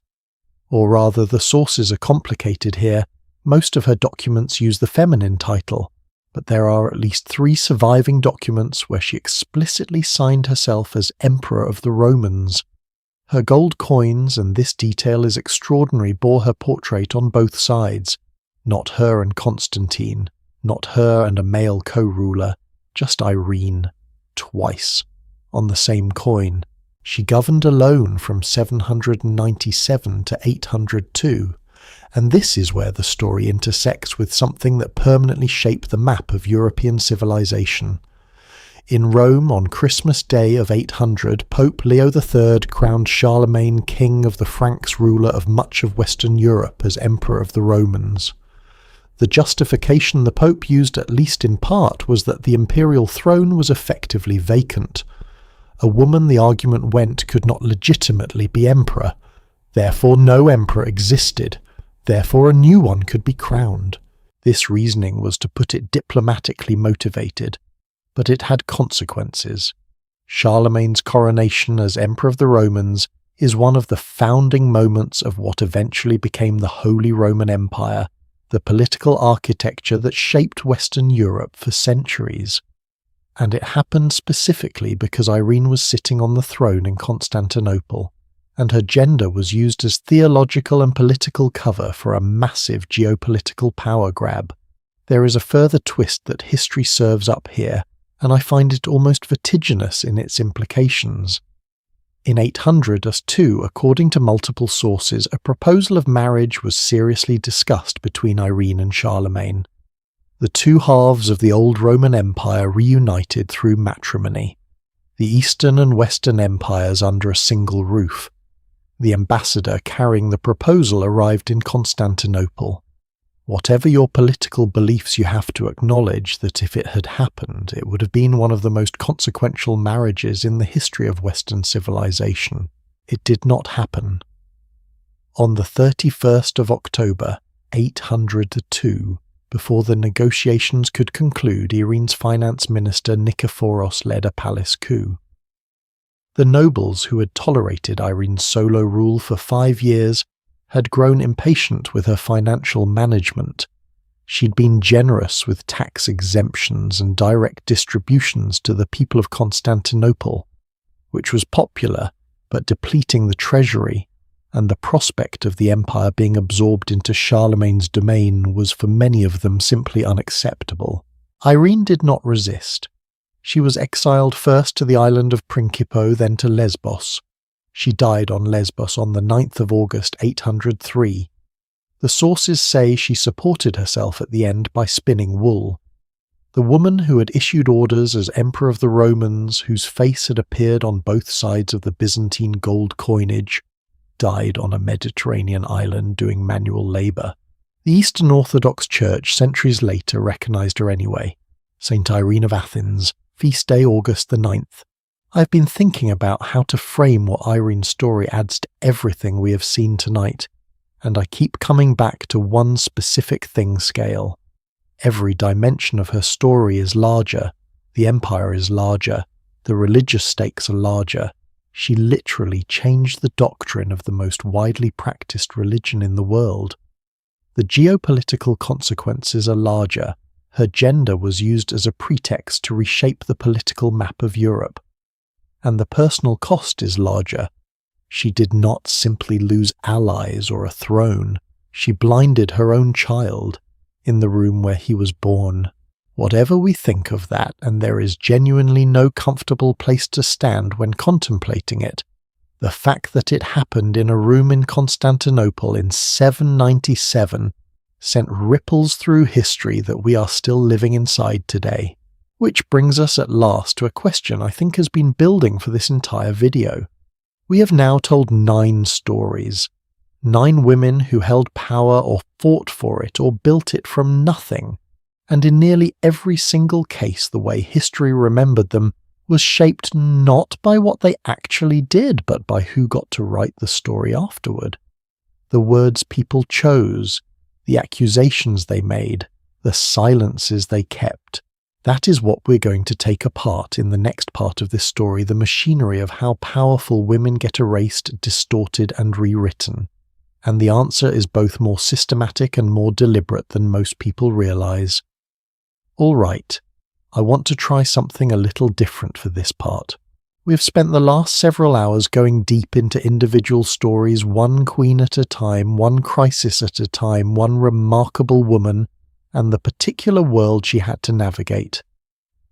Or rather, the sources are complicated here. Most of her documents use the feminine title, but there are at least 3 surviving documents where she explicitly signed herself as Emperor of the Romans. Her gold coins, and this detail is extraordinary, bore her portrait on both sides. Not her and Constantine, not her and a male co-ruler, just Irene, twice, on the same coin. She governed alone from 797 to 802, and this is where the story intersects with something that permanently shaped the map of European civilization. In Rome, on Christmas Day of 800, Pope Leo III crowned Charlemagne king of the Franks, ruler of much of Western Europe, as Emperor of the Romans. The justification the Pope used, at least in part, was that the imperial throne was effectively vacant. A woman, the argument went, could not legitimately be emperor. Therefore no emperor existed. Therefore a new one could be crowned. This reasoning was, to put it diplomatically, motivated, but it had consequences. Charlemagne's coronation as Emperor of the Romans is one of the founding moments of what eventually became the Holy Roman Empire, the political architecture that shaped Western Europe for centuries. And it happened specifically because Irene was sitting on the throne in Constantinople, and her gender was used as theological and political cover for a massive geopolitical power grab. There is a further twist that history serves up here, and I find it almost vertiginous in its implications. In 800 too, according to multiple sources, a proposal of marriage was seriously discussed between Irene and Charlemagne. The two halves of the old Roman Empire reunited through matrimony. The Eastern and Western empires under a single roof. The ambassador carrying the proposal arrived in Constantinople. Whatever your political beliefs, you have to acknowledge that if it had happened, it would have been one of the most consequential marriages in the history of Western civilization. It did not happen. On the 31st of October, 802, before the negotiations could conclude, Irene's finance minister Nikephoros led a palace coup. The nobles who had tolerated Irene's solo rule for 5 years had grown impatient with her financial management. She'd been generous with tax exemptions and direct distributions to the people of Constantinople, which was popular but depleting the treasury, and the prospect of the empire being absorbed into Charlemagne's domain was for many of them simply unacceptable. Irene did not resist. She was exiled first to the island of Principo, then to Lesbos. She died on Lesbos on the 9th of August 803. The sources say she supported herself at the end by spinning wool. The woman who had issued orders as Emperor of the Romans, whose face had appeared on both sides of the Byzantine gold coinage, died on a Mediterranean island doing manual labour. The Eastern Orthodox Church centuries later recognised her anyway. St. Irene of Athens, feast day August the 9th. I've been thinking about how to frame what Irene's story adds to everything we have seen tonight, and I keep coming back to one specific thing: scale. Every dimension of her story is larger, the empire is larger, the religious stakes are larger. She literally changed the doctrine of the most widely practiced religion in the world. The geopolitical consequences are larger. Her gender was used as a pretext to reshape the political map of Europe. And the personal cost is larger. She did not simply lose allies or a throne. She blinded her own child in the room where he was born. Whatever we think of that, and there is genuinely no comfortable place to stand when contemplating it, the fact that it happened in a room in Constantinople in 797 sent ripples through history that we are still living inside today. Which brings us at last to a question I think has been building for this entire video. We have now told 9 stories. 9 women who held power or fought for it or built it from nothing. And in nearly every single case, the way history remembered them was shaped not by what they actually did, but by who got to write the story afterward. The words people chose, the accusations they made, the silences they kept. That is what we're going to take apart in the next part of this story, the machinery of how powerful women get erased, distorted, and rewritten. And the answer is both more systematic and more deliberate than most people realize. All right, I want to try something a little different for this part. We've spent the last several hours going deep into individual stories, one queen at a time, one crisis at a time, one remarkable woman, and the particular world she had to navigate.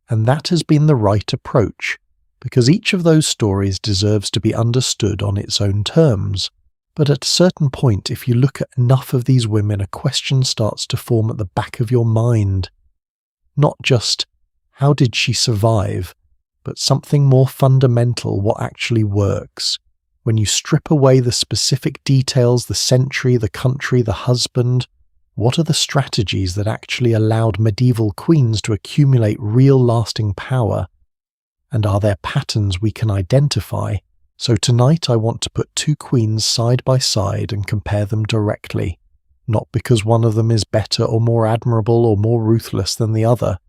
And that has been the right approach, because each of those stories deserves to be understood on its own terms. But at a certain point, if you look at enough of these women, a question starts to form at the back of your mind. Not just, how did she survive, but something more fundamental, what actually works. When you strip away the specific details, the century, the country, the husband, what are the strategies that actually allowed medieval queens to accumulate real lasting power? And are there patterns we can identify? So tonight I want to put 2 queens side by side and compare them directly, not because one of them is better or more admirable or more ruthless than the other,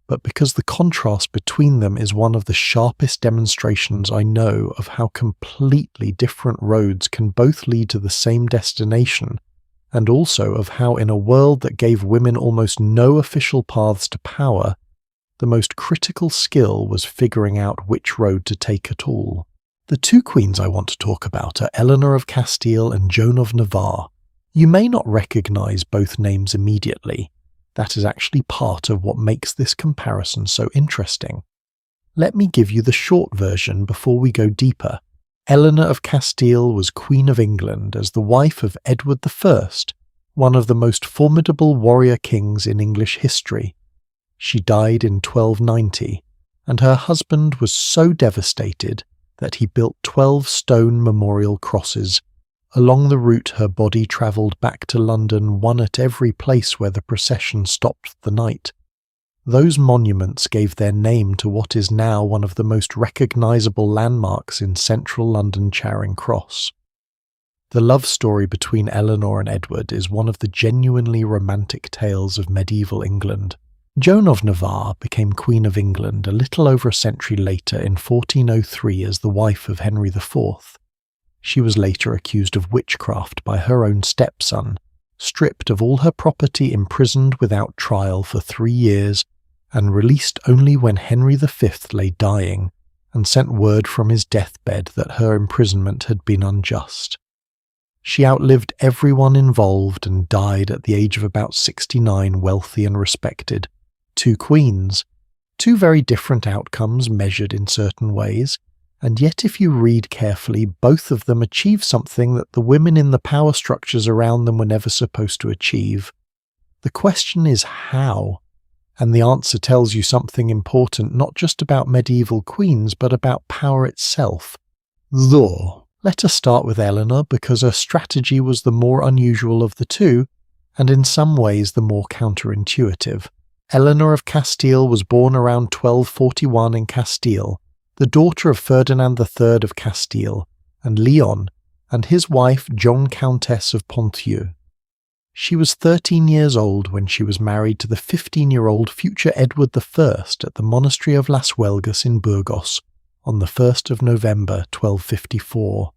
but because the contrast between them is one of the sharpest demonstrations I know of how completely different roads can both lead to the same destination, and also of how in a world that gave women almost no official paths to power, the most critical skill was figuring out which road to take at all. The 2 queens I want to talk about are Eleanor of Castile and Joan of Navarre. You may not recognize both names immediately. That is actually part of what makes this comparison so interesting. Let me give you the short version before we go deeper. Eleanor of Castile was Queen of England as the wife of Edward I, one of the most formidable warrior kings in English history. She died in 1290, and her husband was so devastated that he built 12 stone memorial crosses. Along the route her body travelled back to London, one at every place where the procession stopped the night. Those monuments gave their name to what is now one of the most recognisable landmarks in central London, Charing Cross. The love story between Eleanor and Edward is one of the genuinely romantic tales of medieval England. Joan of Navarre became Queen of England a little over a century later in 1403 as the wife of Henry IV. She was later accused of witchcraft by her own stepson, stripped of all her property, imprisoned without trial for 3 years, and released only when Henry V lay dying, and sent word from his deathbed that her imprisonment had been unjust. She outlived everyone involved and died at the age of about 69, wealthy and respected. 2 queens, 2 very different outcomes measured in certain ways, and yet if you read carefully, both of them achieve something that the women in the power structures around them were never supposed to achieve. The question is how, and the answer tells you something important not just about medieval queens but about power itself. Though, let us start with Eleanor because her strategy was the more unusual of the 2, and in some ways the more counterintuitive. Eleanor of Castile was born around 1241 in Castile, the daughter of Ferdinand III of Castile and Leon, and his wife Joan Countess of Ponthieu. She was 13 years old when she was married to the 15-year-old future Edward I at the monastery of Las Huelgas in Burgos on the 1st of November 1254.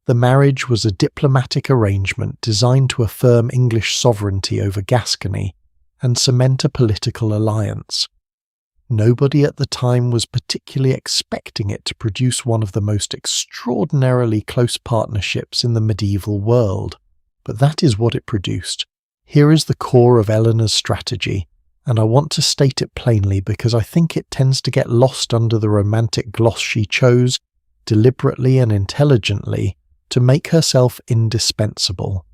The marriage was a diplomatic arrangement designed to affirm English sovereignty over Gascony and cement a political alliance. Nobody at the time was particularly expecting it to produce one of the most extraordinarily close partnerships in the medieval world, but that is what it produced. Here is the core of Eleanor's strategy, and I want to state it plainly because I think it tends to get lost under the romantic gloss she chose, deliberately and intelligently, to make herself indispensable.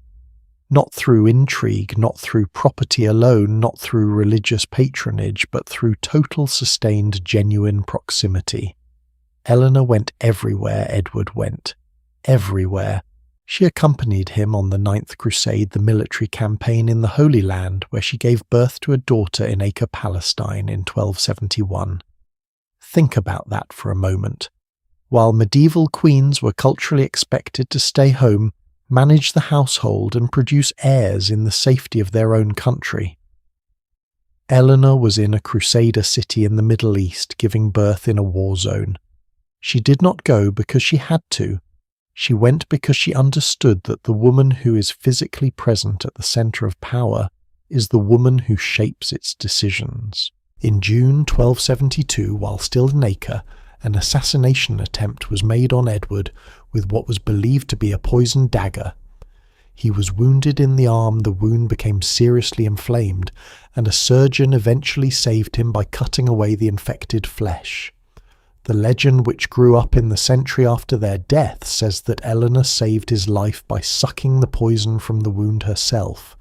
Not through intrigue, not through property alone, not through religious patronage, but through total sustained genuine proximity. Eleanor went everywhere Edward went. Everywhere. She accompanied him on the Ninth Crusade, the military campaign in the Holy Land, where she gave birth to a daughter in Acre, Palestine in 1271. Think about that for a moment. While medieval queens were culturally expected to stay home, manage the household and produce heirs in the safety of their own country, Eleanor was in a crusader city in the Middle East giving birth in a war zone. She did not go because she had to. She went because she understood that the woman who is physically present at the centre of power is the woman who shapes its decisions. In June 1272, while still in Acre, an assassination attempt was made on Edward with what was believed to be a poisoned dagger. He was wounded in the arm, the wound became seriously inflamed, and a surgeon eventually saved him by cutting away the infected flesh. The legend which grew up in the century after their death says that Eleanor saved his life by sucking the poison from the wound herself.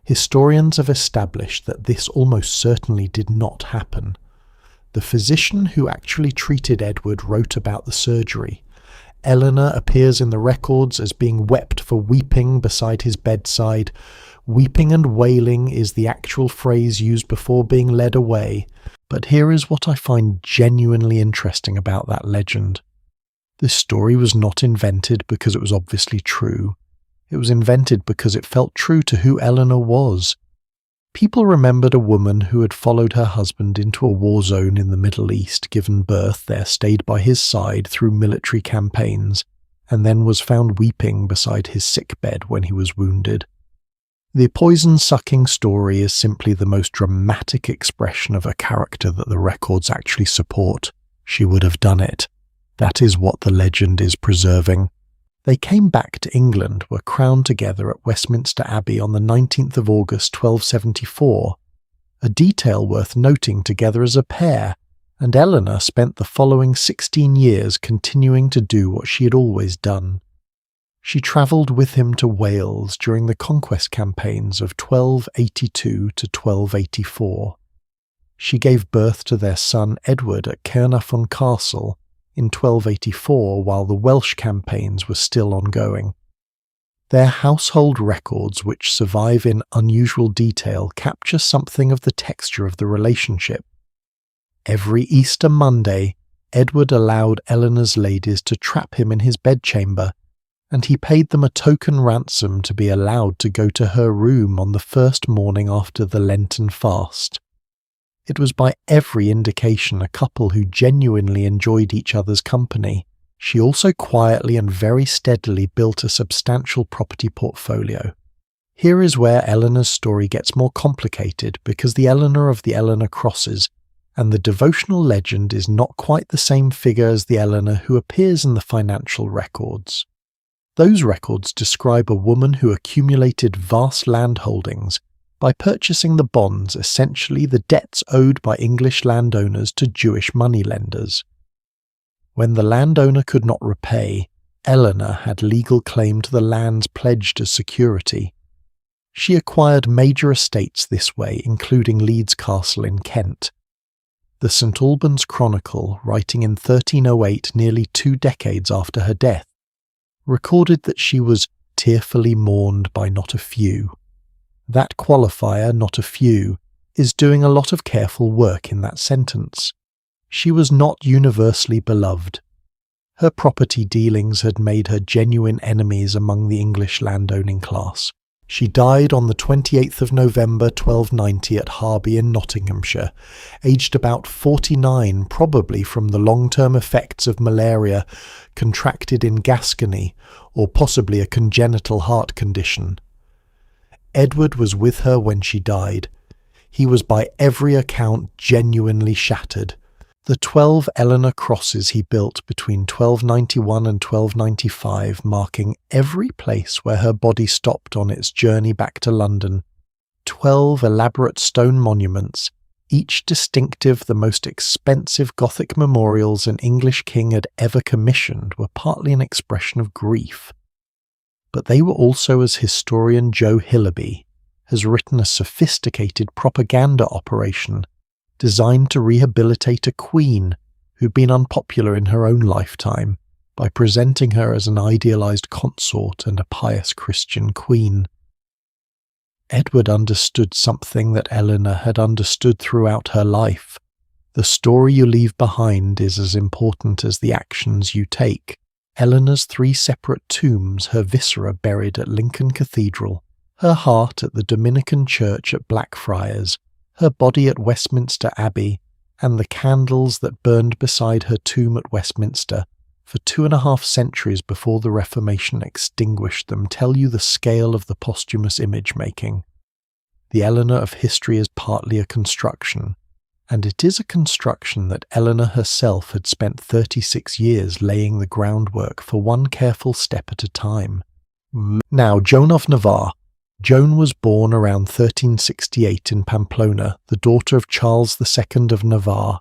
Historians have established that this almost certainly did not happen. The physician who actually treated Edward wrote about the surgery. Eleanor appears in the records as being wept for weeping beside his bedside. Weeping and wailing is the actual phrase used before being led away. But here is what I find genuinely interesting about that legend. This story was not invented because it was obviously true. It was invented because it felt true to who Eleanor was. People remembered a woman who had followed her husband into a war zone in the Middle East, given birth there, stayed by his side through military campaigns, and then was found weeping beside his sickbed when he was wounded. The poison-sucking story is simply the most dramatic expression of a character that the records actually support. She would have done it. That is what the legend is preserving. They came back to England, were crowned together at Westminster Abbey on the 19th of August 1274, a detail worth noting together as a pair, and Eleanor spent the following 16 years continuing to do what she had always done. She travelled with him to Wales during the conquest campaigns of 1282 to 1284. She gave birth to their son Edward at Caernarfon Castle in 1284 while the Welsh campaigns were still ongoing. Their household records, which survive in unusual detail, capture something of the texture of the relationship. Every Easter Monday, Edward allowed Eleanor's ladies to trap him in his bedchamber, and he paid them a token ransom to be allowed to go to her room on the first morning after the Lenten fast. It was by every indication a couple who genuinely enjoyed each other's company. She also quietly and very steadily built a substantial property portfolio. Here is where Eleanor's story gets more complicated, because the Eleanor of the Eleanor crosses, and the devotional legend is not quite the same figure as the Eleanor who appears in the financial records. Those records describe a woman who accumulated vast landholdings by purchasing the bonds, essentially the debts owed by English landowners to Jewish moneylenders. When the landowner could not repay, Eleanor had legal claim to the lands pledged as security. She acquired major estates this way, including Leeds Castle in Kent. The St Albans Chronicle, writing in 1308, nearly 2 decades after her death, recorded that she was tearfully mourned by not a few. That qualifier, not a few, is doing a lot of careful work in that sentence. She was not universally beloved. Her property dealings had made her genuine enemies among the English landowning class. She died on the 28th of November 1290 at Harby in Nottinghamshire, aged about 49, probably from the long-term effects of malaria contracted in Gascony, or possibly a congenital heart condition. Edward was with her when she died. He was by every account genuinely shattered. The 12 Eleanor crosses he built between 1291 and 1295, marking every place where her body stopped on its journey back to London. 12 elaborate stone monuments, each distinctive, the most expensive Gothic memorials an English king had ever commissioned, were partly an expression of grief. but they were also, as historian Joe Hillaby has written, a sophisticated propaganda operation designed to rehabilitate a queen who'd been unpopular in her own lifetime by presenting her as an idealized consort and a pious Christian queen. Edward understood something that Eleanor had understood throughout her life. The story you leave behind is as important as the actions you take. Eleanor's 3 separate tombs, her viscera buried at Lincoln Cathedral, her heart at the Dominican Church at Blackfriars, her body at Westminster Abbey, and the candles that burned beside her tomb at Westminster for 2.5 centuries before the Reformation extinguished them, tell you the scale of the posthumous image-making. The Eleanor of history is partly a construction, and it is a construction that Eleanor herself had spent 36 years laying the groundwork for, one careful step at a time. Now, Joan of Navarre. Joan was born around 1368 in Pamplona, the daughter of Charles II of Navarre,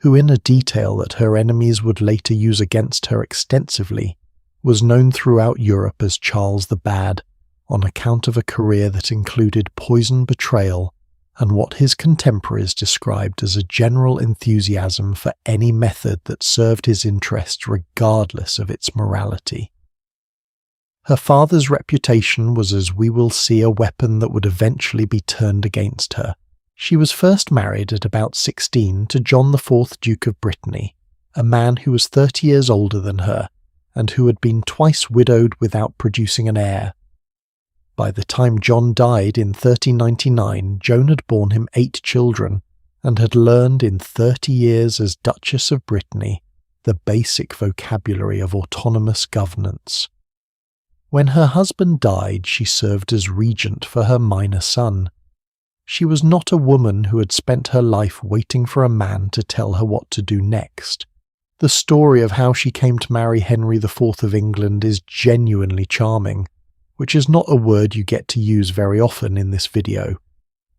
who, in a detail that her enemies would later use against her extensively, was known throughout Europe as Charles the Bad, on account of a career that included poison, betrayal, and what his contemporaries described as a general enthusiasm for any method that served his interests regardless of its morality. Her father's reputation was, as we will see, a weapon that would eventually be turned against her. She was first married at about 16 to John IV, Duke of Brittany, a man who was 30 years older than her and who had been twice widowed without producing an heir. By the time John died in 1399, Joan had borne him 8 children and had learned in 30 years as Duchess of Brittany the basic vocabulary of autonomous governance. When her husband died, she served as regent for her minor son. She was not a woman who had spent her life waiting for a man to tell her what to do next. The story of how she came to marry Henry IV of England is genuinely charming, which is not a word you get to use very often in this video.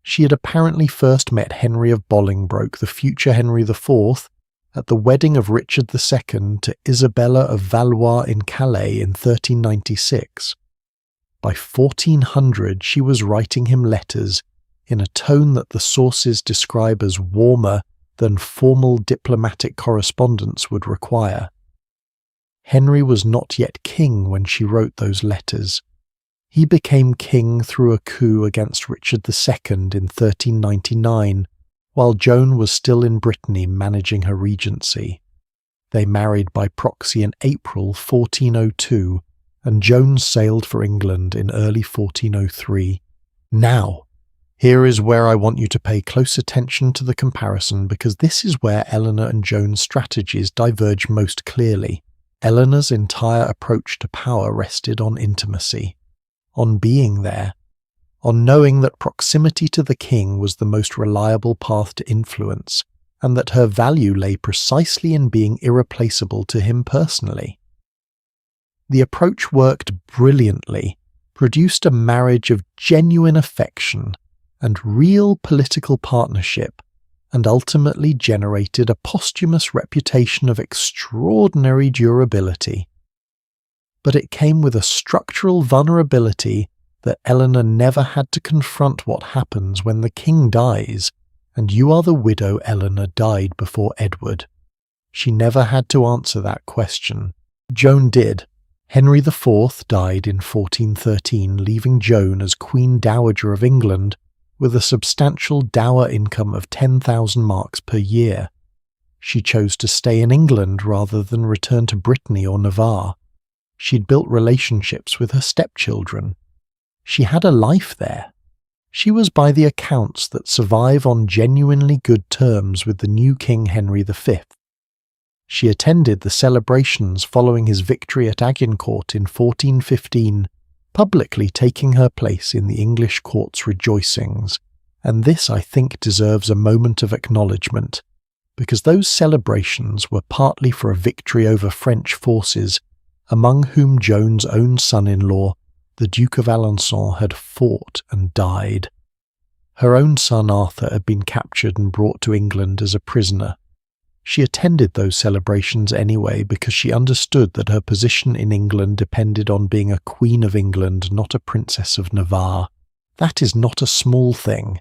She had apparently first met Henry of Bolingbroke, the future Henry IV, at the wedding of Richard II to Isabella of Valois in Calais in 1396. By 1400 she was writing him letters in a tone that the sources describe as warmer than formal diplomatic correspondence would require. Henry was not yet king when she wrote those letters. He became king through a coup against Richard II in 1399, while Joan was still in Brittany managing her regency. They married by proxy in April 1402, and Joan sailed for England in early 1403. Now, here is where I want you to pay close attention to the comparison, because this is where Eleanor and Joan's strategies diverge most clearly. Eleanor's entire approach to power rested on intimacy, on being there, on knowing that proximity to the king was the most reliable path to influence, and that her value lay precisely in being irreplaceable to him personally. The approach worked brilliantly, produced a marriage of genuine affection and real political partnership, and ultimately generated a posthumous reputation of extraordinary durability. But it came with a structural vulnerability that Eleanor never had to confront. What happens when the king dies, and you are the widow. Eleanor died before Edward. She never had to answer that question. Joan did. Henry IV died in 1413, leaving Joan as Queen Dowager of England with a substantial dower income of 10,000 marks per year. She chose to stay in England rather than return to Brittany or Navarre. She'd built relationships with her stepchildren. She had a life there. She was, by the accounts that survive, on genuinely good terms with the new King Henry V. She attended the celebrations following his victory at Agincourt in 1415, publicly taking her place in the English court's rejoicings, and this, I think, deserves a moment of acknowledgement, because those celebrations were partly for a victory over French forces, among whom Joan's own son-in-law, the Duke of Alençon, had fought and died. Her own son Arthur had been captured and brought to England as a prisoner. She attended those celebrations anyway because she understood that her position in England depended on being a Queen of England, not a Princess of Navarre. That is not a small thing.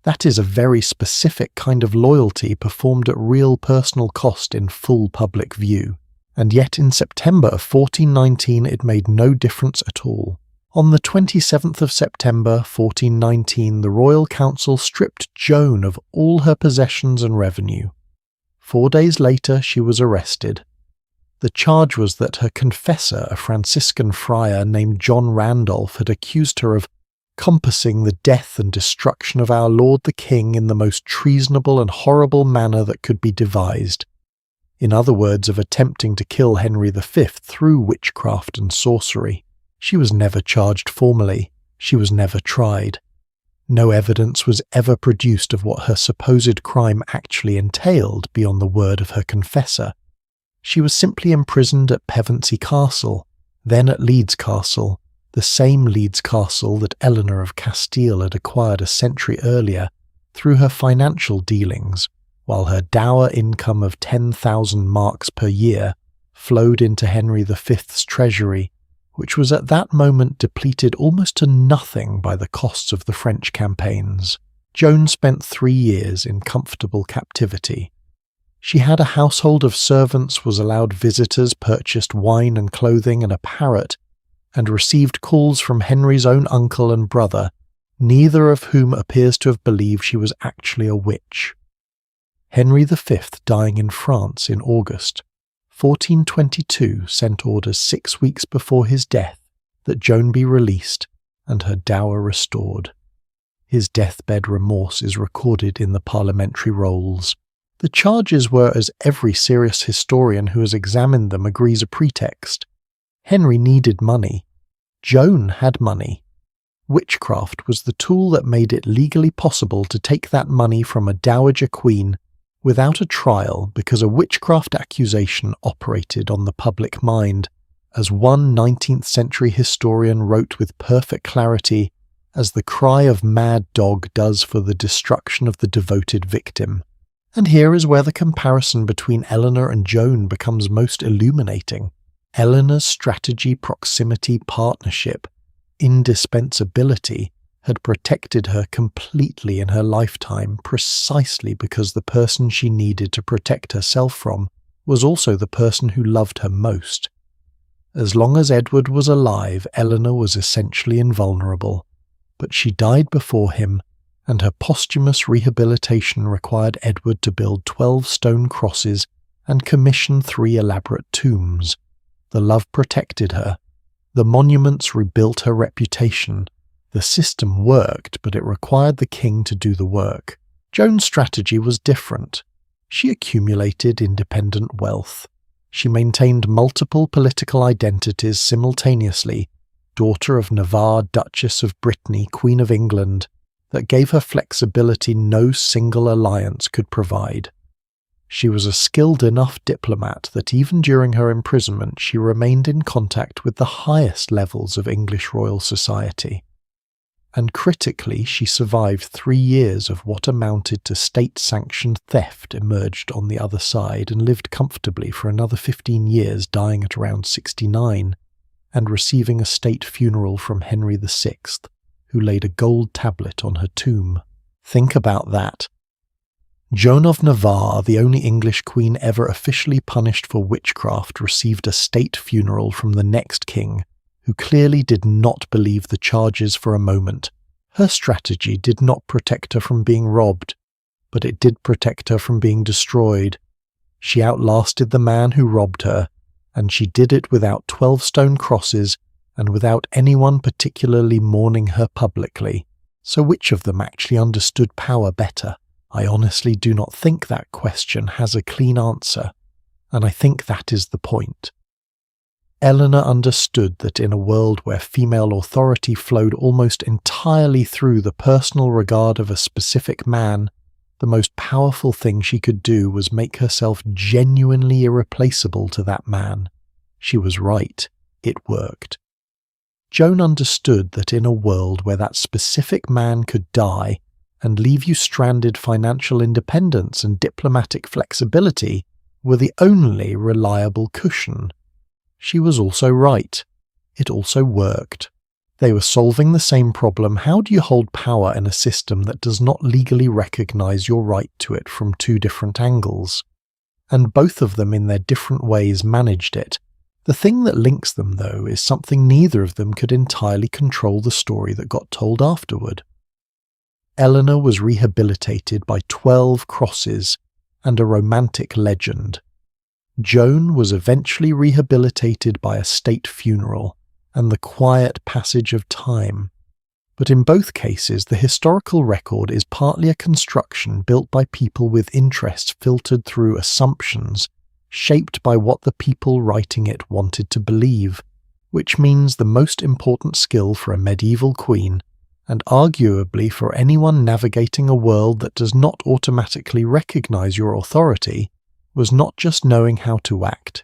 That is a very specific kind of loyalty performed at real personal cost in full public view. And yet in September of 1419 it made no difference at all. On the 27th of September 1419 the Royal Council stripped Joan of all her possessions and revenue. 4 days later she was arrested. The charge was that her confessor, a Franciscan friar named John Randolph, had accused her of compassing the death and destruction of our Lord the King in the most treasonable and horrible manner that could be devised. In other words, of attempting to kill Henry V through witchcraft and sorcery. She was never charged formally. She was never tried. No evidence was ever produced of what her supposed crime actually entailed beyond the word of her confessor. She was simply imprisoned at Pevensey Castle, then at Leeds Castle, the same Leeds Castle that Eleanor of Castile had acquired a century earlier through her financial dealings, while her dower income of 10,000 marks per year flowed into Henry V's treasury, which was at that moment depleted almost to nothing by the costs of the French campaigns. Joan spent 3 years in comfortable captivity. She had a household of servants, was allowed visitors, purchased wine and clothing and a parrot, and received calls from Henry's own uncle and brother, neither of whom appears to have believed she was actually a witch. Henry V, dying in France in August 1422, sent orders 6 weeks before his death that Joan be released and her dower restored. His deathbed remorse is recorded in the parliamentary rolls. The charges were, as every serious historian who has examined them agrees, a pretext. Henry needed money. Joan had money. Witchcraft was the tool that made it legally possible to take that money from a dowager queen without a trial, because a witchcraft accusation operated on the public mind, as one 19th century historian wrote with perfect clarity, as the cry of mad dog does for the destruction of the devoted victim. And here is where the comparison between Eleanor and Joan becomes most illuminating. Eleanor's strategy, proximity, partnership, indispensability had protected her completely in her lifetime precisely because the person she needed to protect herself from was also the person who loved her most. As long as Edward was alive, Eleanor was essentially invulnerable, but she died before him, and her posthumous rehabilitation required Edward to build 12 stone crosses and commission 3 elaborate tombs. The love protected her. The monuments rebuilt her reputation. The system worked, but it required the king to do the work. Joan's strategy was different. She accumulated independent wealth. She maintained multiple political identities simultaneously, daughter of Navarre, Duchess of Brittany, Queen of England, that gave her flexibility no single alliance could provide. She was a skilled enough diplomat that even during her imprisonment she remained in contact with the highest levels of English royal society. And critically, she survived 3 years of what amounted to state-sanctioned theft, emerged on the other side, and lived comfortably for another 15 years, dying at around 69, and receiving a state funeral from Henry VI, who laid a gold tablet on her tomb. Think about that. Joan of Navarre, the only English queen ever officially punished for witchcraft, received a state funeral from the next king, who clearly did not believe the charges for a moment. Her strategy did not protect her from being robbed, but it did protect her from being destroyed. She outlasted the man who robbed her, and she did it without 12 stone crosses and without anyone particularly mourning her publicly. So which of them actually understood power better? I honestly do not think that question has a clean answer, and I think that is the point. Eleanor understood that in a world where female authority flowed almost entirely through the personal regard of a specific man, the most powerful thing she could do was make herself genuinely irreplaceable to that man. She was right. It worked. Joan understood that in a world where that specific man could die, and leave you stranded financial independence and diplomatic flexibility were the only reliable cushion. She was also right. It also worked. They were solving the same problem. How do you hold power in a system that does not legally recognize your right to it from two different angles? And both of them in their different ways managed it. The thing that links them, though, is something neither of them could entirely control: the story that got told afterward. Eleanor was rehabilitated by 12 crosses and a romantic legend. Joan was eventually rehabilitated by a state funeral and the quiet passage of time. But in both cases, the historical record is partly a construction built by people with interests filtered through assumptions, shaped by what the people writing it wanted to believe, which means the most important skill for a medieval queen, and arguably for anyone navigating a world that does not automatically recognize your authority, was not just knowing how to act.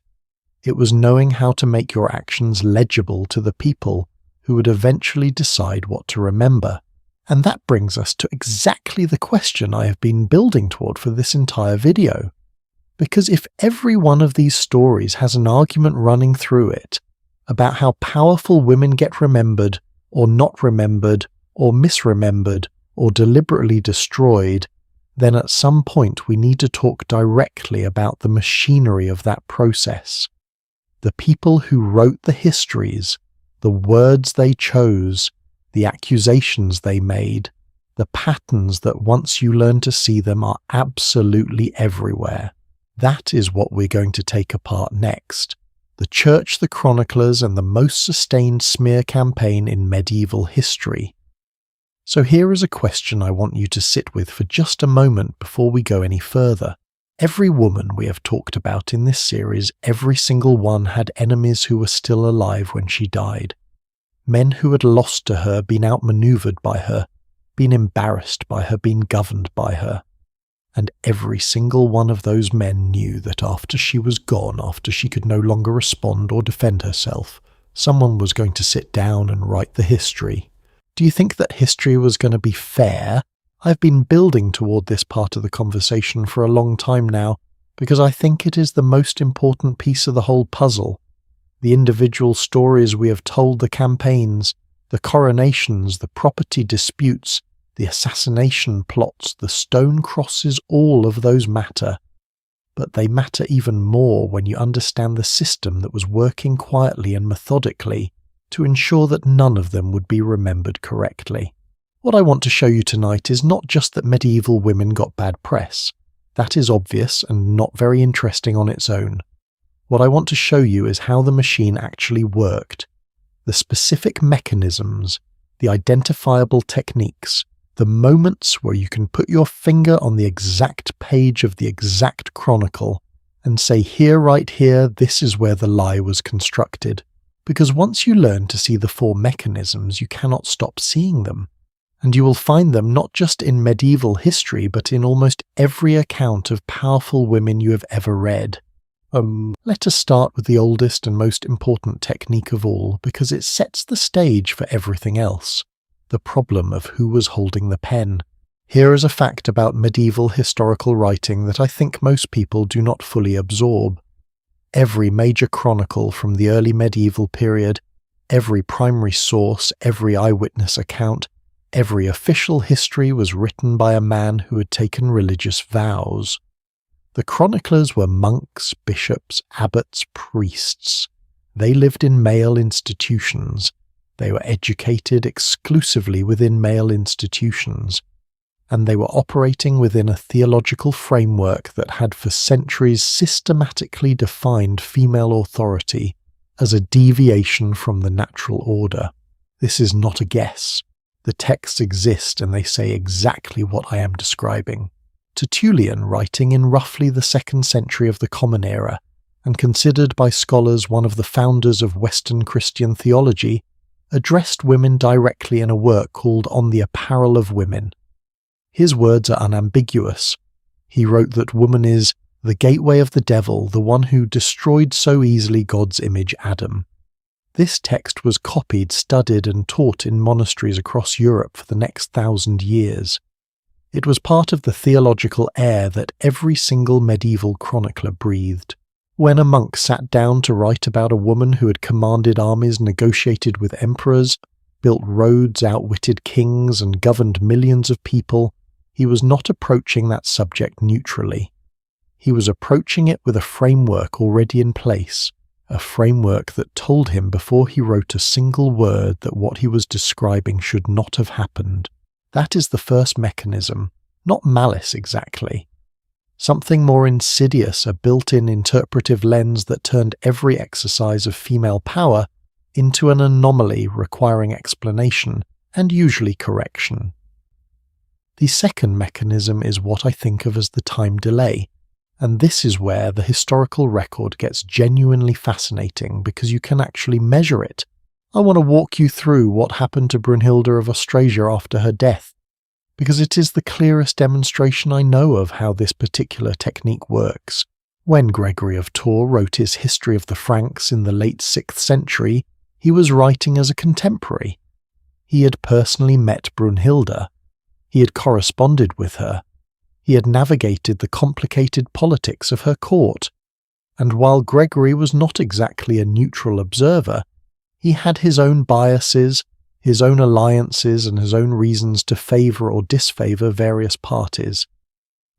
It was knowing how to make your actions legible to the people who would eventually decide what to remember. And that brings us to exactly the question I have been building toward for this entire video. Because if every one of these stories has an argument running through it about how powerful women get remembered, or not remembered, or misremembered, or deliberately destroyed, then at some point we need to talk directly about the machinery of that process. The people who wrote the histories, the words they chose, the accusations they made, the patterns that once you learn to see them are absolutely everywhere. That is what we're going to take apart next. The Church, the chroniclers, and the most sustained smear campaign in medieval history. So here is a question I want you to sit with for just a moment before we go any further. Every woman we have talked about in this series, every single one had enemies who were still alive when she died. Men who had lost to her, been outmaneuvered by her, been embarrassed by her, been governed by her. And every single one of those men knew that after she was gone, after she could no longer respond or defend herself, someone was going to sit down and write the history. Do you think that history was going to be fair? I've been building toward this part of the conversation for a long time now, because I think it is the most important piece of the whole puzzle. The individual stories we have told, the campaigns, the coronations, the property disputes, the assassination plots, the stone crosses, all of those matter. But they matter even more when you understand the system that was working quietly and methodically to ensure that none of them would be remembered correctly. What I want to show you tonight is not just that medieval women got bad press. That is obvious and not very interesting on its own. What I want to show you is how the machine actually worked. The specific mechanisms, the identifiable techniques, the moments where you can put your finger on the exact page of the exact chronicle and say, here, right here, this is where the lie was constructed. Because once you learn to see the four mechanisms, you cannot stop seeing them. And you will find them not just in medieval history, but in almost every account of powerful women you have ever read. Let us start with the oldest and most important technique of all, because it sets the stage for everything else. The problem of who was holding the pen. Here is a fact about medieval historical writing that I think most people do not fully absorb. Every major chronicle from the early medieval period, every primary source, every eyewitness account, every official history was written by a man who had taken religious vows. The chroniclers were monks, bishops, abbots, priests. They lived in male institutions. They were educated exclusively within male institutions, and they were operating within a theological framework that had for centuries systematically defined female authority as a deviation from the natural order. This is not a guess. The texts exist and they say exactly what I am describing. Tertullian, writing in roughly the 2nd century of the Common Era, and considered by scholars one of the founders of Western Christian theology, addressed women directly in a work called On the Apparel of Women. His words are unambiguous. He wrote that woman is the gateway of the devil, the one who destroyed so easily God's image, Adam. This text was copied, studied, and taught in monasteries across Europe for the next 1,000 years. It was part of the theological air that every single medieval chronicler breathed. When a monk sat down to write about a woman who had commanded armies, negotiated with emperors, built roads, outwitted kings, and governed millions of people, he was not approaching that subject neutrally. He was approaching it with a framework already in place, a framework that told him before he wrote a single word that what he was describing should not have happened. That is the first mechanism, not malice exactly. Something more insidious, a built-in interpretive lens that turned every exercise of female power into an anomaly requiring explanation and usually correction. The second mechanism is what I think of as the time delay, and this is where the historical record gets genuinely fascinating because you can actually measure it. I want to walk you through what happened to Brunhilda of Austrasia after her death, because it is the clearest demonstration I know of how this particular technique works. When Gregory of Tours wrote his History of the Franks in the late 6th century, he was writing as a contemporary. He had personally met Brunhilda. He had corresponded with her. He had navigated the complicated politics of her court. And while Gregory was not exactly a neutral observer, he had his own biases, his own alliances, and his own reasons to favour or disfavour various parties.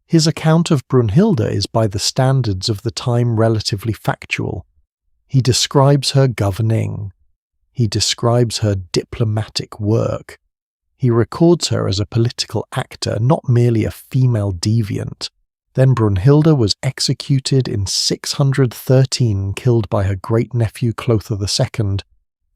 His account of Brunhilda is by the standards of the time relatively factual. He describes her governing. He describes her diplomatic work. He records her as a political actor, not merely a female deviant. Then Brunhilda was executed in 613, killed by her great-nephew Clothar II,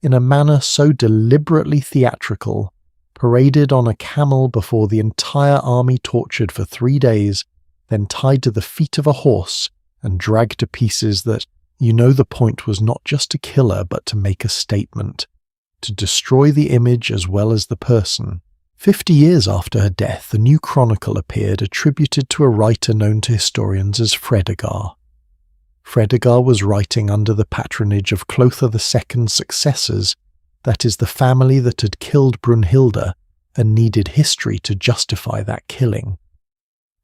in a manner so deliberately theatrical, paraded on a camel before the entire army, tortured for 3 days, then tied to the feet of a horse and dragged to pieces that, you know, the point was not just to kill her but to make a statement, to destroy the image as well as the person. 50 years after her death, a new chronicle appeared attributed to a writer known to historians as Fredegund. Fredegund was writing under the patronage of Clothar II's successors, that is, the family that had killed Brunhilda and needed history to justify that killing.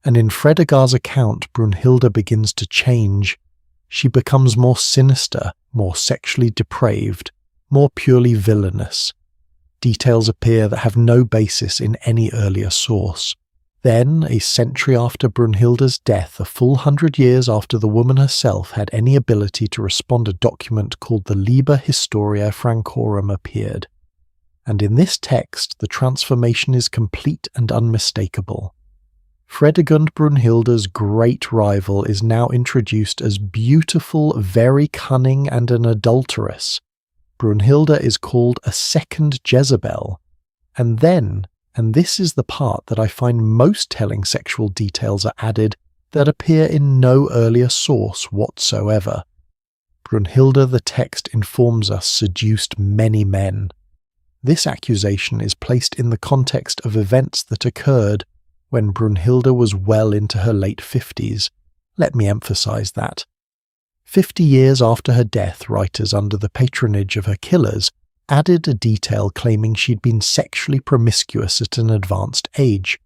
And in Fredegund's account, Brunhilda begins to change. She becomes more sinister, more sexually depraved, more purely villainous. Details appear that have no basis in any earlier source. Then, a century after Brunhilda's death, a full 100 years after the woman herself had any ability to respond, a document called the Liber Historiae Francorum appeared. And in this text, the transformation is complete and unmistakable. Fredegund, Brunhilda's great rival, is now introduced as beautiful, very cunning, and an adulteress. Brunhilda is called a second Jezebel, and then, and this is the part that I find most telling, sexual details are added that appear in no earlier source whatsoever. Brunhilda, the text informs us, seduced many men. This accusation is placed in the context of events that occurred when Brunhilda was well into her late 50s. Let me emphasize that. 50 years after her death, writers under the patronage of her killers added a detail claiming she'd been sexually promiscuous at an advanced age.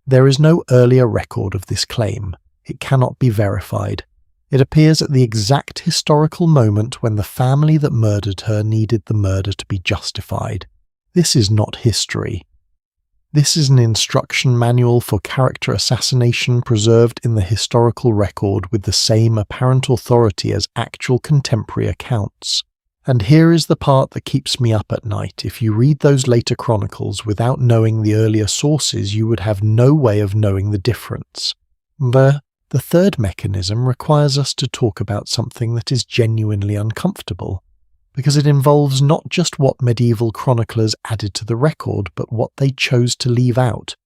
There is no earlier record of this claim. It cannot be verified. It appears at the exact historical moment when the family that murdered her needed the murder to be justified. This is not history. This is an instruction manual for character assassination preserved in the historical record with the same apparent authority as actual contemporary accounts. And here is the part that keeps me up at night. If you read those later chronicles without knowing the earlier sources, you would have no way of knowing the difference. The third mechanism requires us to talk about something that is genuinely uncomfortable, because it involves not just what medieval chroniclers added to the record, but what they chose to leave out.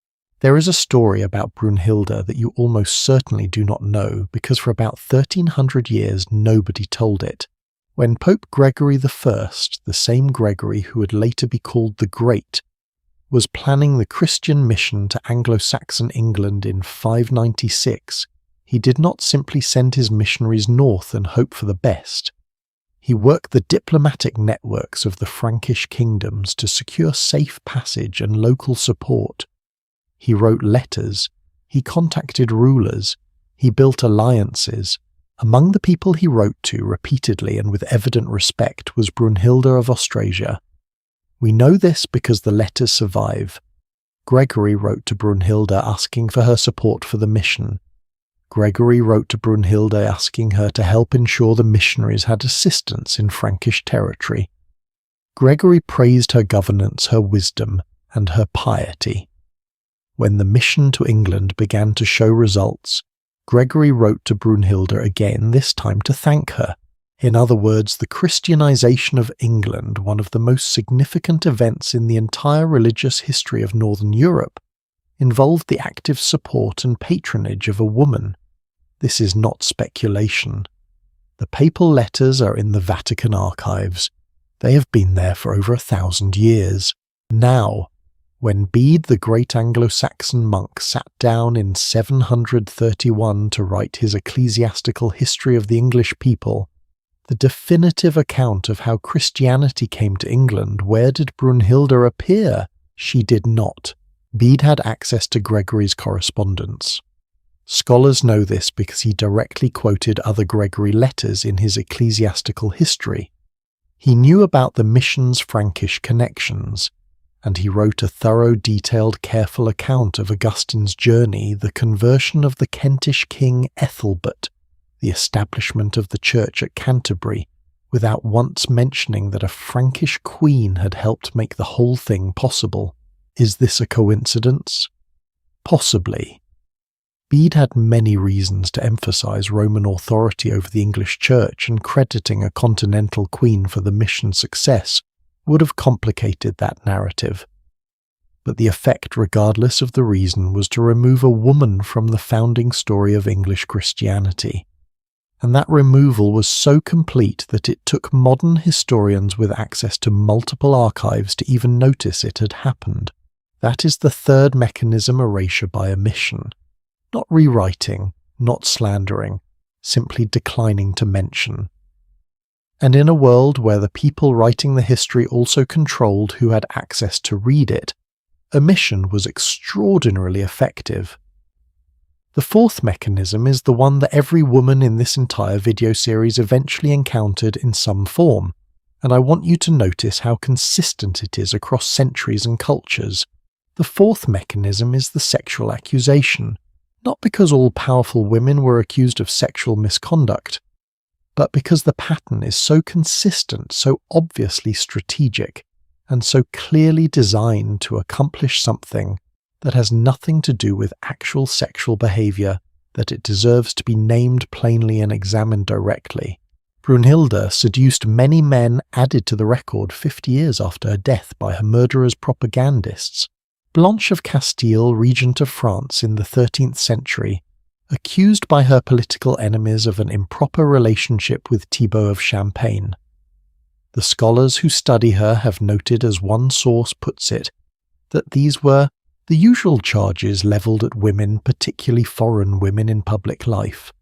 There is a story about Brunhilda that you almost certainly do not know, because for about 1300 years nobody told it. When Pope Gregory I, the same Gregory who would later be called the Great, was planning the Christian mission to Anglo-Saxon England in 596, he did not simply send his missionaries north and hope for the best. He worked the diplomatic networks of the Frankish kingdoms to secure safe passage and local support. He wrote letters. He contacted rulers. He built alliances. Among the people he wrote to repeatedly and with evident respect was Brunhilda of Austrasia. We know this because the letters survive. Gregory wrote to Brunhilda asking for her support for the mission. Gregory wrote to Brunhilda asking her to help ensure the missionaries had assistance in Frankish territory. Gregory praised her governance, her wisdom, and her piety. When the mission to England began to show results, Gregory wrote to Brunhilda again, this time to thank her. In other words, the Christianization of England, one of the most significant events in the entire religious history of Northern Europe, involved the active support and patronage of a woman. This is not speculation. The papal letters are in the Vatican archives. They have been there for over 1,000 years. Now, when Bede, the great Anglo-Saxon monk, sat down in 731 to write his ecclesiastical history of the English people, the definitive account of how Christianity came to England, where did Brunhilda appear? She did not. Bede had access to Gregory's correspondence. Scholars know this because he directly quoted other Gregory letters in his ecclesiastical history. He knew about the mission's Frankish connections, and he wrote a thorough, detailed, careful account of Augustine's journey, the conversion of the Kentish king Ethelbert, the establishment of the church at Canterbury, without once mentioning that a Frankish queen had helped make the whole thing possible. Is this a coincidence? Possibly. Bede had many reasons to emphasize Roman authority over the English church, and crediting a continental queen for the mission's success would have complicated that narrative. But the effect, regardless of the reason, was to remove a woman from the founding story of English Christianity. And that removal was so complete that it took modern historians with access to multiple archives to even notice it had happened. That is the third mechanism: erasure by omission. Not rewriting, not slandering, simply declining to mention. And in a world where the people writing the history also controlled who had access to read it, omission was extraordinarily effective. The fourth mechanism is the one that every woman in this entire video series eventually encountered in some form, and I want you to notice how consistent it is across centuries and cultures. The fourth mechanism is the sexual accusation, not because all powerful women were accused of sexual misconduct, but because the pattern is so consistent, so obviously strategic, and so clearly designed to accomplish something that has nothing to do with actual sexual behavior, that it deserves to be named plainly and examined directly. Brunhilda seduced many men, added to the record 50 years after her death by her murderer's propagandists. Blanche of Castile, regent of France in the 13th century, accused by her political enemies of an improper relationship with Thibaut of Champagne. The scholars who study her have noted, as one source puts it, that these were the usual charges levelled at women, particularly foreign women in public life.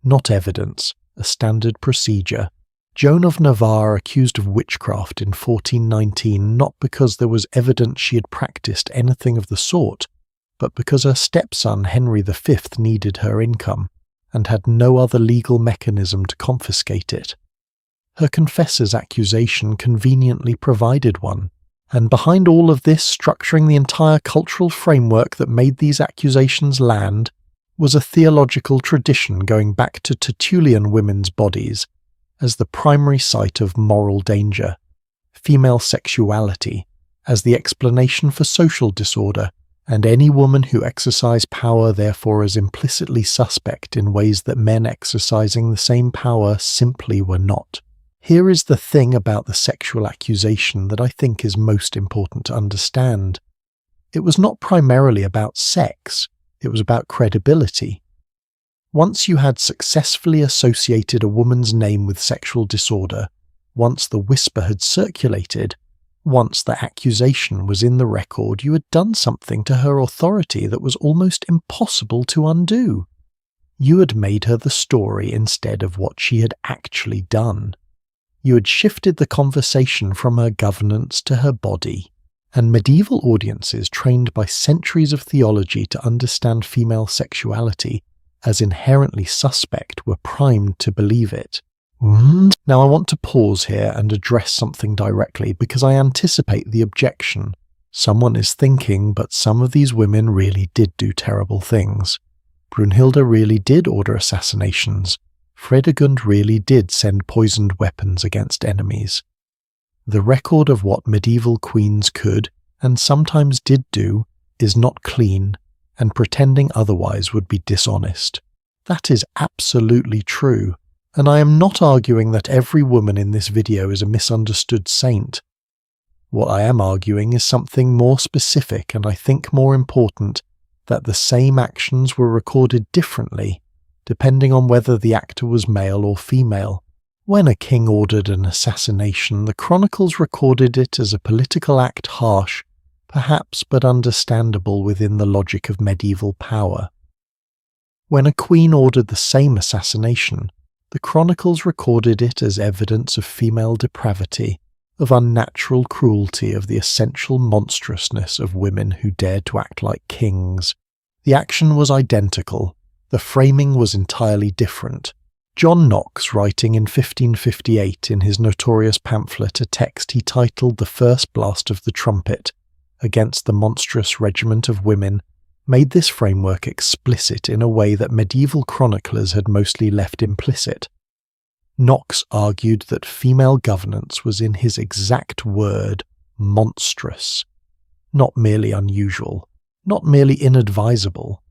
Not evidence, a standard procedure. Joan of Navarre accused of witchcraft in 1419 not because there was evidence she had practised anything of the sort, but because her stepson Henry V needed her income, and had no other legal mechanism to confiscate it. Her confessor's accusation conveniently provided one, and behind all of this, structuring the entire cultural framework that made these accusations land, was a theological tradition going back to Tertullian women's bodies as the primary site of moral danger, female sexuality as the explanation for social disorder, and any woman who exercised power therefore as implicitly suspect in ways that men exercising the same power simply were not. Here is the thing about the sexual accusation that I think is most important to understand. It was not primarily about sex, it was about credibility. Once you had successfully associated a woman's name with sexual disorder, once the whisper had circulated, once the accusation was in the record, you had done something to her authority that was almost impossible to undo. You had made her the story instead of what she had actually done. You had shifted the conversation from her governance to her body. and medieval audiences trained by centuries of theology to understand female sexuality as inherently suspect were primed to believe it. Now I want to pause here and address something directly because I anticipate the objection. Someone is thinking, but some of these women really did do terrible things. Brunhilda really did order assassinations. Fredegund really did send poisoned weapons against enemies. The record of what medieval queens could, and sometimes did do, is not clean, and pretending otherwise would be dishonest. That is absolutely true, and I am not arguing that every woman in this video is a misunderstood saint. What I am arguing is something more specific and I think more important, that the same actions were recorded differently, depending on whether the actor was male or female. When a king ordered an assassination, the chronicles recorded it as a political act harsh, perhaps, but understandable within the logic of medieval power. When a queen ordered the same assassination, the chronicles recorded it as evidence of female depravity, of unnatural cruelty, of the essential monstrousness of women who dared to act like kings. The action was identical, the framing was entirely different. John Knox, writing in 1558 in his notorious pamphlet a text he titled The First Blast of the Trumpet, against the monstrous regiment of women, made this framework explicit in a way that medieval chroniclers had mostly left implicit. Knox argued that female governance was, in his exact word, monstrous, not merely unusual, not merely inadvisable.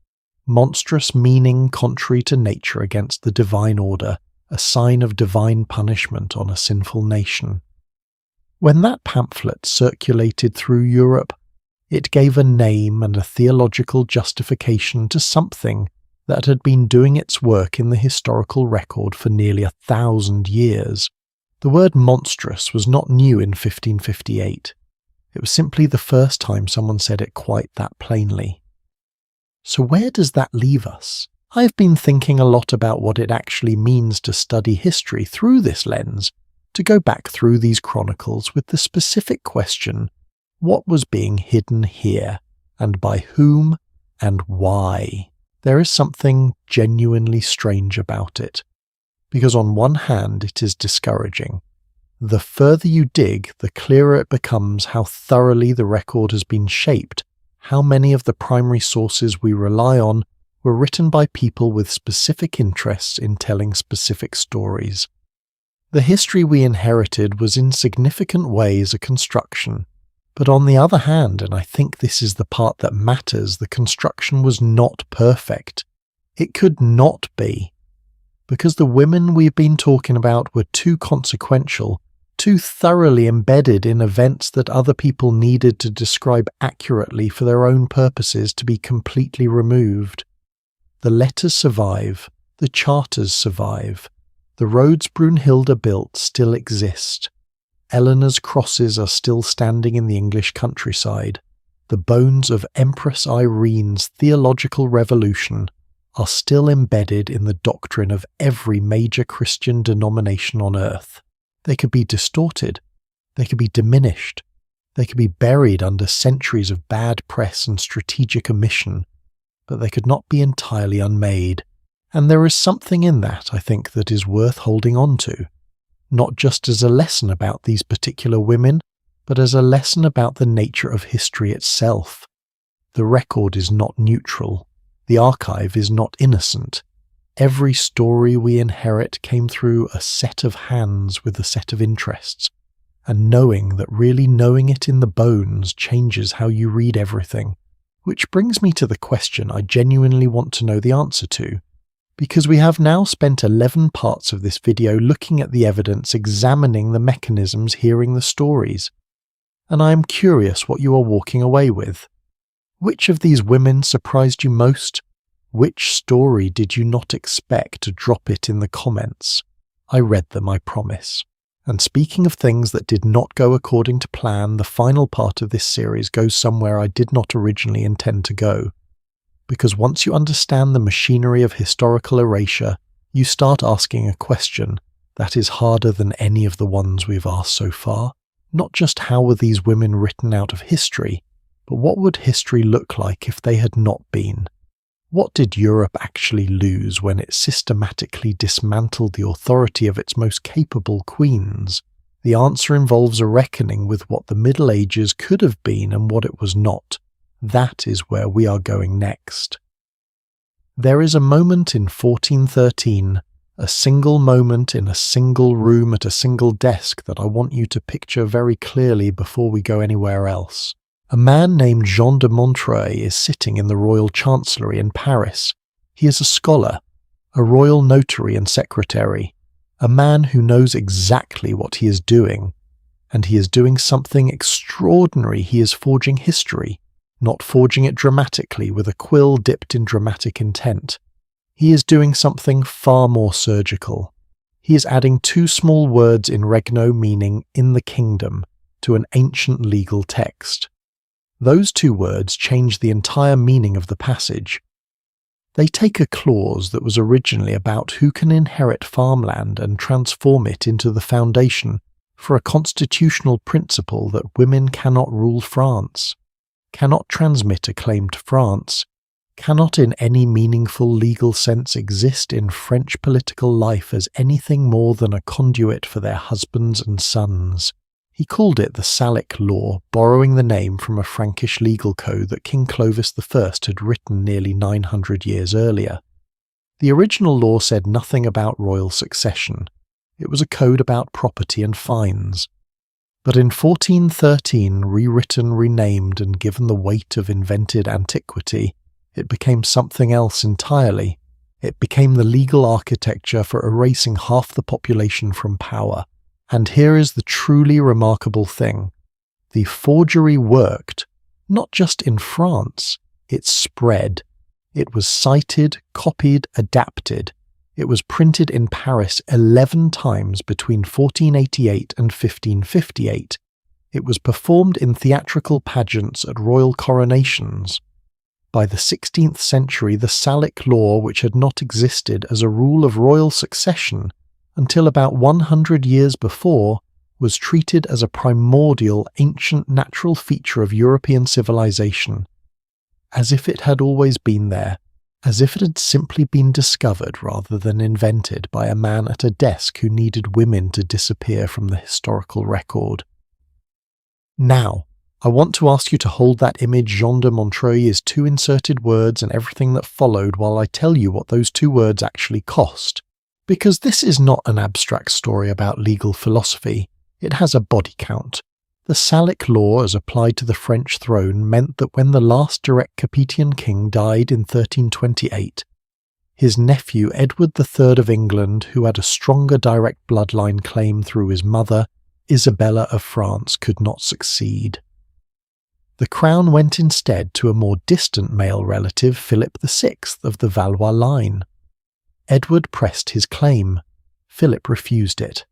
Monstrous meaning contrary to nature against the divine order, a sign of divine punishment on a sinful nation. When that pamphlet circulated through Europe, it gave a name and a theological justification to something that had been doing its work in the historical record for nearly 1,000 years. The word monstrous was not new in 1558. It was simply the first time someone said it quite that plainly. So where does that leave us? I've been thinking a lot about what it actually means to study history through this lens, to go back through these chronicles with the specific question, what was being hidden here, and by whom, and why? There is something genuinely strange about it, because on one hand it is discouraging. The further you dig, the clearer it becomes how thoroughly the record has been shaped, how many of the primary sources we rely on were written by people with specific interests in telling specific stories. The history we inherited was in significant ways a construction, but on the other hand, and I think this is the part that matters, the construction was not perfect. It could not be, because the women we've been talking about were too consequential, too thoroughly embedded in events that other people needed to describe accurately for their own purposes to be completely removed. The letters survive, the charters survive, the roads Brunhilda built still exist. Eleanor's crosses are still standing in the English countryside. The bones of Empress Irene's theological revolution are still embedded in the doctrine of every major Christian denomination on earth. They could be distorted, they could be diminished, they could be buried under centuries of bad press and strategic omission, but they could not be entirely unmade. And there is something in that, I think, that is worth holding on to, not just as a lesson about these particular women, but as a lesson about the nature of history itself. The record is not neutral, the archive is not innocent. Every story we inherit came through a set of hands with a set of interests, and knowing that really knowing it in the bones changes how you read everything. Which brings me to the question I genuinely want to know the answer to, because we have now spent 11 parts of this video looking at the evidence, examining the mechanisms, hearing the stories, and I am curious what you are walking away with. Which of these women surprised you most? Which story did you not expect? Drop it in the comments. I read them, I promise. And speaking of things that did not go according to plan, the final part of this series goes somewhere I did not originally intend to go. Because once you understand the machinery of historical erasure, you start asking a question that is harder than any of the ones we've asked so far. Not just how were these women written out of history, but what would history look like if they had not been? What did Europe actually lose when it systematically dismantled the authority of its most capable queens? The answer involves a reckoning with what the Middle Ages could have been and what it was not. That is where we are going next. There is a moment in 1413, a single moment in a single room at a single desk that I want you to picture very clearly before we go anywhere else. A man named Jean de Montreuil is sitting in the royal chancellery in Paris. He is a scholar, a royal notary and secretary, a man who knows exactly what he is doing, and he is doing something extraordinary. He is forging history, not forging it dramatically with a quill dipped in dramatic intent. He is doing something far more surgical. He is adding two small words in regno meaning in the kingdom to an ancient legal text. Those two words change the entire meaning of the passage. They take a clause that was originally about who can inherit farmland and transform it into the foundation for a constitutional principle that women cannot rule France, cannot transmit a claim to France, cannot in any meaningful legal sense exist in French political life as anything more than a conduit for their husbands and sons. He called it the Salic Law, borrowing the name from a Frankish legal code that King Clovis I had written nearly 900 years earlier. The original law said nothing about royal succession. It was a code about property and fines. But in 1413, rewritten, renamed, and given the weight of invented antiquity, it became something else entirely. It became the legal architecture for erasing half the population from power. And here is the truly remarkable thing. The forgery worked, not just in France, it spread. It was cited, copied, adapted. It was printed in Paris 11 times between 1488 and 1558. It was performed in theatrical pageants at royal coronations. By the 16th century, the Salic Law, which had not existed as a rule of royal succession until about 100 years before, was treated as a primordial, ancient natural feature of European civilization, as if it had always been there, as if it had simply been discovered rather than invented by a man at a desk who needed women to disappear from the historical record. Now, I want to ask you to hold that image Jean de Montreuil's two inserted words and everything that followed while I tell you what those two words actually cost. Because this is not an abstract story about legal philosophy, it has a body count. The Salic Law, as applied to the French throne, meant that when the last direct Capetian king died in 1328, his nephew Edward III of England, who had a stronger direct bloodline claim through his mother, Isabella of France, could not succeed. The crown went instead to a more distant male relative, Philip VI of the Valois line. Edward pressed his claim. Philip refused it.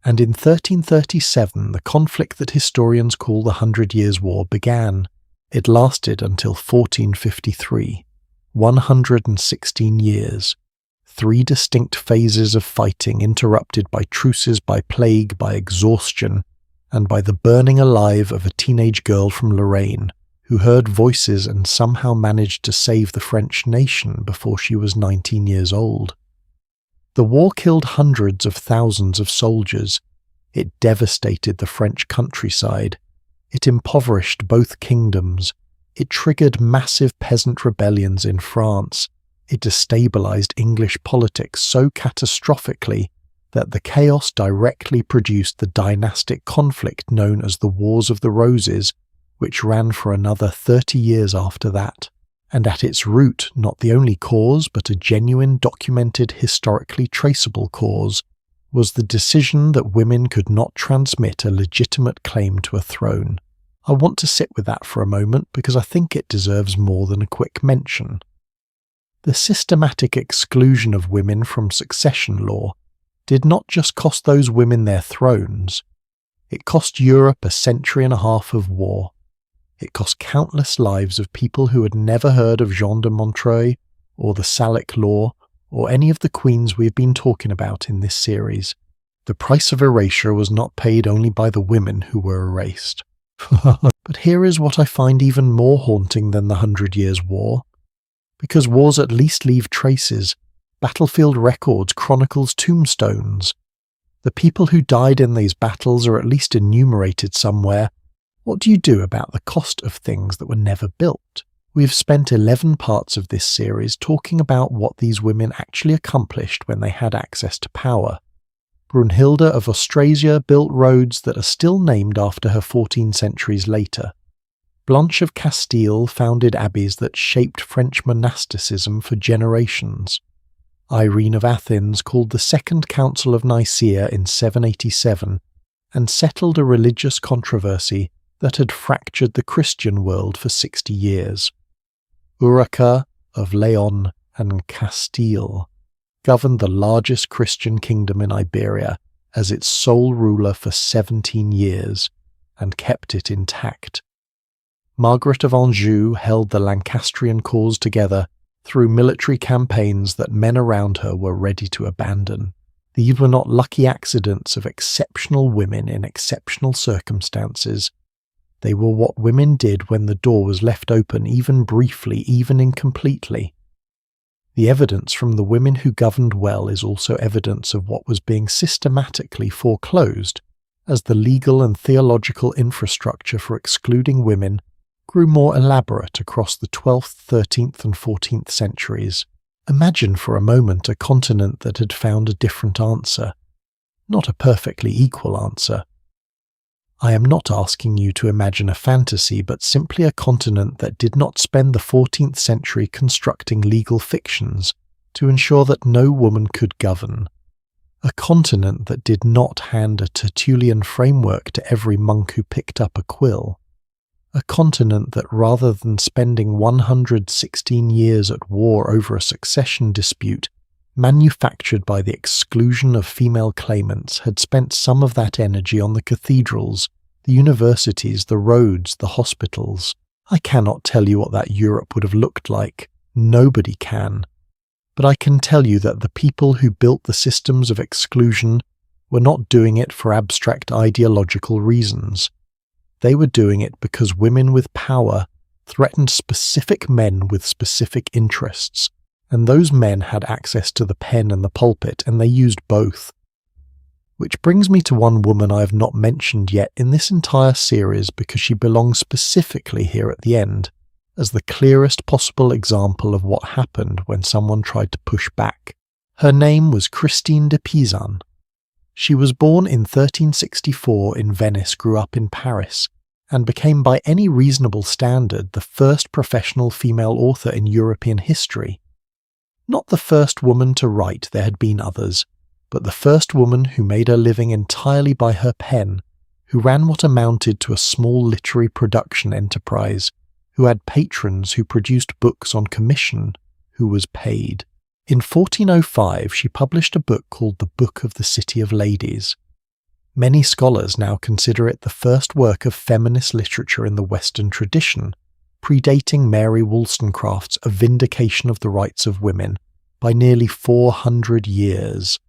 And in 1337 the conflict that historians call the 100 Years' War began. It lasted until 1453, 116 years, 3 distinct phases of fighting interrupted by truces, by plague, by exhaustion, and by the burning alive of a teenage girl from Lorraine, who heard voices and somehow managed to save the French nation before she was 19 years old. The war killed hundreds of thousands of soldiers. It devastated the French countryside. It impoverished both kingdoms. It triggered massive peasant rebellions in France. It destabilized English politics so catastrophically that the chaos directly produced the dynastic conflict known as the Wars of the Roses, which ran for another 30 years after that, and at its root not the only cause but a genuine, documented, historically traceable cause, was the decision that women could not transmit a legitimate claim to a throne. I want to sit with that for a moment because I think it deserves more than a quick mention. The systematic exclusion of women from succession law did not just cost those women their thrones, it cost Europe a century and a half of war. It cost countless lives of people who had never heard of Jean de Montreuil or the Salic Law or any of the queens we've been talking about in this series. The price of erasure was not paid only by the women who were erased. But here is what I find even more haunting than the 100 Years' War. Because wars at least leave traces, battlefield records, chronicles, tombstones. The people who died in these battles are at least enumerated somewhere. What do you do about the cost of things that were never built? We've spent 11 parts of this series talking about what these women actually accomplished when they had access to power. Brunhilda of Austrasia built roads that are still named after her 14 centuries later. Blanche of Castile founded abbeys that shaped French monasticism for generations. Irene of Athens called the Second Council of Nicaea in 787 and settled a religious controversy that had fractured the Christian world for 60 years. Urraca of Leon and Castile governed the largest Christian kingdom in Iberia as its sole ruler for 17 years and kept it intact. Margaret of Anjou held the Lancastrian cause together through military campaigns that men around her were ready to abandon. These were not lucky accidents of exceptional women in exceptional circumstances. They were what women did when the door was left open, even briefly, even incompletely. The evidence from the women who governed well is also evidence of what was being systematically foreclosed as the legal and theological infrastructure for excluding women grew more elaborate across the 12th, 13th and 14th centuries. Imagine for a moment a continent that had found a different answer, not a perfectly equal answer. I am not asking you to imagine a fantasy, but simply a continent that did not spend the 14th century constructing legal fictions to ensure that no woman could govern. A continent that did not hand a Tertullian framework to every monk who picked up a quill. A continent that, rather than spending 116 years at war over a succession dispute manufactured by the exclusion of female claimants, had spent some of that energy on the cathedrals, the universities, the roads, the hospitals. I cannot tell you what that Europe would have looked like. Nobody can. But I can tell you that the people who built the systems of exclusion were not doing it for abstract ideological reasons. They were doing it because women with power threatened specific men with specific interests, and those men had access to the pen and the pulpit, and they used both. Which brings me to one woman I have not mentioned yet in this entire series because she belongs specifically here at the end, as the clearest possible example of what happened when someone tried to push back. Her name was Christine de Pisan. She was born in 1364 in Venice, grew up in Paris, and became by any reasonable standard the first professional female author in European history. Not the first woman to write, there had been others, but the first woman who made her living entirely by her pen, who ran what amounted to a small literary production enterprise, who had patrons who produced books on commission, who was paid. In 1405 she published a book called The Book of the City of Ladies. Many scholars now consider it the first work of feminist literature in the Western tradition, predating Mary Wollstonecraft's A Vindication of the Rights of Women by nearly 400 years.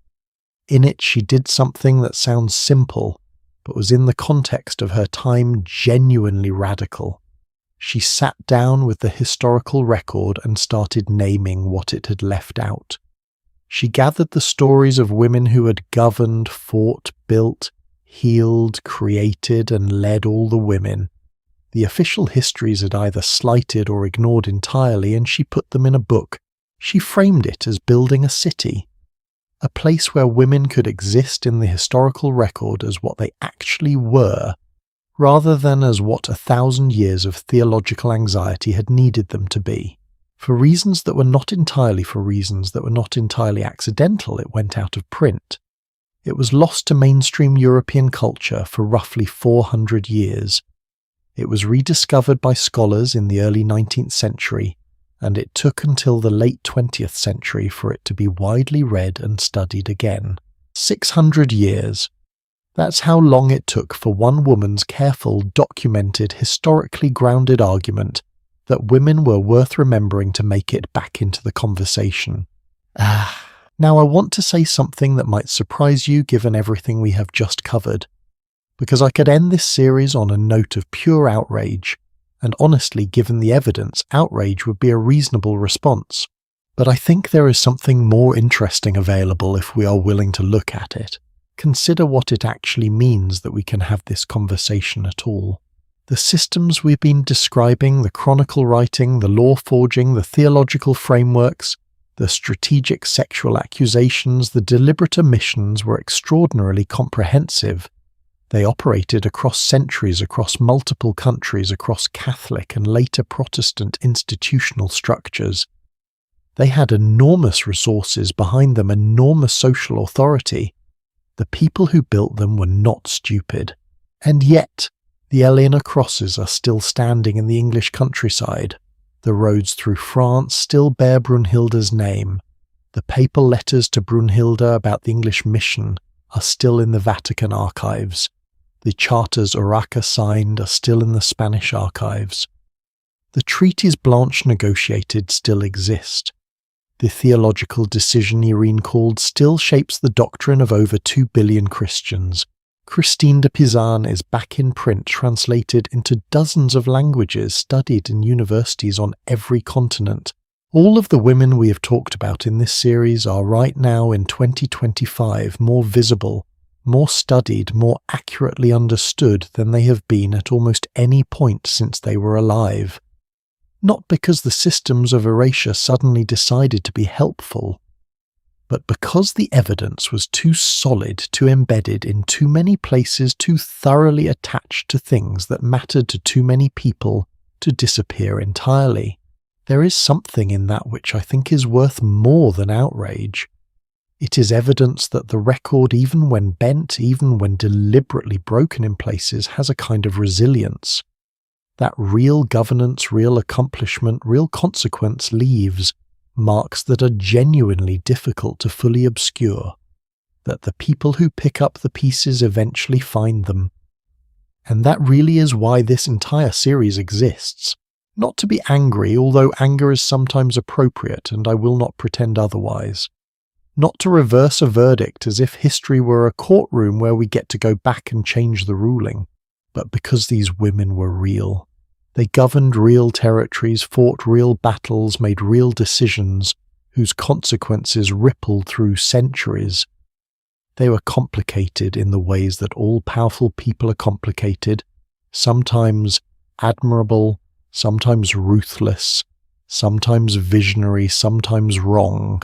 In it she did something that sounds simple, but was in the context of her time genuinely radical. She sat down with the historical record and started naming what it had left out. She gathered the stories of women who had governed, fought, built, healed, created, and led all the women. The official histories had either slighted or ignored entirely, and she put them in a book. She framed it as building a city, a place where women could exist in the historical record as what they actually were, rather than as what 1,000 years of theological anxiety had needed them to be. For reasons that were not entirely accidental, it went out of print. It was lost to mainstream European culture for roughly 400 years. It was rediscovered by scholars in the early 19th century, and it took until the late 20th century for it to be widely read and studied again. 600 years. That's how long it took for one woman's careful, documented, historically grounded argument that women were worth remembering to make it back into the conversation. Now I want to say something that might surprise you given everything we have just covered, because I could end this series on a note of pure outrage, and honestly, given the evidence, outrage would be a reasonable response. But I think there is something more interesting available if we are willing to look at it. Consider what it actually means that we can have this conversation at all. The systems we've been describing, the chronicle writing, the law forging, the theological frameworks, the strategic sexual accusations, the deliberate omissions were extraordinarily comprehensive. They operated across centuries, across multiple countries, across Catholic and later Protestant institutional structures. They had enormous resources behind them, enormous social authority. The people who built them were not stupid. And yet, the Eleanor crosses are still standing in the English countryside. The roads through France still bear Brunhilda's name. The papal letters to Brunhilda about the English mission are still in the Vatican archives. The charters Urraca signed are still in the Spanish archives. The treaties Blanche negotiated still exist. The theological decision Irene called still shapes the doctrine of over 2 billion Christians. Christine de Pizan is back in print, translated into dozens of languages, studied in universities on every continent. All of the women we have talked about in this series are right now in 2025 more visible, more studied, more accurately understood than they have been at almost any point since they were alive. Not because the systems of erasure suddenly decided to be helpful, but because the evidence was too solid, too embedded in too many places, too thoroughly attached to things that mattered to too many people to disappear entirely. There is something in that which I think is worth more than outrage. It is evidence that the record, even when bent, even when deliberately broken in places, has a kind of resilience. That real governance, real accomplishment, real consequence leaves marks that are genuinely difficult to fully obscure, that the people who pick up the pieces eventually find them. And that really is why this entire series exists. Not to be angry, although anger is sometimes appropriate, and I will not pretend otherwise. Not to reverse a verdict as if history were a courtroom where we get to go back and change the ruling, but because these women were real. They governed real territories, fought real battles, made real decisions, whose consequences rippled through centuries. They were complicated in the ways that all-powerful people are complicated, sometimes admirable, sometimes ruthless, sometimes visionary, sometimes wrong.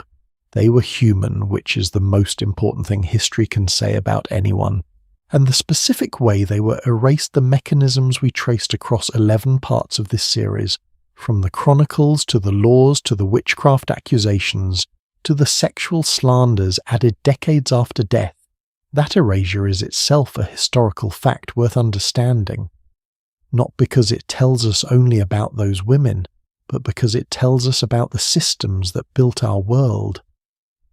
They were human, which is the most important thing history can say about anyone. And the specific way they were erased the mechanisms we traced across 11 parts of this series, from the chronicles to the laws to the witchcraft accusations to the sexual slanders added decades after death. That erasure is itself a historical fact worth understanding, not because it tells us only about those women, but because it tells us about the systems that built our world,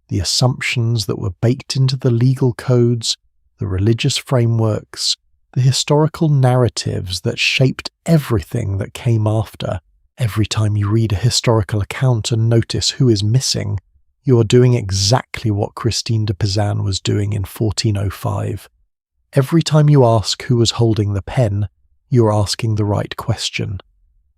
the assumptions that were baked into the legal codes, the religious frameworks, the historical narratives that shaped everything that came after. Every time you read a historical account and notice who is missing, you are doing exactly what Christine de Pizan was doing in 1405. Every time you ask who was holding the pen, you are asking the right question.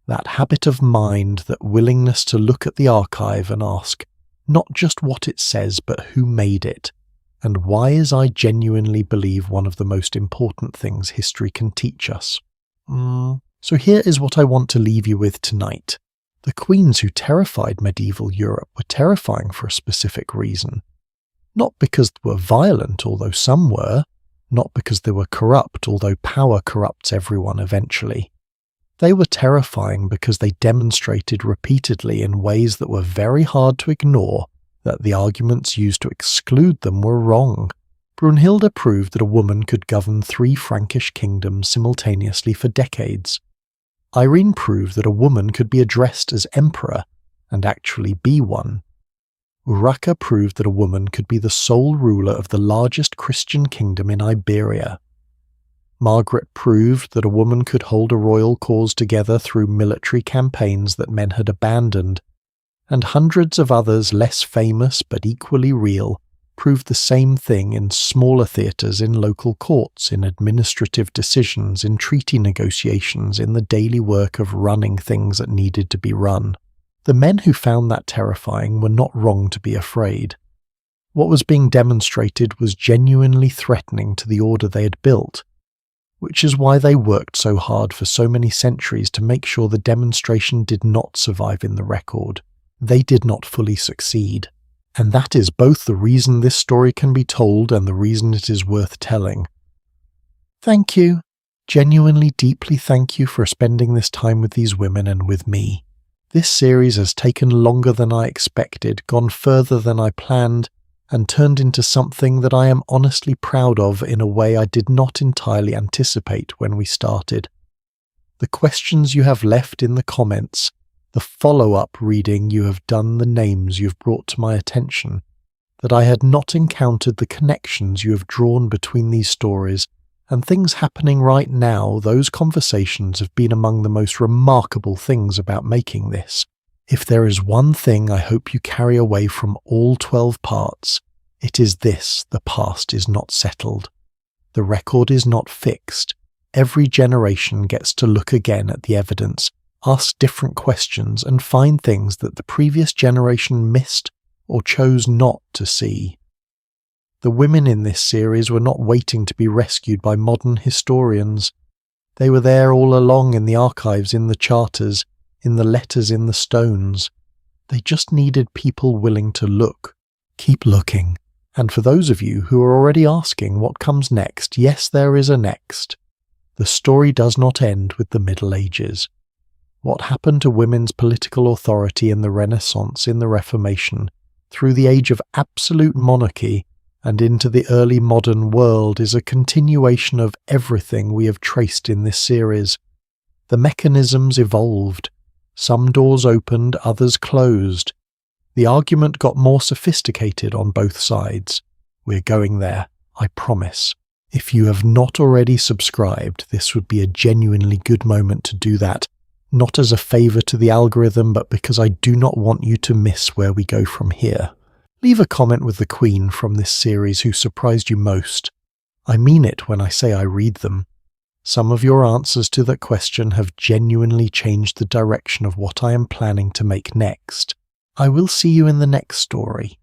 That habit of mind, that willingness to look at the archive and ask, not just what it says, but who made it. And why is I genuinely believe one of the most important things history can teach us. So here is what I want to leave you with tonight. The queens who terrified medieval Europe were terrifying for a specific reason. Not because they were violent, although some were. Not because they were corrupt, although power corrupts everyone eventually. They were terrifying because they demonstrated repeatedly in ways that were very hard to ignore that the arguments used to exclude them were wrong. Brunhilda proved that a woman could govern 3 Frankish kingdoms simultaneously for decades. Irene proved that a woman could be addressed as emperor and actually be one. Urraca proved that a woman could be the sole ruler of the largest Christian kingdom in Iberia. Margaret proved that a woman could hold a royal cause together through military campaigns that men had abandoned. and hundreds of others less famous but equally real proved the same thing in smaller theatres, in local courts, in administrative decisions, in treaty negotiations, in the daily work of running things that needed to be run. The men who found that terrifying were not wrong to be afraid. What was being demonstrated was genuinely threatening to the order they had built, which is why they worked so hard for so many centuries to make sure the demonstration did not survive in the record. They did not fully succeed. And that is both the reason this story can be told and the reason it is worth telling. Thank you. Genuinely, deeply thank you for spending this time with these women and with me. This series has taken longer than I expected, gone further than I planned, and turned into something that I am honestly proud of in a way I did not entirely anticipate when we started. The questions you have left in the comments, the follow-up reading you have done, the names you've brought to my attention, that I had not encountered the connections you have drawn between these stories, and things happening right now, those conversations have been among the most remarkable things about making this. If there is one thing I hope you carry away from all 12 parts, it is this: the past is not settled. The record is not fixed. Every generation gets to look again at the evidence, ask different questions, and find things that the previous generation missed or chose not to see. The women in this series were not waiting to be rescued by modern historians. They were there all along, in the archives, in the charters, in the letters, in the stones. They just needed people willing to look. Keep looking. And for those of you who are already asking what comes next, yes, there is a next. The story does not end with the Middle Ages. What happened to women's political authority in the Renaissance, in the Reformation, through the age of absolute monarchy, and into the early modern world is a continuation of everything we have traced in this series. The mechanisms evolved. Some doors opened, others closed. The argument got more sophisticated on both sides. We're going there, I promise. If you have not already subscribed, this would be a genuinely good moment to do that, not as a favour to the algorithm, but because I do not want you to miss where we go from here. Leave a comment with the Queen from this series who surprised you most. I mean it when I say I read them. Some of your answers to that question have genuinely changed the direction of what I am planning to make next. I will see you in the next story.